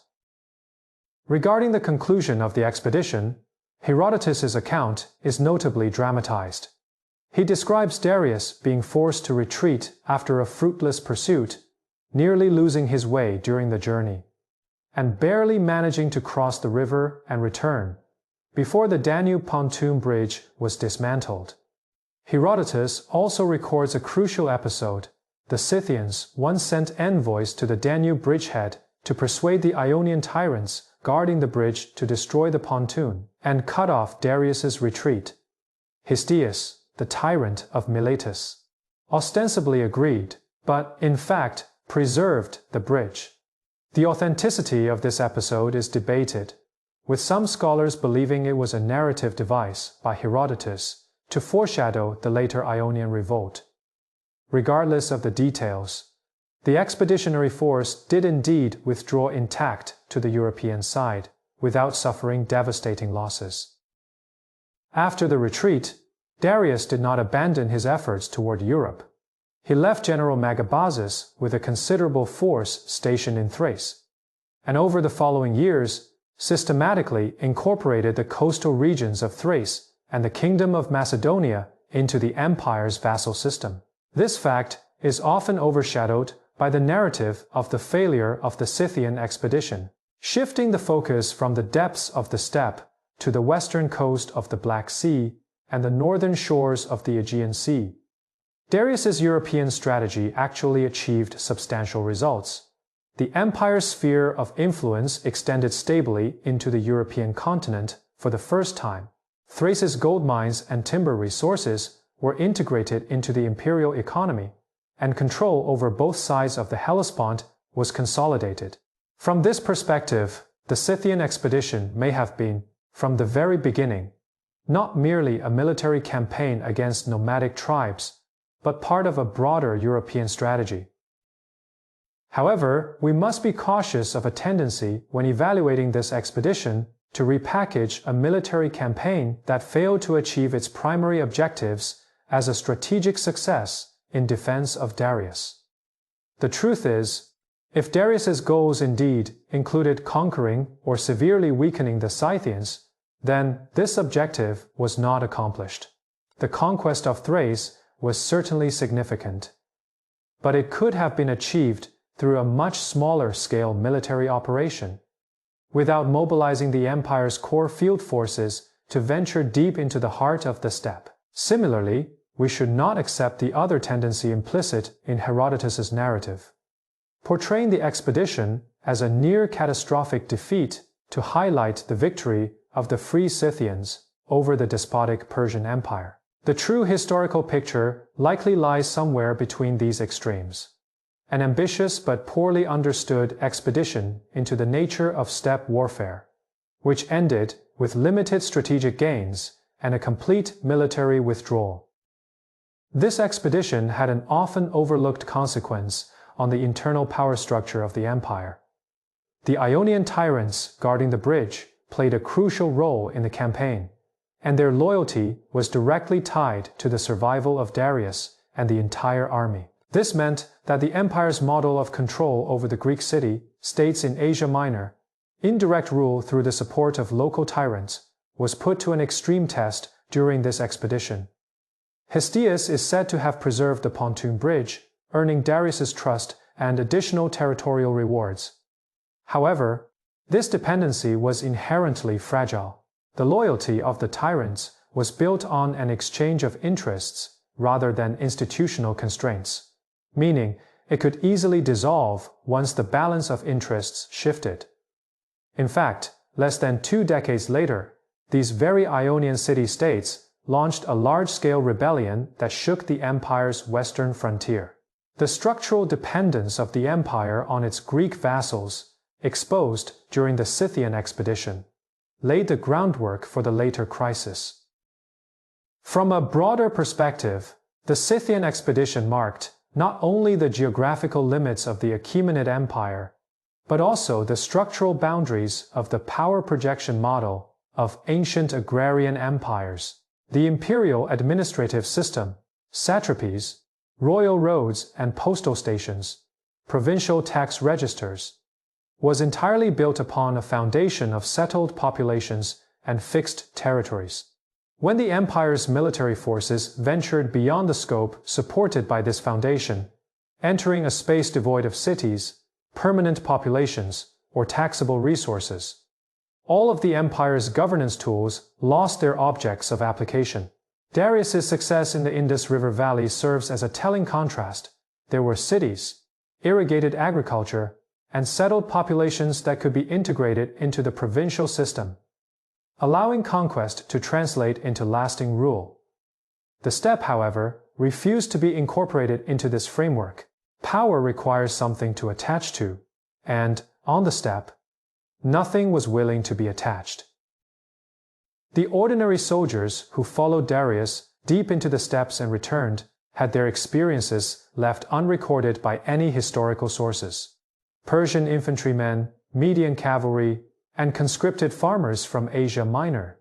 Regarding the conclusion of the expedition, Herodotus's account is notably dramatized. He describes Darius being forced to retreat after a fruitless pursuit, nearly losing his way during the journey, and barely managing to cross the river and return before the Danube pontoon bridge was dismantled. Herodotus also records a crucial episode. The Scythians once sent envoys to the Danube bridgehead to persuade the Ionian tyrants guarding the bridge to destroy the pontoon and cut off Darius's retreat. Histiaeus, the tyrant of Miletus, ostensibly agreed, but in fact preserved the bridge. The authenticity of this episode is debated, with some scholars believing it was a narrative device by Herodotus to foreshadow the later Ionian revolt. Regardless of the details, the expeditionary force did indeed withdraw intact to the European side, without suffering devastating losses. After the retreat, Darius did not abandon his efforts toward Europe. He left General Megabazus with a considerable force stationed in Thrace, and over the following years, systematically incorporated the coastal regions of Thrace and the Kingdom of Macedonia into the empire's vassal system. This fact is often overshadowed by the narrative of the failure of the Scythian expedition, shifting the focus from the depths of the steppe to the western coast of the Black Sea and the northern shores of the Aegean Sea. Darius's European strategy actually achieved substantial results. The empire's sphere of influence extended stably into the European continent for the first time. Thrace's gold mines and timber resources were integrated into the imperial economy, and control over both sides of the Hellespont was consolidated. From this perspective, the Scythian expedition may have been, from the very beginning, not merely a military campaign against nomadic tribes, but part of a broader European strategy. However, we must be cautious of a tendency when evaluating this expedition to repackage a military campaign that failed to achieve its primary objectives as a strategic success in defense of Darius. The truth is, if Darius's goals indeed included conquering or severely weakening the Scythians, then this objective was not accomplished. The conquest of Thrace was certainly significant, but it could have been achieved through a much smaller scale military operation, without mobilizing the empire's core field forces to venture deep into the heart of the steppe. Similarly, we should not accept the other tendency implicit in Herodotus's narrative, portraying the expedition as a near-catastrophic defeat to highlight the victory of the free Scythians over the despotic Persian Empire. The true historical picture likely lies somewhere between these extremes. An ambitious but poorly understood expedition into the nature of steppe warfare, which ended with limited strategic gains and a complete military withdrawal. This expedition had an often overlooked consequence on the internal power structure of the empire. The Ionian tyrants guarding the bridge played a crucial role in the campaign, and their loyalty was directly tied to the survival of Darius and the entire army. This meant that the empire's model of control over the Greek city-states in Asia Minor, indirect rule through the support of local tyrants, was put to an extreme test during this expedition. Histiaeus is said to have preserved the pontoon bridge, earning Darius's trust and additional territorial rewards. However, this dependency was inherently fragile. The loyalty of the tyrants was built on an exchange of interests rather than institutional constraints, meaning it could easily dissolve once the balance of interests shifted. In fact, less than 2 decades later, these very Ionian city-states launched a large-scale rebellion that shook the empire's western frontier. The structural dependence of the empire on its Greek vassals, exposed during the Scythian expedition, laid the groundwork for the later crisis. From a broader perspective, the Scythian expedition marked not only the geographical limits of the Achaemenid Empire, but also the structural boundaries of the power projection model of ancient agrarian empires. The imperial administrative system, satrapies, royal roads and postal stations, provincial tax registers, was entirely built upon a foundation of settled populations and fixed territories. When the empire's military forces ventured beyond the scope supported by this foundation, entering a space devoid of cities, permanent populations, or taxable resources, all of the empire's governance tools lost their objects of application. Darius's success in the Indus River Valley serves as a telling contrast. There were cities, irrigated agriculture, and settled populations that could be integrated into the provincial system, allowing conquest to translate into lasting rule. The steppe, however, refused to be incorporated into this framework. Power requires something to attach to, and, on the steppe, nothing was willing to be attached. The ordinary soldiers who followed Darius deep into the steppes and returned had their experiences left unrecorded by any historical sources. Persian infantrymen, Median cavalry, and conscripted farmers from Asia Minor.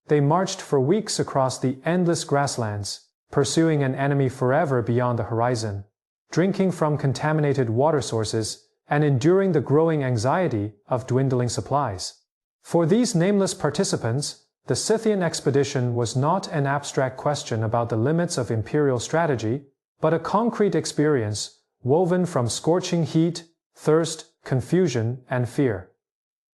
They marched for weeks across the endless grasslands, pursuing an enemy forever beyond the horizon, drinking from contaminated water sources, and enduring the growing anxiety of dwindling supplies. For these nameless participants, the Scythian expedition was not an abstract question about the limits of imperial strategy, but a concrete experience woven from scorching heat, thirst, confusion, and fear.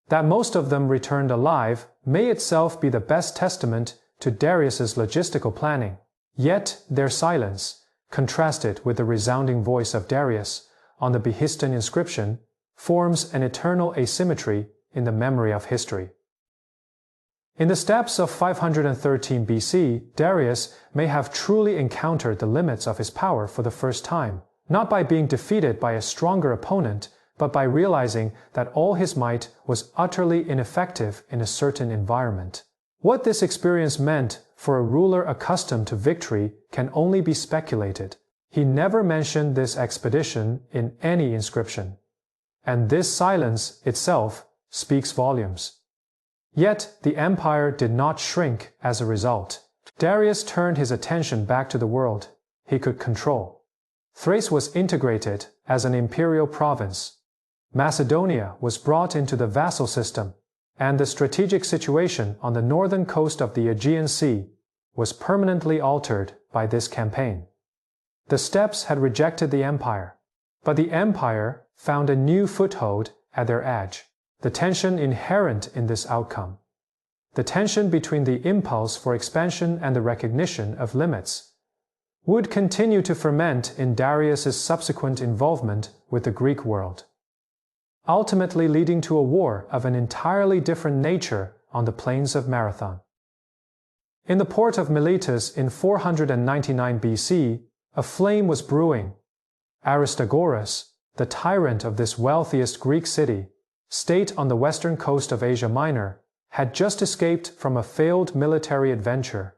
That most of them returned alive may itself be the best testament to Darius's logistical planning. Yet their silence, contrasted with the resounding voice of Darius on the Behistun inscription, forms an eternal asymmetry in the memory of history. In the steppes of 513 BC, Darius may have truly encountered the limits of his power for the first time, not by being defeated by a stronger opponent, but by realizing that all his might was utterly ineffective in a certain environment. What this experience meant for a ruler accustomed to victory can only be speculated. He never mentioned this expedition in any inscription, and this silence itself speaks volumes. Yet the empire did not shrink as a result. Darius turned his attention back to the world he could control. Thrace was integrated as an imperial province. Macedonia was brought into the vassal system, and the strategic situation on the northern coast of the Aegean Sea was permanently altered by this campaign. The steppes had rejected the empire, but the empire found a new foothold at their edge. The tension inherent in this outcome, the tension between the impulse for expansion and the recognition of limits, would continue to ferment in Darius's subsequent involvement with the Greek world, ultimately leading to a war of an entirely different nature on the plains of Marathon. In the port of Miletus in 499 BC, a flame was brewing. Aristagoras, the tyrant of this wealthiest Greek city, state on the western coast of Asia Minor, had just escaped from a failed military adventure.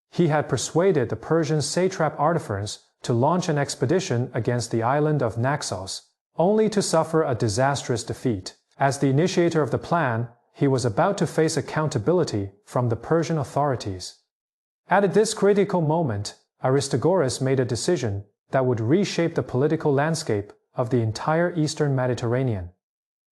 He had persuaded the Persian satrap Artaphorus to launch an expedition against the island of Naxos, only to suffer a disastrous defeat. As the initiator of the plan, he was about to face accountability from the Persian authorities. At this critical moment, Aristogoras made a decision that would reshape the political landscape of the entire eastern Mediterranean.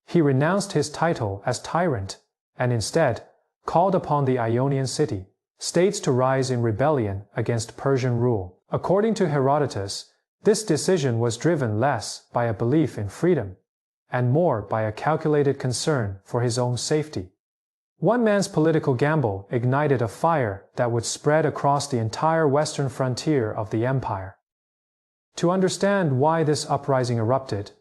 He renounced his title as tyrant and instead called upon the Ionian city-states to rise in rebellion against Persian rule. According to Herodotus, this decision was driven less by a belief in freedom and more by a calculated concern for his own safety. One man's political gamble ignited a fire that would spread across the entire western frontier of the empire. To understand why this uprising erupted,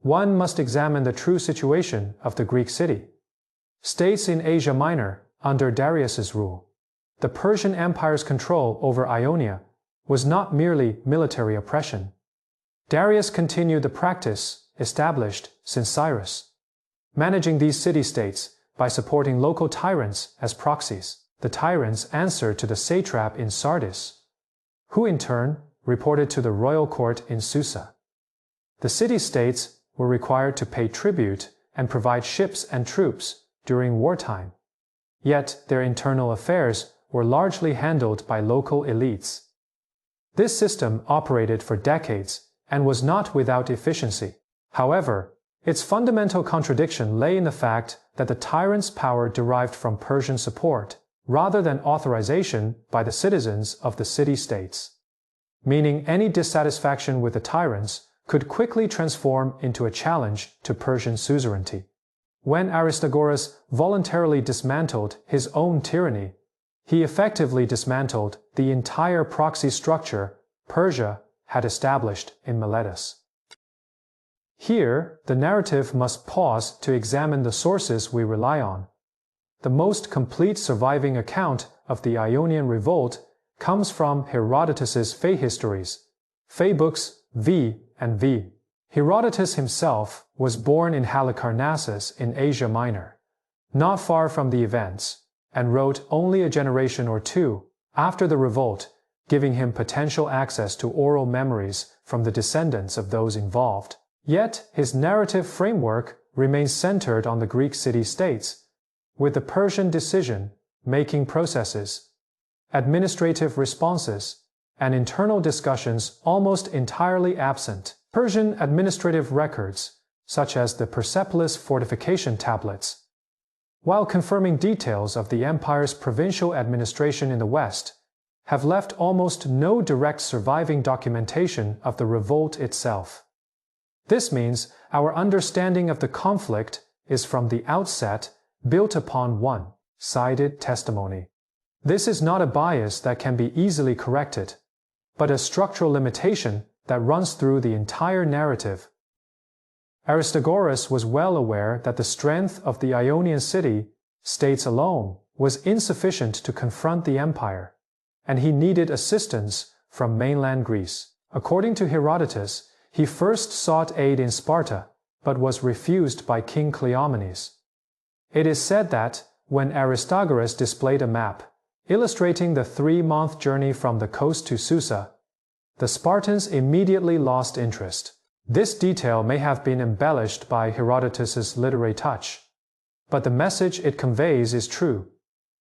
one must examine the true situation of the Greek city-states in Asia Minor under Darius's rule. The Persian Empire's control over Ionia was not merely military oppression. Darius continued the practice established since Cyrus, managing these city-states by supporting local tyrants as proxies. The tyrants answered to the satrap in Sardis, who in turn reported to the royal court in Susa. The city-states were required to pay tribute and provide ships and troops during wartime. Yet their internal affairs were largely handled by local elites. This system operated for decades and was not without efficiency. However, its fundamental contradiction lay in the fact that the tyrant's power derived from Persian support, rather than authorization by the citizens of the city-states. Meaning any dissatisfaction with the tyrants could quickly transform into a challenge to Persian suzerainty. When Aristogoras voluntarily dismantled his own tyranny, he effectively dismantled the entire proxy structure Persia had established in Miletus. Here, the narrative must pause to examine the sources we rely on. The most complete surviving account of the Ionian Revolt comes from Herodotus's Phaehistories, Phae books V and V. Herodotus himself was born in Halicarnassus in Asia Minor, not far from the events, and wrote only a generation or two after the revolt, giving him potential access to oral memories from the descendants of those involved. Yet his narrative framework remains centered on the Greek city-states, with the Persian decision-making processes, administrative responses, and internal discussions almost entirely absent. Persian administrative records, such as the Persepolis fortification tablets, while confirming details of the empire's provincial administration in the west, have left almost no direct surviving documentation of the revolt itself. This means our understanding of the conflict is from the outset built upon one-sided testimony. This is not a bias that can be easily corrected, but a structural limitation that runs through the entire narrative. Aristogoras was well aware that the strength of the Ionian city-states alone was insufficient to confront the empire, and he needed assistance from mainland Greece. According to Herodotus, he first sought aid in Sparta, but was refused by King Cleomenes. It is said that, when Aristogoras displayed a map illustrating the 3-month journey from the coast to Susa, the Spartans immediately lost interest. This detail may have been embellished by Herodotus's literary touch, but the message it conveys is true.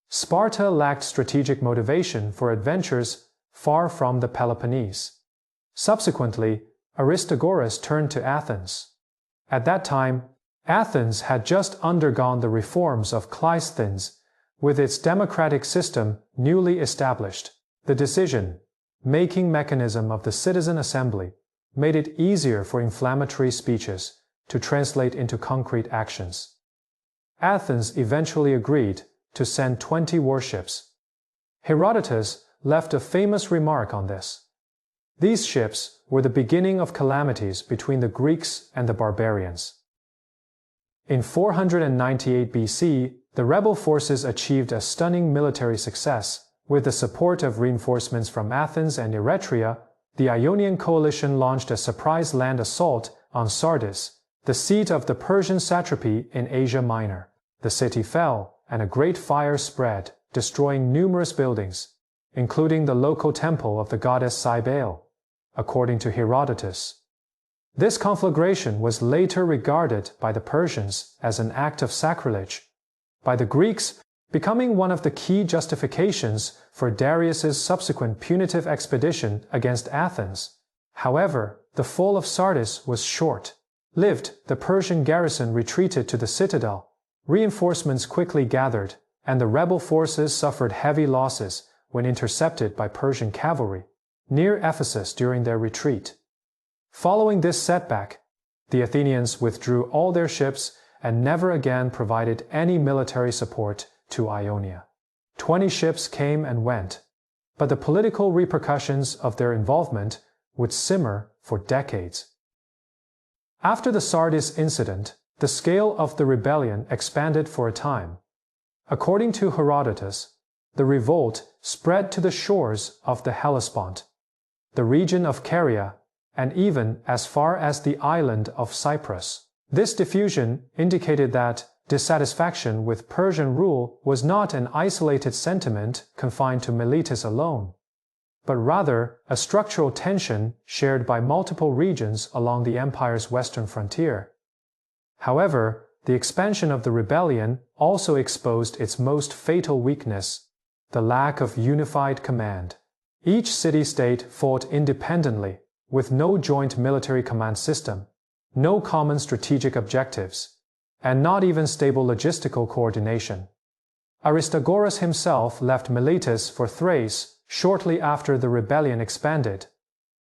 Sparta lacked strategic motivation for adventures far from the Peloponnese. Subsequently, Aristogoras turned to Athens. At that time, Athens had just undergone the reforms of Cleisthenes, with its democratic system newly established. The decision-making mechanism of the citizen assembly made it easier for inflammatory speeches to translate into concrete actions. Athens eventually agreed to send 20 warships. Herodotus left a famous remark on this. These ships were the beginning of calamities between the Greeks and the barbarians. In 498 BC, the rebel forces achieved a stunning military success. With the support of reinforcements from Athens and Eretria, the Ionian coalition launched a surprise land assault on Sardis, the seat of the Persian satrapy in Asia Minor. The city fell, and a great fire spread, destroying numerous buildings, including the local temple of the goddess Cybele, according to Herodotus. This conflagration was later regarded by the Persians as an act of sacrilege. By the Greeks, becoming one of the key justifications for Darius's subsequent punitive expedition against Athens. However, the fall of Sardis was short-lived. The Persian garrison retreated to the citadel, reinforcements quickly gathered, and the rebel forces suffered heavy losses when intercepted by Persian cavalry near Ephesus during their retreat. Following this setback, the Athenians withdrew all their ships and never again provided any military support to Ionia. 20 ships came and went, but the political repercussions of their involvement would simmer for decades. After the Sardis incident, the scale of the rebellion expanded for a time. According to Herodotus, the revolt spread to the shores of the Hellespont, the region of Caria, and even as far as the island of Cyprus. This diffusion indicated that dissatisfaction with Persian rule was not an isolated sentiment confined to Miletus alone, but rather a structural tension shared by multiple regions along the empire's western frontier. However, the expansion of the rebellion also exposed its most fatal weakness: the lack of unified command. Each city-state fought independently, with no joint military command system, no common strategic objectives, and not even stable logistical coordination. Aristagoras himself left Miletus for Thrace shortly after the rebellion expanded,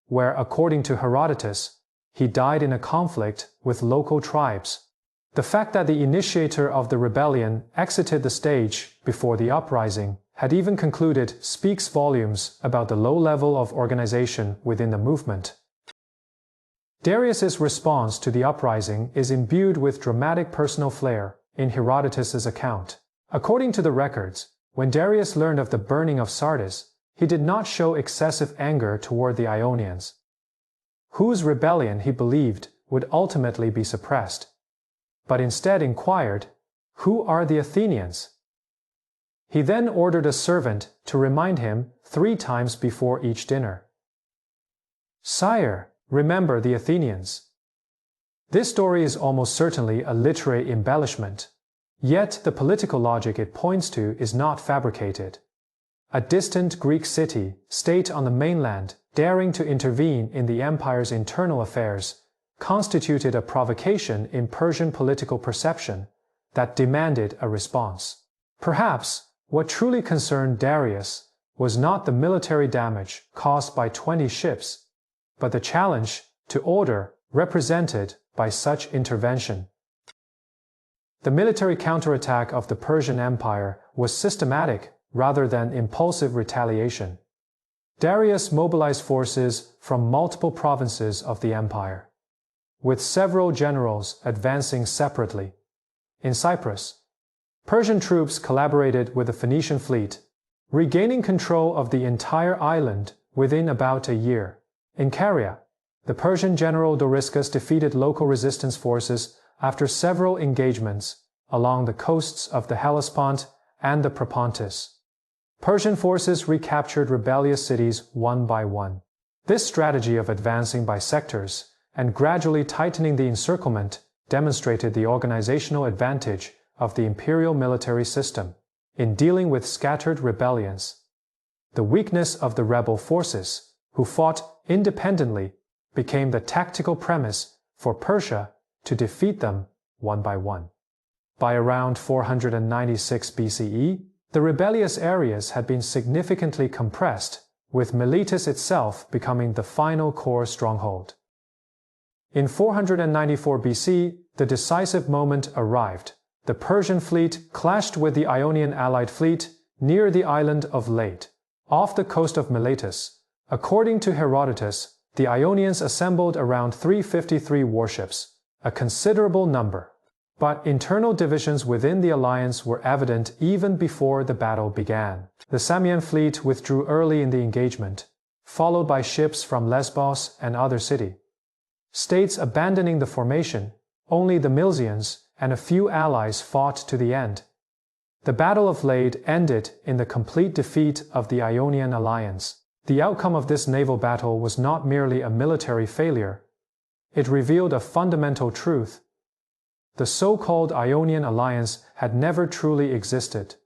where, according to Herodotus, he died in a conflict with local tribes. The fact that the initiator of the rebellion exited the stage before the uprising had even concluded speaks volumes about the low level of organization within the movement. Darius's response to the uprising is imbued with dramatic personal flair in Herodotus's account. According to the records, when Darius learned of the burning of Sardis, he did not show excessive anger toward the Ionians, whose rebellion he believed would ultimately be suppressed, but instead inquired, "Who are the Athenians?" He then ordered a servant to remind him 3 times before each dinner, "Sire, remember the Athenians." This story is almost certainly a literary embellishment, yet the political logic it points to is not fabricated. A distant Greek city-state on the mainland, daring to intervene in the empire's internal affairs, constituted a provocation in Persian political perception that demanded a response. Perhaps what truly concerned Darius was not the military damage caused by 20 ships, but the challenge to order represented by such intervention. The military counterattack of the Persian Empire was systematic rather than impulsive retaliation. Darius mobilized forces from multiple provinces of the empire, with several generals advancing separately. In Cyprus, Persian troops collaborated with the Phoenician fleet, regaining control of the entire island within about a year. In Caria, the Persian general Doriscus defeated local resistance forces after several engagements along the coasts of the Hellespont and the Propontis. Persian forces recaptured rebellious cities one by one. This strategy of advancing by sectors and gradually tightening the encirclement demonstrated the organizational advantage of the imperial military system in dealing with scattered rebellions. The weakness of the rebel forces, who fought independently, became the tactical premise for Persia to defeat them one by one. By around 496 BCE, the rebellious areas had been significantly compressed, with Miletus itself becoming the final core stronghold. In 494 BC, the decisive moment arrived. The Persian fleet clashed with the Ionian allied fleet near the island of Lade, off the coast of Miletus. According to Herodotus, the Ionians assembled around 353 warships, a considerable number. But internal divisions within the alliance were evident even before the battle began. The Samian fleet withdrew early in the engagement, followed by ships from Lesbos and other city-states abandoning the formation. Only the Milesians and a few allies fought to the end. The Battle of Lade ended in the complete defeat of the Ionian alliance. The outcome of this naval battle was not merely a military failure. It revealed a fundamental truth. The so-called Ionian alliance had never truly existed.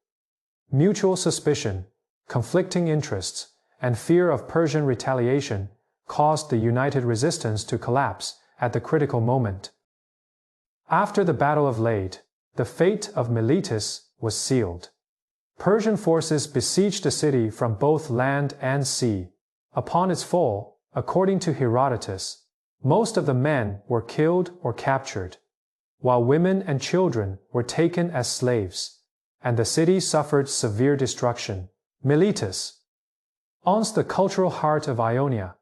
mutual suspicion, conflicting interests, and fear of Persian retaliation caused the united resistance to collapse at the critical moment. After the Battle of Lade, the fate of Miletus was sealed. Persian forces besieged the city from both land and sea. Upon its fall, according to Herodotus, most of the men were killed or captured, while women and children were taken as slaves, and the city suffered severe destruction. Miletus, once the cultural heart of Ionia,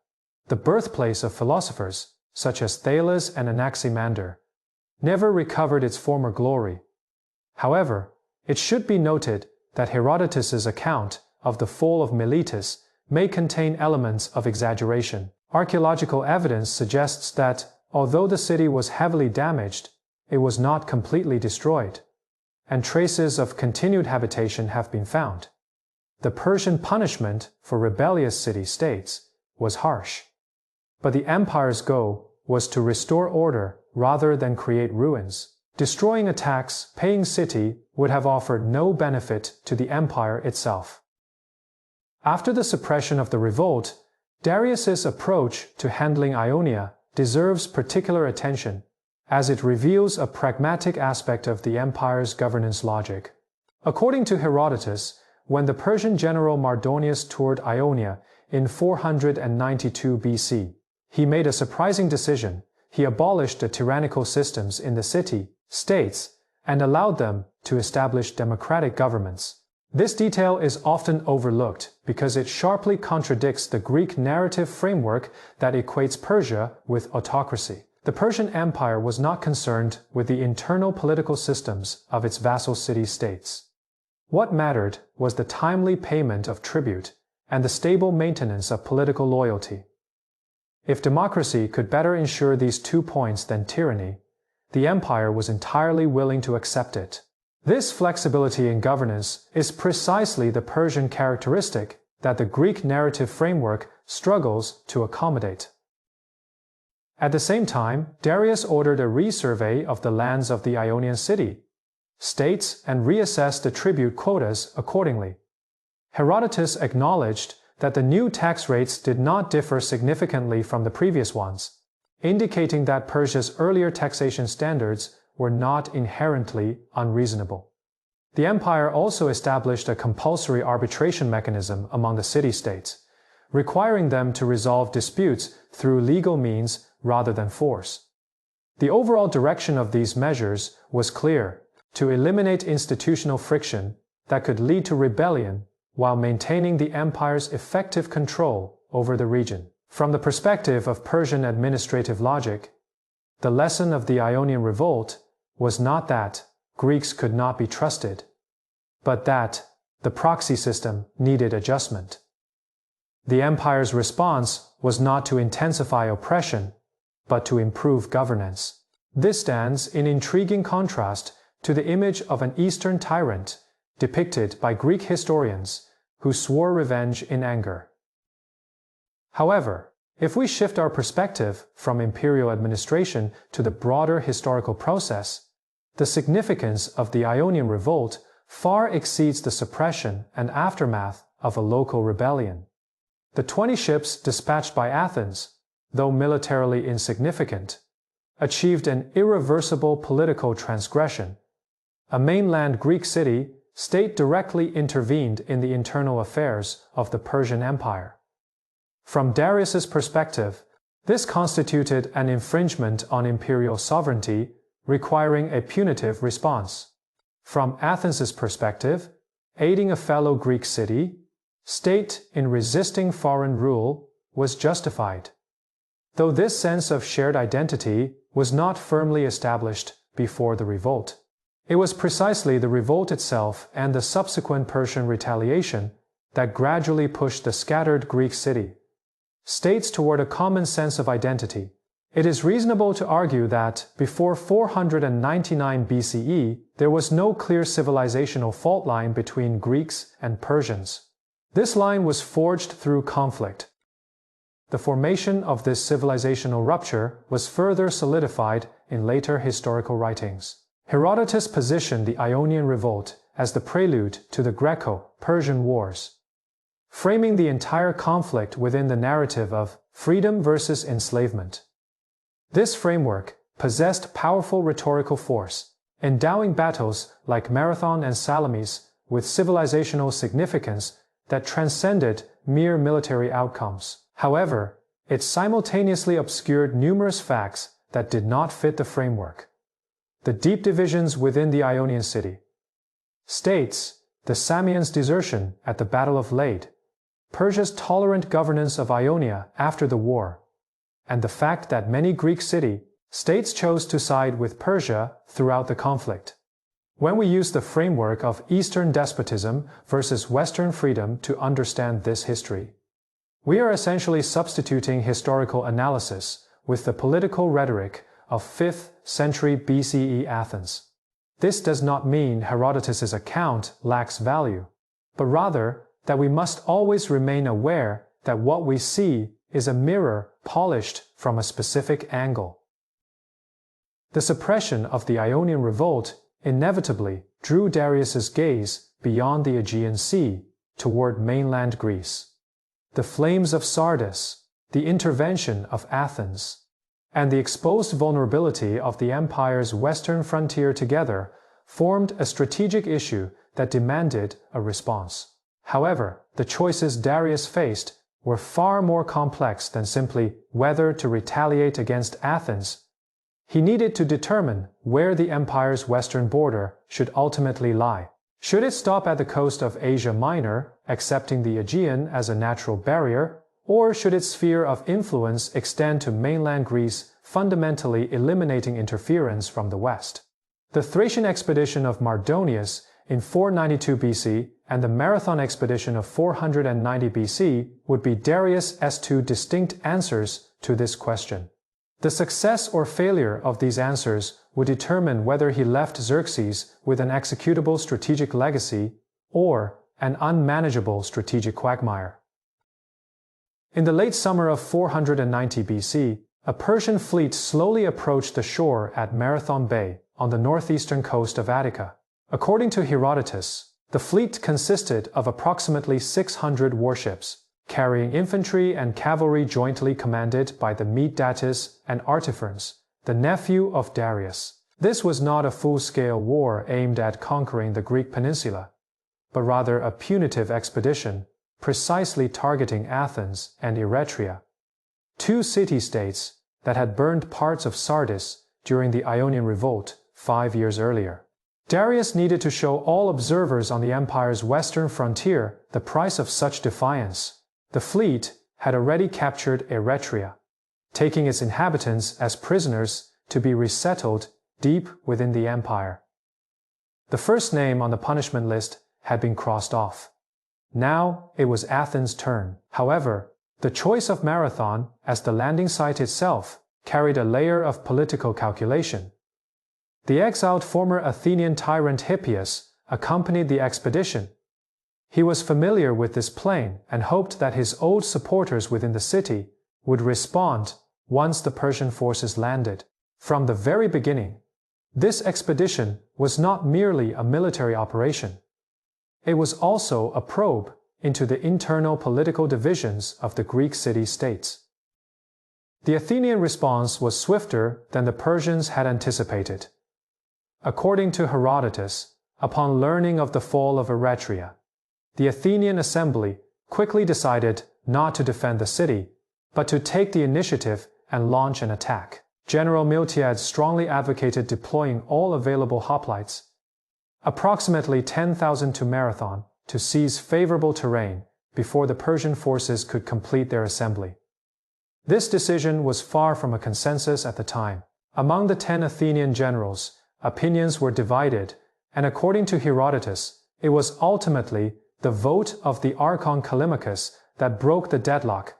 the birthplace of philosophers such as Thales and Anaximander, never recovered its former glory. However, it should be noted that Herodotus's account of the fall of Miletus may contain elements of exaggeration. Archaeological evidence suggests that, although the city was heavily damaged, it was not completely destroyed, and traces of continued habitation have been found. The Persian punishment for rebellious city-states was harsh, but the empire's goal was to restore order rather than create ruins. Destroying a tax-paying city would have offered no benefit to the empire itself. After the suppression of the revolt, Darius's approach to handling Ionia deserves particular attention, as it reveals a pragmatic aspect of the empire's governance logic. According to Herodotus, when the Persian general Mardonius toured Ionia in 492 BC, he made a surprising decision. He abolished the tyrannical systems in the city-states and allowed them to establish democratic governments. This detail is often overlooked because it sharply contradicts the Greek narrative framework that equates Persia with autocracy. The Persian Empire was not concerned with the internal political systems of its vassal city-states. What mattered was the timely payment of tribute and the stable maintenance of political loyalty. If democracy could better ensure these 2 points than tyranny, the empire was entirely willing to accept it. This flexibility in governance is precisely the Persian characteristic that the Greek narrative framework struggles to accommodate. At the same time, Darius ordered a resurvey of the lands of the Ionian city-states and reassessed the tribute quotas accordingly. Herodotus acknowledged that the new tax rates did not differ significantly from the previous ones, indicating that Persia's earlier taxation standards were not inherently unreasonable. The empire also established a compulsory arbitration mechanism among the city-states, requiring them to resolve disputes through legal means rather than force. The overall direction of these measures was clear: to eliminate institutional friction that could lead to rebellion while maintaining the empire's effective control over the region. From the perspective of Persian administrative logic, the lesson of the Ionian Revolt was not that Greeks could not be trusted, but that the proxy system needed adjustment. The empire's response was not to intensify oppression, but to improve governance. This stands in intriguing contrast to the image of an Eastern tyrant depicted by Greek historians who swore revenge in anger. However, if we shift our perspective from imperial administration to the broader historical process, the significance of the Ionian Revolt far exceeds the suppression and aftermath of a local rebellion. The 20 ships dispatched by Athens, though militarily insignificant, achieved an irreversible political transgression. A mainland Greek city-state directly intervened in the internal affairs of the Persian Empire. From Darius's perspective, this constituted an infringement on imperial sovereignty, requiring a punitive response. From Athens's perspective, aiding a fellow Greek city-state in resisting foreign rule was justified, though this sense of shared identity was not firmly established before the revolt. It was precisely the revolt itself and the subsequent Persian retaliation that gradually pushed the scattered Greek city-states toward a common sense of identity. It is reasonable to argue that before 499 BCE, there was no clear civilizational fault line between Greeks and Persians. This line was forged through conflict. The formation of this civilizational rupture was further solidified in later historical writings. Herodotus positioned the Ionian Revolt as the prelude to the Greco-Persian Wars, framing the entire conflict within the narrative of freedom versus enslavement. This framework possessed powerful rhetorical force, endowing battles like Marathon and Salamis with civilizational significance that transcended mere military outcomes. However, it simultaneously obscured numerous facts that did not fit the framework. The deep divisions within the Ionian city states, the Samians' desertion at the Battle of Lade, Persia's tolerant governance of Ionia after the war, and the fact that many Greek city-states chose to side with Persia throughout the conflict. When we use the framework of Eastern despotism versus Western freedom to understand this history, we are essentially substituting historical analysis with the political rhetoric of 5th century BCE Athens. This does not mean Herodotus's account lacks value, but rather that we must always remain aware that what we see is a mirror polished from a specific angle. The suppression of the Ionian Revolt inevitably drew Darius's gaze beyond the Aegean Sea toward mainland Greece. The flames of Sardis, the intervention of Athens, and the exposed vulnerability of the empire's western frontier together formed a strategic issue that demanded a response. However, the choices Darius faced were far more complex than simply whether to retaliate against Athens. He needed to determine where the empire's western border should ultimately lie. Should it stop at the coast of Asia Minor, accepting the Aegean as a natural barrier, or should its sphere of influence extend to mainland Greece, fundamentally eliminating interference from the west? The Thracian expedition of Mardonius in 492 BC and the Marathon expedition of 490 BC would be Darius's two distinct answers to this question. The success or failure of these answers would determine whether he left Xerxes with an executable strategic legacy or an unmanageable strategic quagmire. In the late summer of 490 BC, a Persian fleet slowly approached the shore at Marathon Bay on the northeastern coast of Attica. According to Herodotus, the fleet consisted of approximately 600 warships, carrying infantry and cavalry jointly commanded by the Mithridates and Artaphernes, the nephew of Darius. This was not a full-scale war aimed at conquering the Greek peninsula, but rather a punitive expedition precisely targeting Athens and Eretria, two city-states that had burned parts of Sardis during the Ionian Revolt 5 years earlier. Darius needed to show all observers on the empire's western frontier the price of such defiance. The fleet had already captured Eretria, taking its inhabitants as prisoners to be resettled deep within the empire. The first name on the punishment list had been crossed off. Now it was Athens' turn. However, the choice of Marathon as the landing site itself carried a layer of political calculation. The exiled former Athenian tyrant Hippias accompanied the expedition. He was familiar with this plain and hoped that his old supporters within the city would respond once the Persian forces landed. From the very beginning, this expedition was not merely a military operation. It was also a probe into the internal political divisions of the Greek city-states. The Athenian response was swifter than the Persians had anticipated. According to Herodotus, upon learning of the fall of Eretria, the Athenian assembly quickly decided not to defend the city, but to take the initiative and launch an attack. General Miltiades strongly advocated deploying all available hoplites, approximately 10,000 to Marathon, to seize favorable terrain before the Persian forces could complete their assembly. This decision was far from a consensus at the time. Among the 10 Athenian generals, opinions were divided, and according to Herodotus, it was ultimately the vote of the Archon Callimachus that broke the deadlock.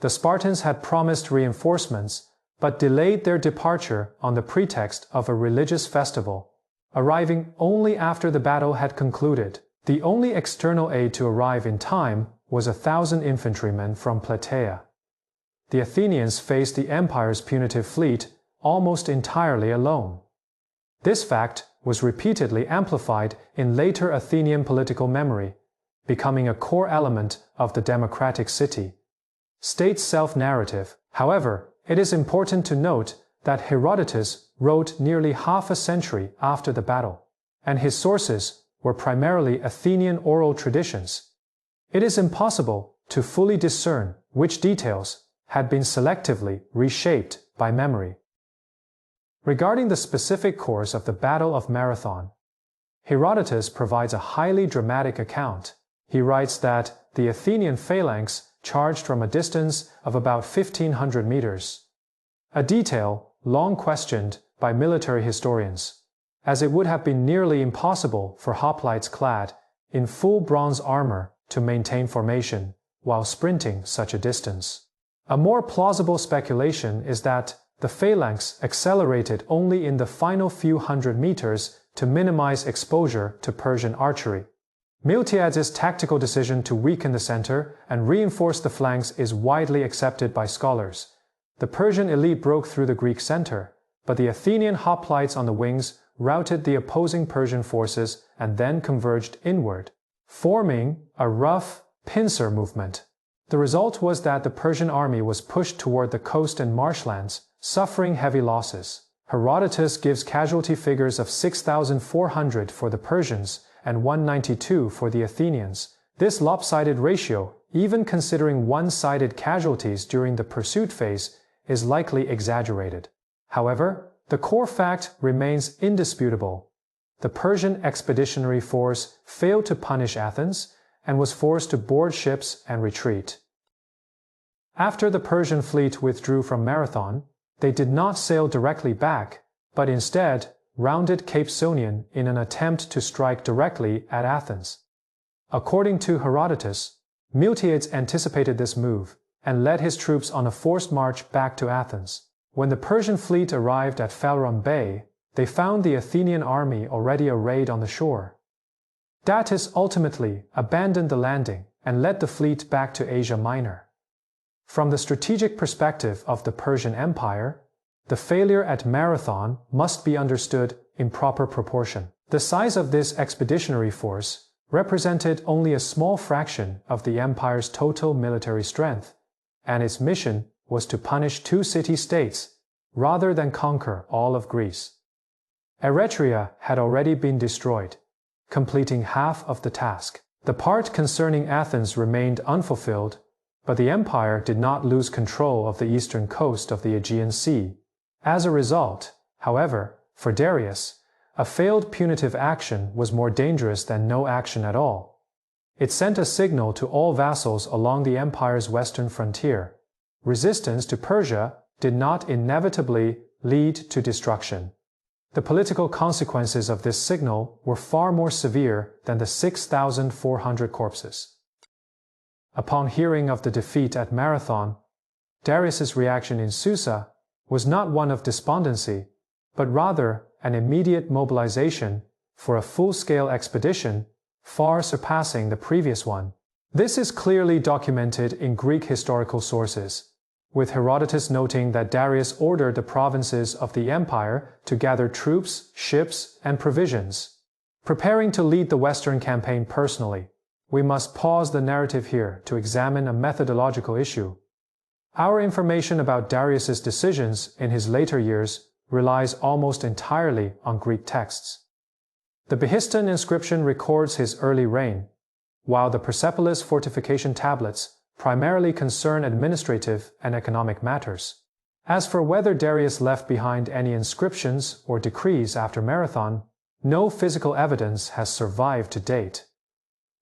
The Spartans had promised reinforcements, but delayed their departure on the pretext of a religious festival, arriving only after the battle had concluded. The only external aid to arrive in time was 1,000 infantrymen from Plataea. The Athenians faced the empire's punitive fleet almost entirely alone. This fact was repeatedly amplified in later Athenian political memory, becoming a core element of the democratic city-state self-narrative. However, it is important to note that Herodotus wrote nearly half a century after the battle, and his sources were primarily Athenian oral traditions. It is impossible to fully discern which details had been selectively reshaped by memory. Regarding the specific course of the Battle of Marathon, Herodotus provides a highly dramatic account. He writes that the Athenian phalanx charged from a distance of about 1,500 meters, a detail long questioned by military historians, as it would have been nearly impossible for hoplites clad in full bronze armor to maintain formation while sprinting such a distance. A more plausible speculation is that the phalanx accelerated only in the final few hundred meters to minimize exposure to Persian archery. Miltiades' tactical decision to weaken the center and reinforce the flanks is widely accepted by scholars. The Persian elite broke through the Greek center, but the Athenian hoplites on the wings routed the opposing Persian forces and then converged inward, forming a rough pincer movement. The result was that the Persian army was pushed toward the coast and marshlands, suffering heavy losses. Herodotus gives casualty figures of 6,400 for the Persians and 192 for the Athenians. This lopsided ratio, even considering one-sided casualties during the pursuit phase, is likely exaggerated. However, the core fact remains indisputable. The Persian expeditionary force failed to punish Athens and was forced to board ships and retreat. After the Persian fleet withdrew from Marathon, they did not sail directly back, but instead rounded Cape Sonion in an attempt to strike directly at Athens. According to Herodotus, Miltiades anticipated this move and led his troops on a forced march back to Athens. When the Persian fleet arrived at Phaleron Bay, they found the Athenian army already arrayed on the shore. Datis ultimately abandoned the landing and led the fleet back to Asia Minor. From the strategic perspective of the Persian Empire, the failure at Marathon must be understood in proper proportion. The size of this expeditionary force represented only a small fraction of the empire's total military strength, and its mission was to punish two city-states rather than conquer all of Greece. Eretria had already been destroyed, completing half of the task. The part concerning Athens remained unfulfilled, but the empire did not lose control of the eastern coast of the Aegean Sea. As a result, however, for Darius, a failed punitive action was more dangerous than no action at all. It sent a signal to all vassals along the empire's western frontier. Resistance to Persia did not inevitably lead to destruction. The political consequences of this signal were far more severe than the 6,400 corpses. Upon hearing of the defeat at Marathon, Darius's reaction in Susa was not one of despondency, but rather an immediate mobilization for a full-scale expedition far surpassing the previous one. This is clearly documented in Greek historical sources, with Herodotus noting that Darius ordered the provinces of the empire to gather troops, ships, and provisions. Preparing to lead the Western campaign personally, we must pause the narrative here to examine a methodological issue. Our information about Darius's decisions in his later years relies almost entirely on Greek texts. The Behistun inscription records his early reign, while the Persepolis fortification tablets primarily concern administrative and economic matters. As for whether Darius left behind any inscriptions or decrees after Marathon, no physical evidence has survived to date.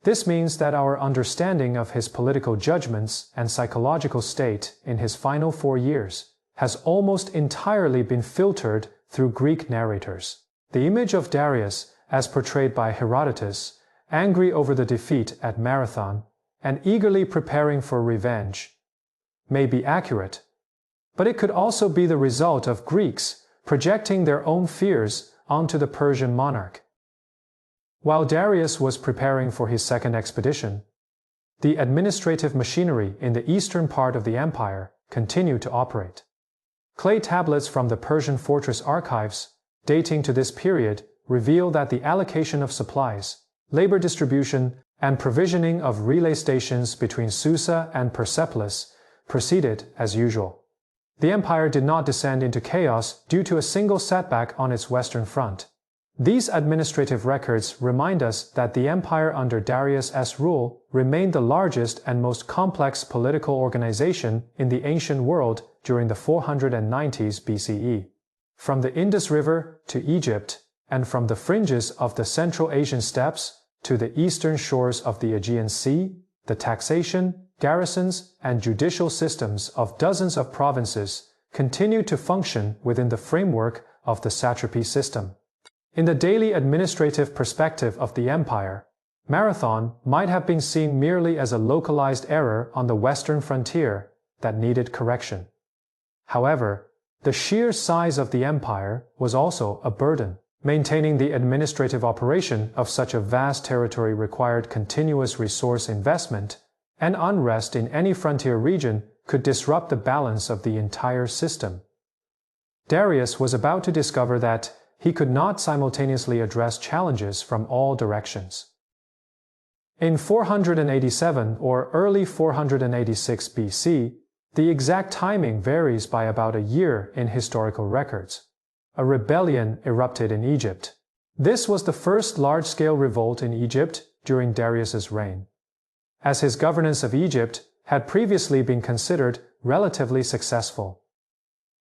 This means that our understanding of his political judgments and psychological state in his final 4 years has almost entirely been filtered through Greek narrators. The image of Darius, as portrayed by Herodotus, angry over the defeat at Marathon and eagerly preparing for revenge, may be accurate, but it could also be the result of Greeks projecting their own fears onto the Persian monarch. While Darius was preparing for his second expedition, the administrative machinery in the eastern part of the empire continued to operate. Clay tablets from the Persian fortress archives, dating to this period, reveal that the allocation of supplies, labor distribution, and provisioning of relay stations between Susa and Persepolis proceeded as usual. The empire did not descend into chaos due to a single setback on its western front. These administrative records remind us that the empire under Darius I's rule remained the largest and most complex political organization in the ancient world during the 490s BCE. From the Indus River to Egypt, and from the fringes of the Central Asian steppes to the eastern shores of the Aegean Sea, the taxation, garrisons, and judicial systems of dozens of provinces continued to function within the framework of the satrapy system. In the daily administrative perspective of the empire, Marathon might have been seen merely as a localized error on the western frontier that needed correction. However, the sheer size of the empire was also a burden. Maintaining the administrative operation of such a vast territory required continuous resource investment, and unrest in any frontier region could disrupt the balance of the entire system. Darius was about to discover that he could not simultaneously address challenges from all directions. In 487 or early 486 BC, the exact timing varies by about a year in historical records. A rebellion erupted in Egypt. This was the first large-scale revolt in Egypt during Darius's reign. As his governance of Egypt had previously been considered relatively successful.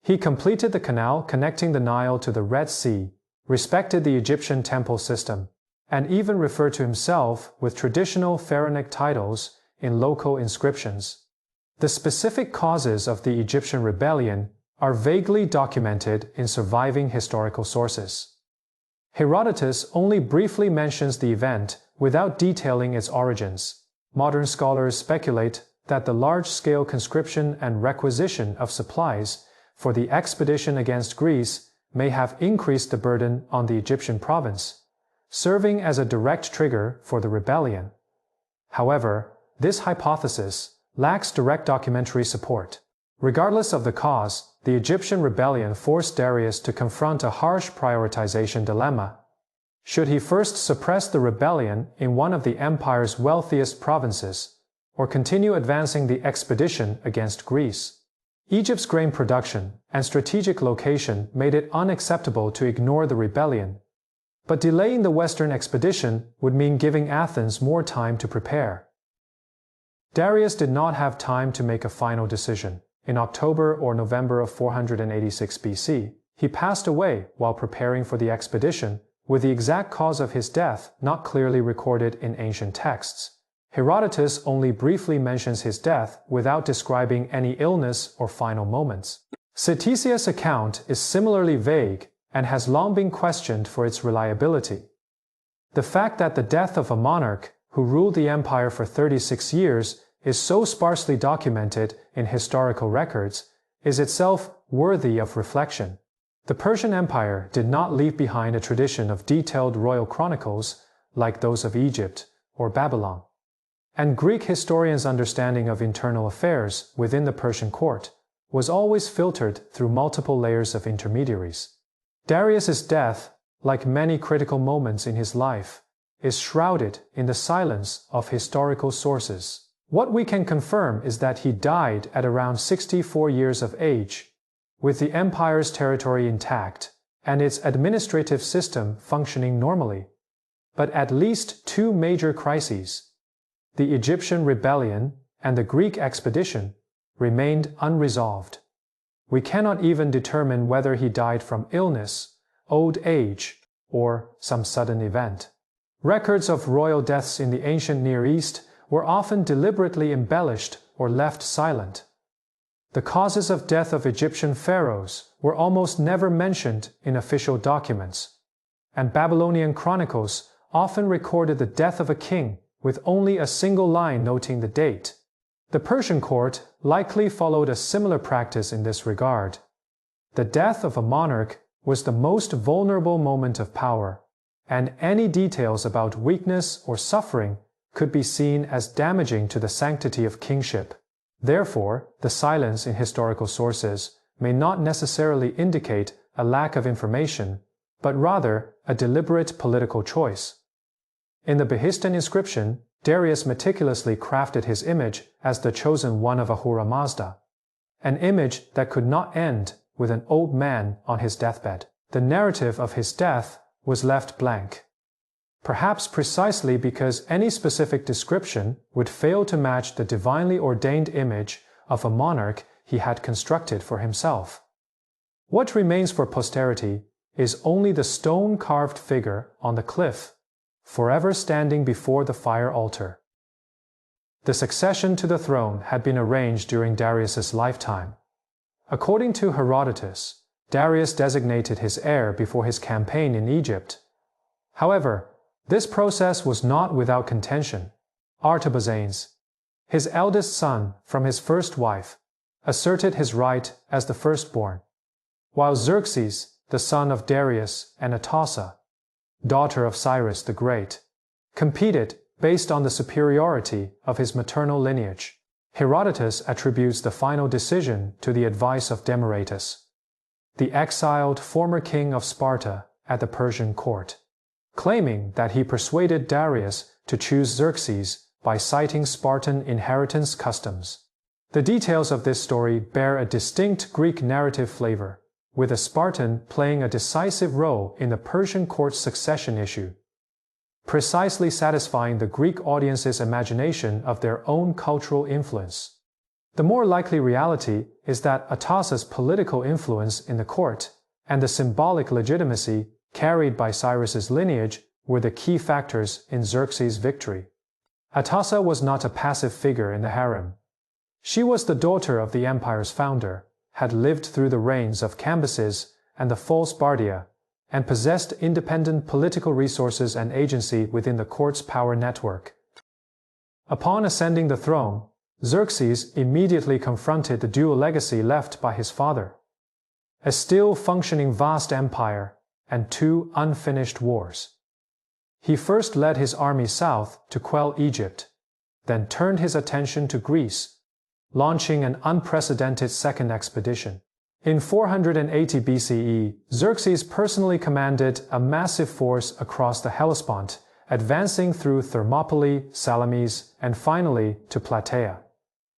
He completed the canal connecting the Nile to the Red Sea, respected the Egyptian temple system, and even referred to himself with traditional pharaonic titles in local inscriptions. The specific causes of the Egyptian rebellion are vaguely documented in surviving historical sources. Herodotus only briefly mentions the event without detailing its origins. Modern scholars speculate that the large-scale conscription and requisition of supplies for the expedition against Greece may have increased the burden on the Egyptian province, serving as a direct trigger for the rebellion. However, this hypothesis lacks direct documentary support. Regardless of the cause, the Egyptian rebellion forced Darius to confront a harsh prioritization dilemma. Should he first suppress the rebellion in one of the empire's wealthiest provinces, or continue advancing the expedition against Greece? Egypt's grain production and strategic location made it unacceptable to ignore the rebellion, but delaying the western expedition would mean giving Athens more time to prepare. Darius did not have time to make a final decision. In October or November of 486 BC, he passed away while preparing for the expedition, with the exact cause of his death not clearly recorded in ancient texts. Herodotus only briefly mentions his death without describing any illness or final moments. Ctesias' account is similarly vague and has long been questioned for its reliability. The fact that the death of a monarch who ruled the empire for 36 years is so sparsely documented in historical records is itself worthy of reflection. The Persian Empire did not leave behind a tradition of detailed royal chronicles like those of Egypt or Babylon. And Greek historians' understanding of internal affairs within the Persian court was always filtered through multiple layers of intermediaries. Darius's death, like many critical moments in his life, is shrouded in the silence of historical sources. What we can confirm is that he died at around 64 years of age, with the empire's territory intact and its administrative system functioning normally. But at least two major crises, the Egyptian rebellion and the Greek expedition, remained unresolved. We cannot even determine whether he died from illness, old age, or some sudden event. Records of royal deaths in the ancient Near East were often deliberately embellished or left silent. The causes of death of Egyptian pharaohs were almost never mentioned in official documents, and Babylonian chronicles often recorded the death of a king with only a single line noting the date. The Persian court likely followed a similar practice in this regard. The death of a monarch was the most vulnerable moment of power, and any details about weakness or suffering could be seen as damaging to the sanctity of kingship. Therefore, the silence in historical sources may not necessarily indicate a lack of information, but rather a deliberate political choice. In the Behistun inscription, Darius meticulously crafted his image as the chosen one of Ahura Mazda, an image that could not end with an old man on his deathbed. The narrative of his death was left blank, perhaps precisely because any specific description would fail to match the divinely ordained image of a monarch he had constructed for himself. What remains for posterity is only the stone-carved figure on the cliff, forever standing before the fire altar. The succession to the throne had been arranged during Darius's lifetime. According to Herodotus, Darius designated his heir before his campaign in Egypt. However, this process was not without contention. Artabazanes, his eldest son from his first wife, asserted his right as the firstborn, while Xerxes, the son of Darius and Atossa, daughter of Cyrus the Great, competed based on the superiority of his maternal lineage. Herodotus attributes the final decision to the advice of Demaratus, the exiled former king of Sparta at the Persian court, claiming that he persuaded Darius to choose Xerxes by citing Spartan inheritance customs. The details of this story bear a distinct Greek narrative flavor, with a Spartan playing a decisive role in the Persian court's succession issue, precisely satisfying the Greek audience's imagination of their own cultural influence. The more likely reality is that Atossa's political influence in the court and the symbolic legitimacy carried by Cyrus's lineage were the key factors in Xerxes' victory. Atossa was not a passive figure in the harem. She was the daughter of the empire's founder, had lived through the reigns of Cambyses and the false Bardia, and possessed independent political resources and agency within the court's power network. Upon ascending the throne, Xerxes immediately confronted the dual legacy left by his father: a still functioning vast empire and two unfinished wars. He first led his army south to quell Egypt, then turned his attention to Greece, launching an unprecedented second expedition. In 480 BCE, Xerxes personally commanded a massive force across the Hellespont, advancing through Thermopylae, Salamis, and finally to Plataea.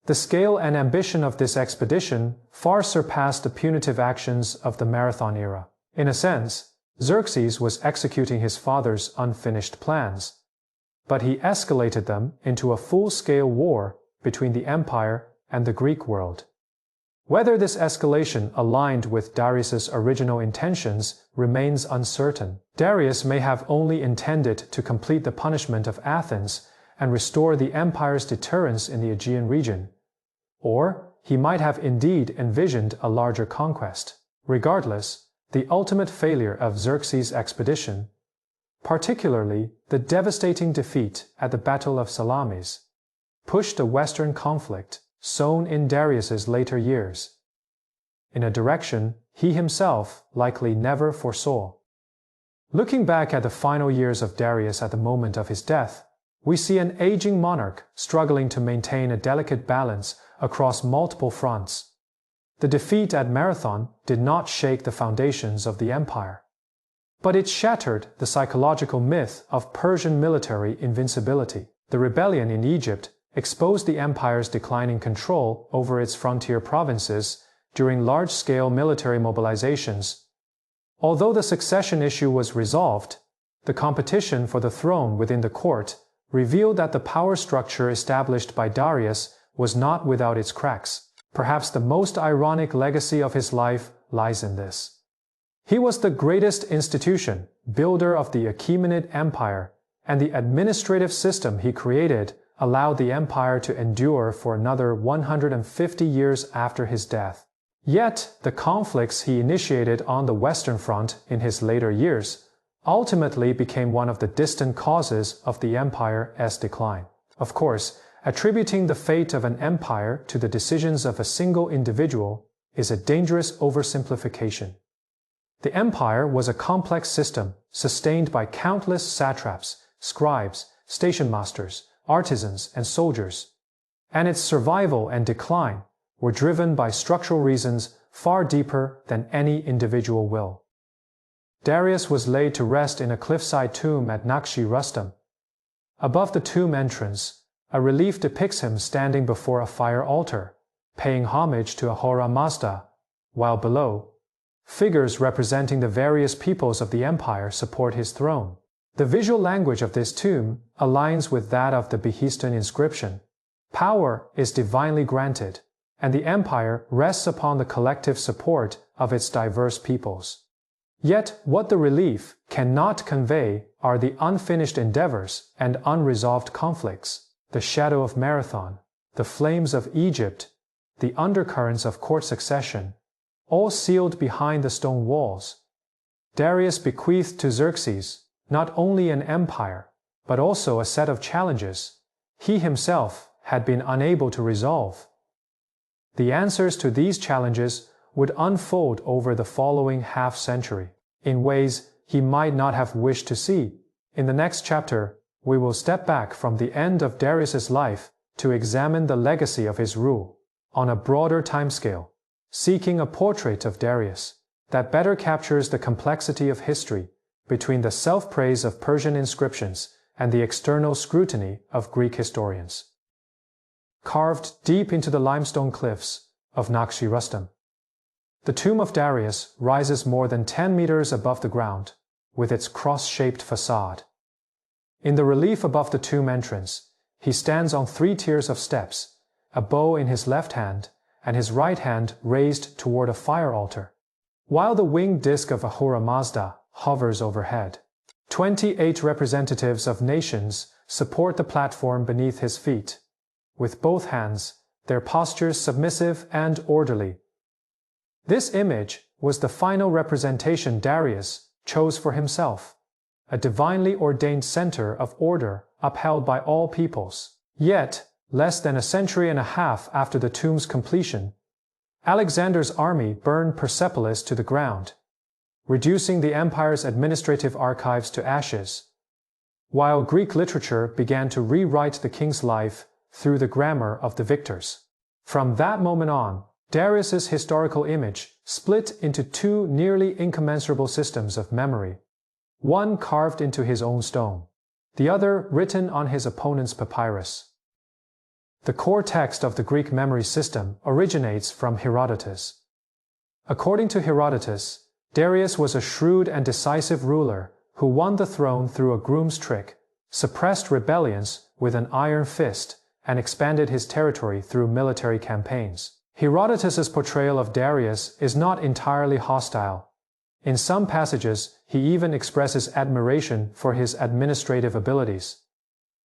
The scale and ambition of this expedition far surpassed the punitive actions of the Marathon era. In a sense, Xerxes was executing his father's unfinished plans, but he escalated them into a full-scale war between the empire and the Greek world. Whether this escalation aligned with Darius's original intentions remains uncertain. Darius may have only intended to complete the punishment of Athens and restore the empire's deterrence in the Aegean region, or he might have indeed envisioned a larger conquest. Regardless, the ultimate failure of Xerxes' expedition, particularly the devastating defeat at the Battle of Salamis, pushed a Western conflict sown in Darius's later years in a direction he himself likely never foresaw. Looking back at the final years of Darius at the moment of his death, we see an aging monarch struggling to maintain a delicate balance across multiple fronts. The defeat at Marathon did not shake the foundations of the empire, but it shattered the psychological myth of Persian military invincibility. The rebellion in Egypt exposed the empire's declining control over its frontier provinces during large-scale military mobilizations. Although the succession issue was resolved, the competition for the throne within the court revealed that the power structure established by Darius was not without its cracks. Perhaps the most ironic legacy of his life lies in this. He was the greatest institution, builder of the Achaemenid Empire, and the administrative system he created allowed the empire to endure for another 150 years after his death. Yet, the conflicts he initiated on the Western Front in his later years ultimately became one of the distant causes of the empire's decline. Of course, attributing the fate of an empire to the decisions of a single individual is a dangerous oversimplification. The empire was a complex system sustained by countless satraps, scribes, station masters, artisans, and soldiers, and its survival and decline were driven by structural reasons far deeper than any individual will. Darius was laid to rest in a cliffside tomb at Naqshi-Rustam. Above the tomb entrance, a relief depicts him standing before a fire altar, paying homage to Ahura Mazda, while below, figures representing the various peoples of the empire support his throne. The visual language of this tomb aligns with that of the Behistun inscription. Power is divinely granted, and the empire rests upon the collective support of its diverse peoples. Yet what the relief cannot convey are the unfinished endeavors and unresolved conflicts, the shadow of Marathon, the flames of Egypt, the undercurrents of court succession, all sealed behind the stone walls. Darius bequeathed to Xerxes not only an empire, but also a set of challenges he himself had been unable to resolve. The answers to these challenges would unfold over the following half-century, in ways he might not have wished to see. In the next chapter, we will step back from the end of Darius's life to examine the legacy of his rule on a broader timescale, seeking a portrait of Darius that better captures the complexity of history between the self-praise of Persian inscriptions and the external scrutiny of Greek historians. Carved deep into the limestone cliffs of Naqshi-Rustam, the tomb of Darius rises more than 10 meters above the ground, with its cross-shaped facade. In the relief above the tomb entrance, he stands on 3 tiers of steps, a bow in his left hand and his right hand raised toward a fire altar, while the winged disk of Ahura Mazda hovers overhead. 28 representatives of nations support the platform beneath his feet, with both hands, their postures submissive and orderly. This image was the final representation Darius chose for himself, a divinely ordained center of order upheld by all peoples. Yet, less than a century and a half after the tomb's completion, Alexander's army burned Persepolis to the ground, reducing the empire's administrative archives to ashes, while Greek literature began to rewrite the king's life through the grammar of the victors. From that moment on, Darius's historical image split into 2 nearly incommensurable systems of memory, one carved into his own stone, the other written on his opponent's papyrus. The core text of the Greek memory system originates from Herodotus. According to Herodotus, Darius was a shrewd and decisive ruler who won the throne through a groom's trick, suppressed rebellions with an iron fist, and expanded his territory through military campaigns. Herodotus's portrayal of Darius is not entirely hostile. In some passages, he even expresses admiration for his administrative abilities.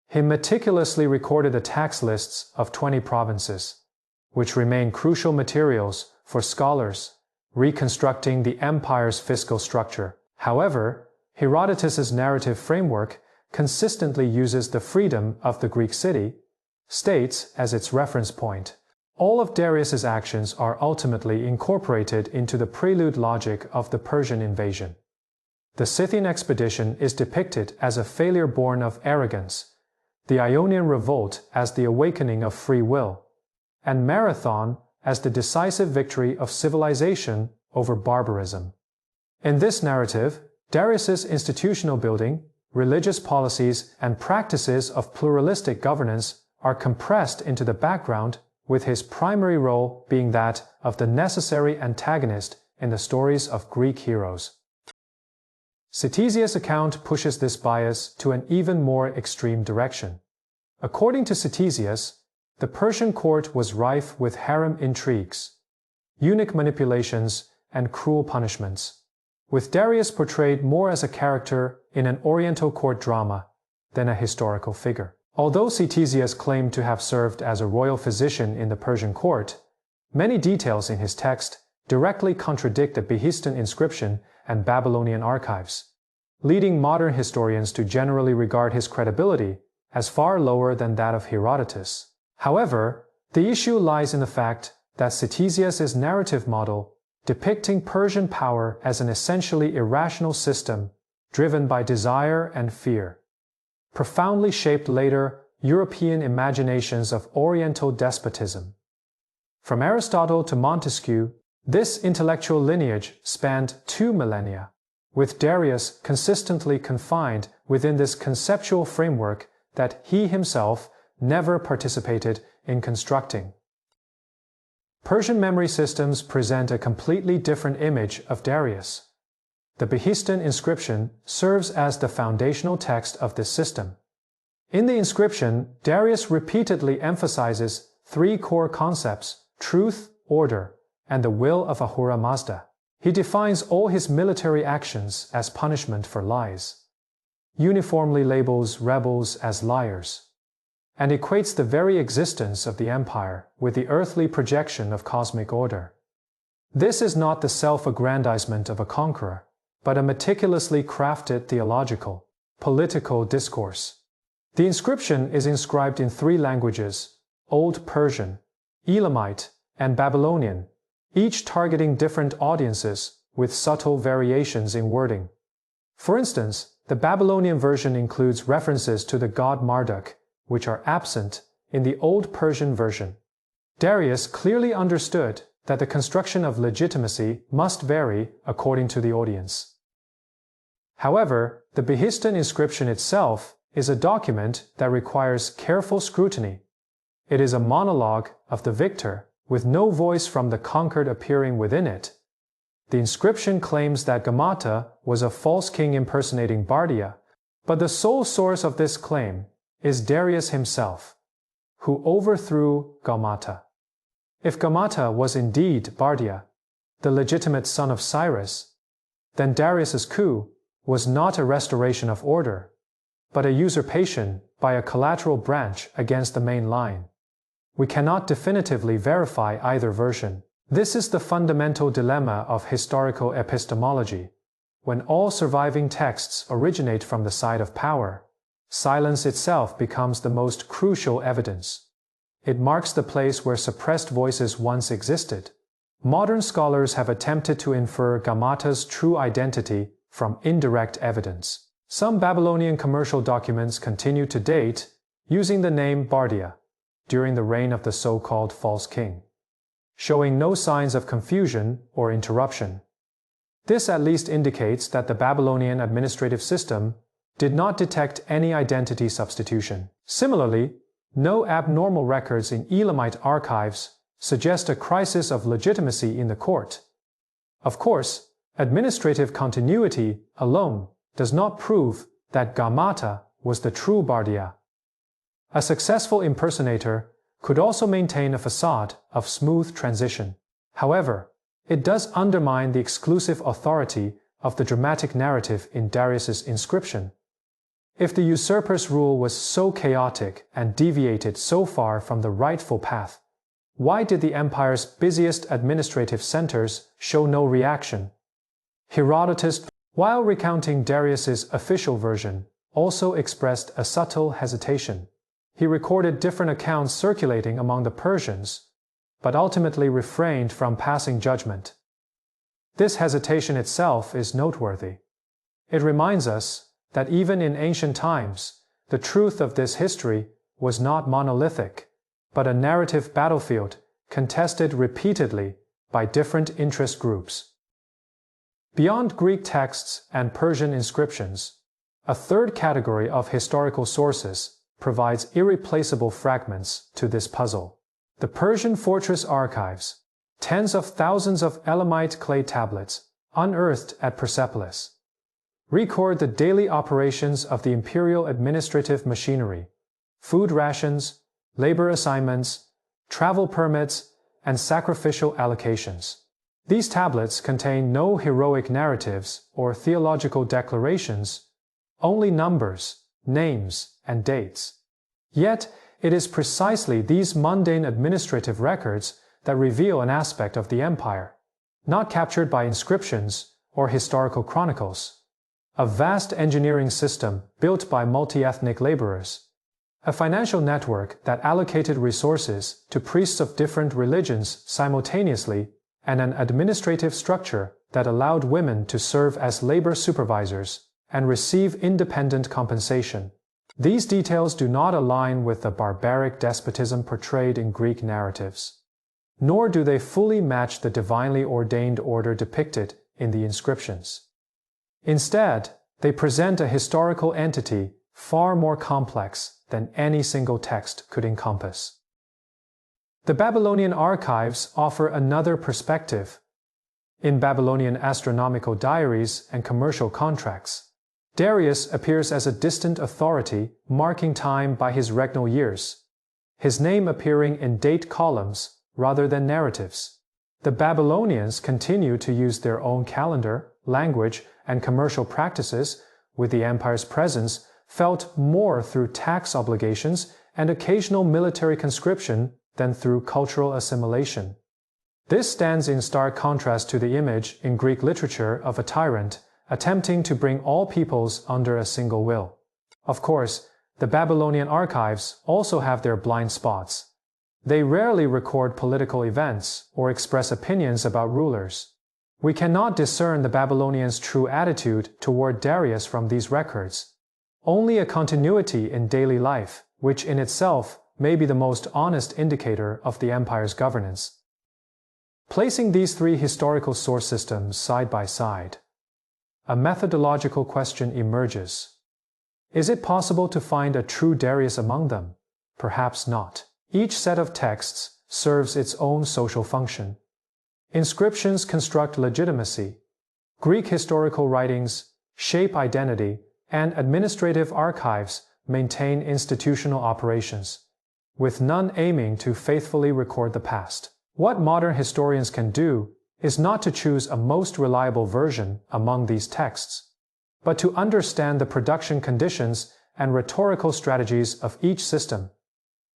He meticulously recorded the tax lists of 20 provinces, which remain crucial materials for scholars reconstructing the empire's fiscal structure. However, Herodotus's narrative framework consistently uses the freedom of the Greek city-states as its reference point. All of Darius's actions are ultimately incorporated into the prelude logic of the Persian invasion. The Scythian expedition is depicted as a failure born of arrogance, the Ionian revolt as the awakening of free will, and Marathon as the decisive victory of civilization over barbarism. In this narrative, Darius's institutional building, religious policies, and practices of pluralistic governance are compressed into the background, with his primary role being that of the necessary antagonist in the stories of Greek heroes. Ctesias' account pushes this bias to an even more extreme direction. According to Ctesias, the Persian court was rife with harem intrigues, eunuch manipulations, and cruel punishments, with Darius portrayed more as a character in an Oriental court drama than a historical figure. Although Ctesias claimed to have served as a royal physician in the Persian court, many details in his text directly contradict the Behistun inscription and Babylonian archives, leading modern historians to generally regard his credibility as far lower than that of Herodotus. However, the issue lies in the fact that Ctesias' narrative model, depicting Persian power as an essentially irrational system driven by desire and fear, profoundly shaped later European imaginations of Oriental despotism. From Aristotle to Montesquieu, this intellectual lineage spanned 2 millennia. with Darius consistently confined within this conceptual framework that he himself never participated in constructing. Persian memory systems present a completely different image of Darius. The Behistun inscription serves as the foundational text of this system. In the inscription, Darius repeatedly emphasizes three core concepts: truth, order, and the will of Ahura Mazda. He defines all his military actions as punishment for lies, uniformly labels rebels as liars, and equates the very existence of the empire with the earthly projection of cosmic order. This is not the self-aggrandizement of a conqueror, but a meticulously crafted theological, political discourse. The inscription is inscribed in three languages: Old Persian, Elamite, and Babylonian, each targeting different audiences with subtle variations in wording. For instance, the Babylonian version includes references to the god Marduk, which are absent in the Old Persian version. Darius clearly understood that the construction of legitimacy must vary according to the audience. However, the Behistun inscription itself is a document that requires careful scrutiny. It is a monologue of the victor, with no voice from the conquered appearing within it. The inscription claims that Gaumata was a false king impersonating Bardia, but the sole source of this claim is Darius himself, who overthrew Gaumata. If Gaumata was indeed Bardia, the legitimate son of Cyrus, then Darius's coup was not a restoration of order, but a usurpation by a collateral branch against the main line. We cannot definitively verify either version. This is the fundamental dilemma of historical epistemology. When all surviving texts originate from the side of power, silence itself becomes the most crucial evidence. It marks the place where suppressed voices once existed. Modern scholars have attempted to infer Gaumata's true identity from indirect evidence. Some Babylonian commercial documents continue to date using the name Bardia during the reign of the so-called false king, showing no signs of confusion or interruption. This at least indicates that the Babylonian administrative system did not detect any identity substitution. Similarly, no abnormal records in Elamite archives suggest a crisis of legitimacy in the court. Of course, administrative continuity alone does not prove that Gaumata was the true Bardia. A successful impersonator could also maintain a facade of smooth transition. However, it does undermine the exclusive authority of the dramatic narrative in Darius's inscription. If the usurper's rule was so chaotic and deviated so far from the rightful path, why did the empire's busiest administrative centers show no reaction? Herodotus, while recounting Darius's official version, also expressed a subtle hesitation. He recorded different accounts circulating among the Persians, but ultimately refrained from passing judgment. This hesitation itself is noteworthy. It reminds us that even in ancient times, the truth of this history was not monolithic, but a narrative battlefield contested repeatedly by different interest groups. Beyond Greek texts and Persian inscriptions, a third category of historical sources provides irreplaceable fragments to this puzzle. The Persian fortress archives, tens of thousands of Elamite clay tablets unearthed at Persepolis, record the daily operations of the imperial administrative machinery, food rations, labor assignments, travel permits, and sacrificial allocations. These tablets contain no heroic narratives or theological declarations, only numbers, names, and dates. Yet, it is precisely these mundane administrative records that reveal an aspect of the empire, not captured by inscriptions or historical chronicles. A vast engineering system built by multi-ethnic laborers, a financial network that allocated resources to priests of different religions simultaneously, and an administrative structure that allowed women to serve as labor supervisors and receive independent compensation. These details do not align with the barbaric despotism portrayed in Greek narratives, nor do they fully match the divinely ordained order depicted in the inscriptions. Instead, they present a historical entity far more complex than any single text could encompass. The Babylonian archives offer another perspective. In Babylonian astronomical diaries and commercial contracts, Darius appears as a distant authority marking time by his regnal years, his name appearing in date columns rather than narratives. The Babylonians continue to use their own calendar, language, and commercial practices, with the empire's presence felt more through tax obligations and occasional military conscription than through cultural assimilation. This stands in stark contrast to the image in Greek literature of a tyrant attempting to bring all peoples under a single will. Of course, the Babylonian archives also have their blind spots. They rarely record political events or express opinions about rulers. We cannot discern the Babylonians' true attitude toward Darius from these records. Only a continuity in daily life, which in itself may be the most honest indicator of the empire's governance. Placing these three historical source systems side by side, a methodological question emerges. Is it possible to find a true Darius among them? Perhaps not. Each set of texts serves its own social function. Inscriptions construct legitimacy. Greek historical writings shape identity, and administrative archives maintain institutional operations, with none aiming to faithfully record the past. What modern historians can do is not to choose a most reliable version among these texts, but to understand the production conditions and rhetorical strategies of each system,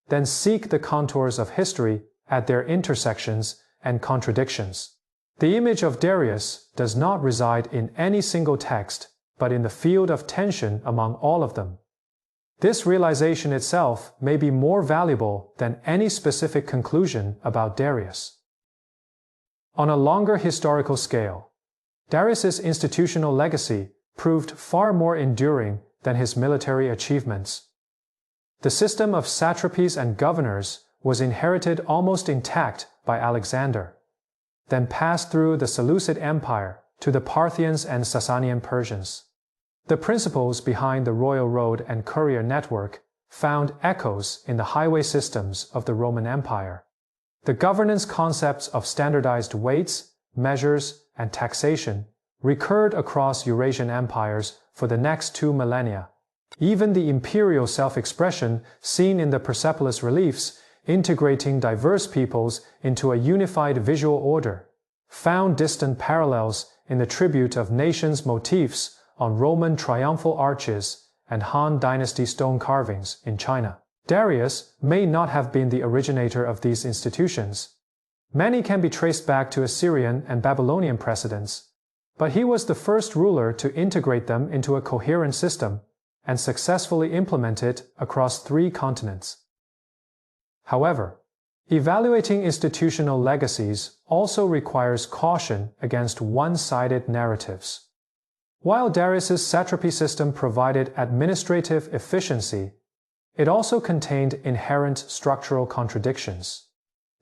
then seek the contours of history at their intersections and contradictions. The image of Darius does not reside in any single text, but in the field of tension among all of them. This realization itself may be more valuable than any specific conclusion about Darius. On a longer historical scale, Darius's institutional legacy proved far more enduring than his military achievements. The system of satrapies and governors was inherited almost intact by Alexander, then passed through the Seleucid Empire to the Parthians and Sasanian Persians. The principles behind the royal road and courier network found echoes in the highway systems of the Roman Empire. The governance concepts of standardized weights, measures, and taxation recurred across Eurasian empires for the next 2 millennia. Even the imperial self-expression seen in the Persepolis reliefs, integrating diverse peoples into a unified visual order, found distant parallels in the tribute of nations motifs on Roman triumphal arches and Han Dynasty stone carvings in China. Darius may not have been the originator of these institutions. Many can be traced back to Assyrian and Babylonian precedents, but he was the first ruler to integrate them into a coherent system and successfully implement it across 3 continents. However, evaluating institutional legacies also requires caution against one-sided narratives. While Darius's satrapy system provided administrative efficiency, it also contained inherent structural contradictions.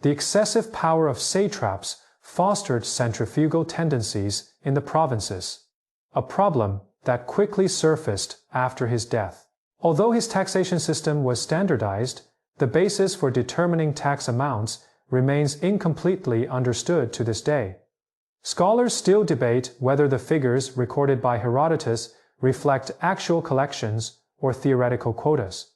The excessive power of satraps fostered centrifugal tendencies in the provinces, a problem that quickly surfaced after his death. Although his taxation system was standardized, the basis for determining tax amounts remains incompletely understood to this day. Scholars still debate whether the figures recorded by Herodotus reflect actual collections or theoretical quotas.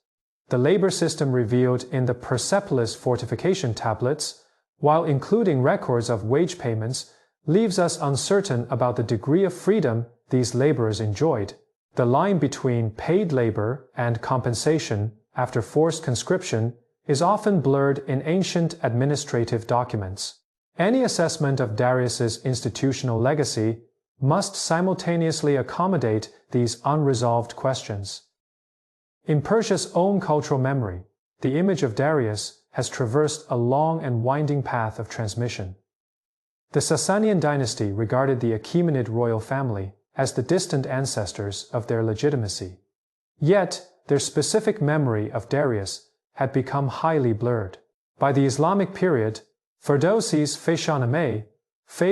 The labor system revealed in the Persepolis fortification tablets, while including records of wage payments, leaves us uncertain about the degree of freedom these laborers enjoyed. The line between paid labor and compensation after forced conscription is often blurred in ancient administrative documents. Any assessment of Darius's institutional legacy must simultaneously accommodate these unresolved questions. In Persia's own cultural memory, the image of Darius has traversed a long and winding path of transmission. The Sasanian dynasty regarded the Achaemenid royal family as the distant ancestors of their legitimacy. Yet, their specific memory of Darius had become highly blurred. By the Islamic period, Ferdowsi's Shahnameh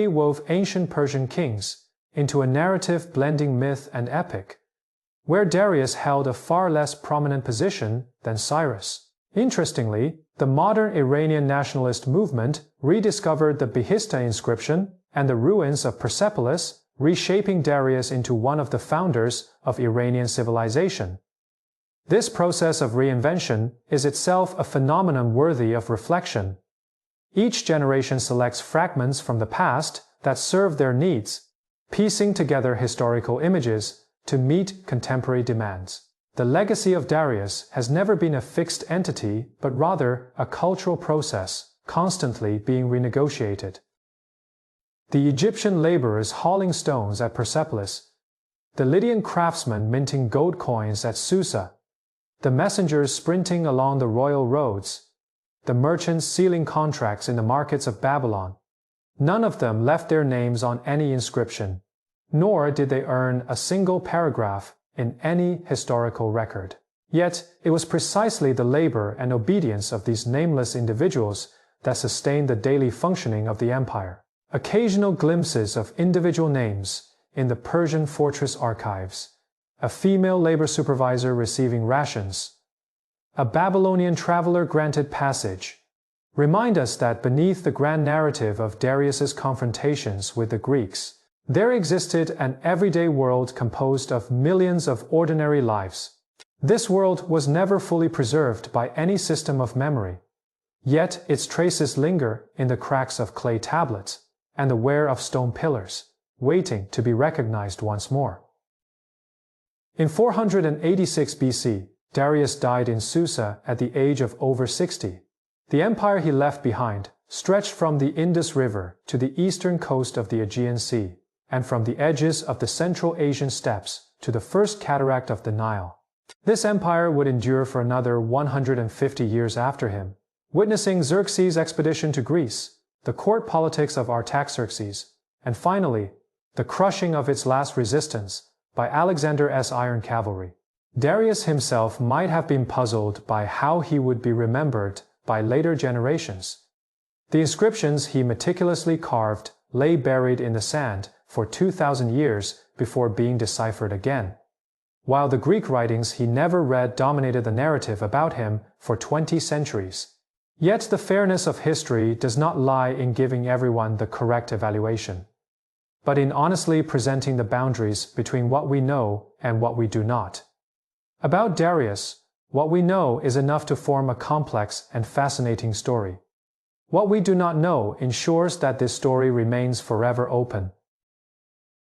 wove ancient Persian kings into a narrative blending myth and epic, where Darius held a far less prominent position than Cyrus. Interestingly, the modern Iranian nationalist movement rediscovered the Behistun inscription and the ruins of Persepolis, reshaping Darius into one of the founders of Iranian civilization. This process of reinvention is itself a phenomenon worthy of reflection. Each generation selects fragments from the past that serve their needs, piecing together historical images to meet contemporary demands. The legacy of Darius has never been a fixed entity, but rather a cultural process, constantly being renegotiated. The Egyptian laborers hauling stones at Persepolis, the Lydian craftsmen minting gold coins at Susa, the messengers sprinting along the royal roads, the merchants sealing contracts in the markets of Babylon. None of them left their names on any inscription, nor did they earn a single paragraph in any historical record. Yet, it was precisely the labor and obedience of these nameless individuals that sustained the daily functioning of the empire. Occasional glimpses of individual names in the Persian fortress archives, a female labor supervisor receiving rations, a Babylonian traveler granted passage, remind us that beneath the grand narrative of Darius's confrontations with the Greeks, there existed an everyday world composed of millions of ordinary lives. This world was never fully preserved by any system of memory, yet its traces linger in the cracks of clay tablets and the wear of stone pillars, waiting to be recognized once more. In 486 BC, Darius died in Susa at the age of over 60. The empire he left behind stretched from the Indus River to the eastern coast of the Aegean Sea, and from the edges of the Central Asian steppes to the first cataract of the Nile. This empire would endure for another 150 years after him, witnessing Xerxes' expedition to Greece, the court politics of Artaxerxes, and finally, the crushing of its last resistance by Alexander's iron cavalry. Darius himself might have been puzzled by how he would be remembered by later generations. The inscriptions he meticulously carved lay buried in the sand for 2,000 years before being deciphered again, while the Greek writings he never read dominated the narrative about him for 20 centuries. Yet the fairness of history does not lie in giving everyone the correct evaluation, but in honestly presenting the boundaries between what we know and what we do not. About Darius, what we know is enough to form a complex and fascinating story. What we do not know ensures that this story remains forever open.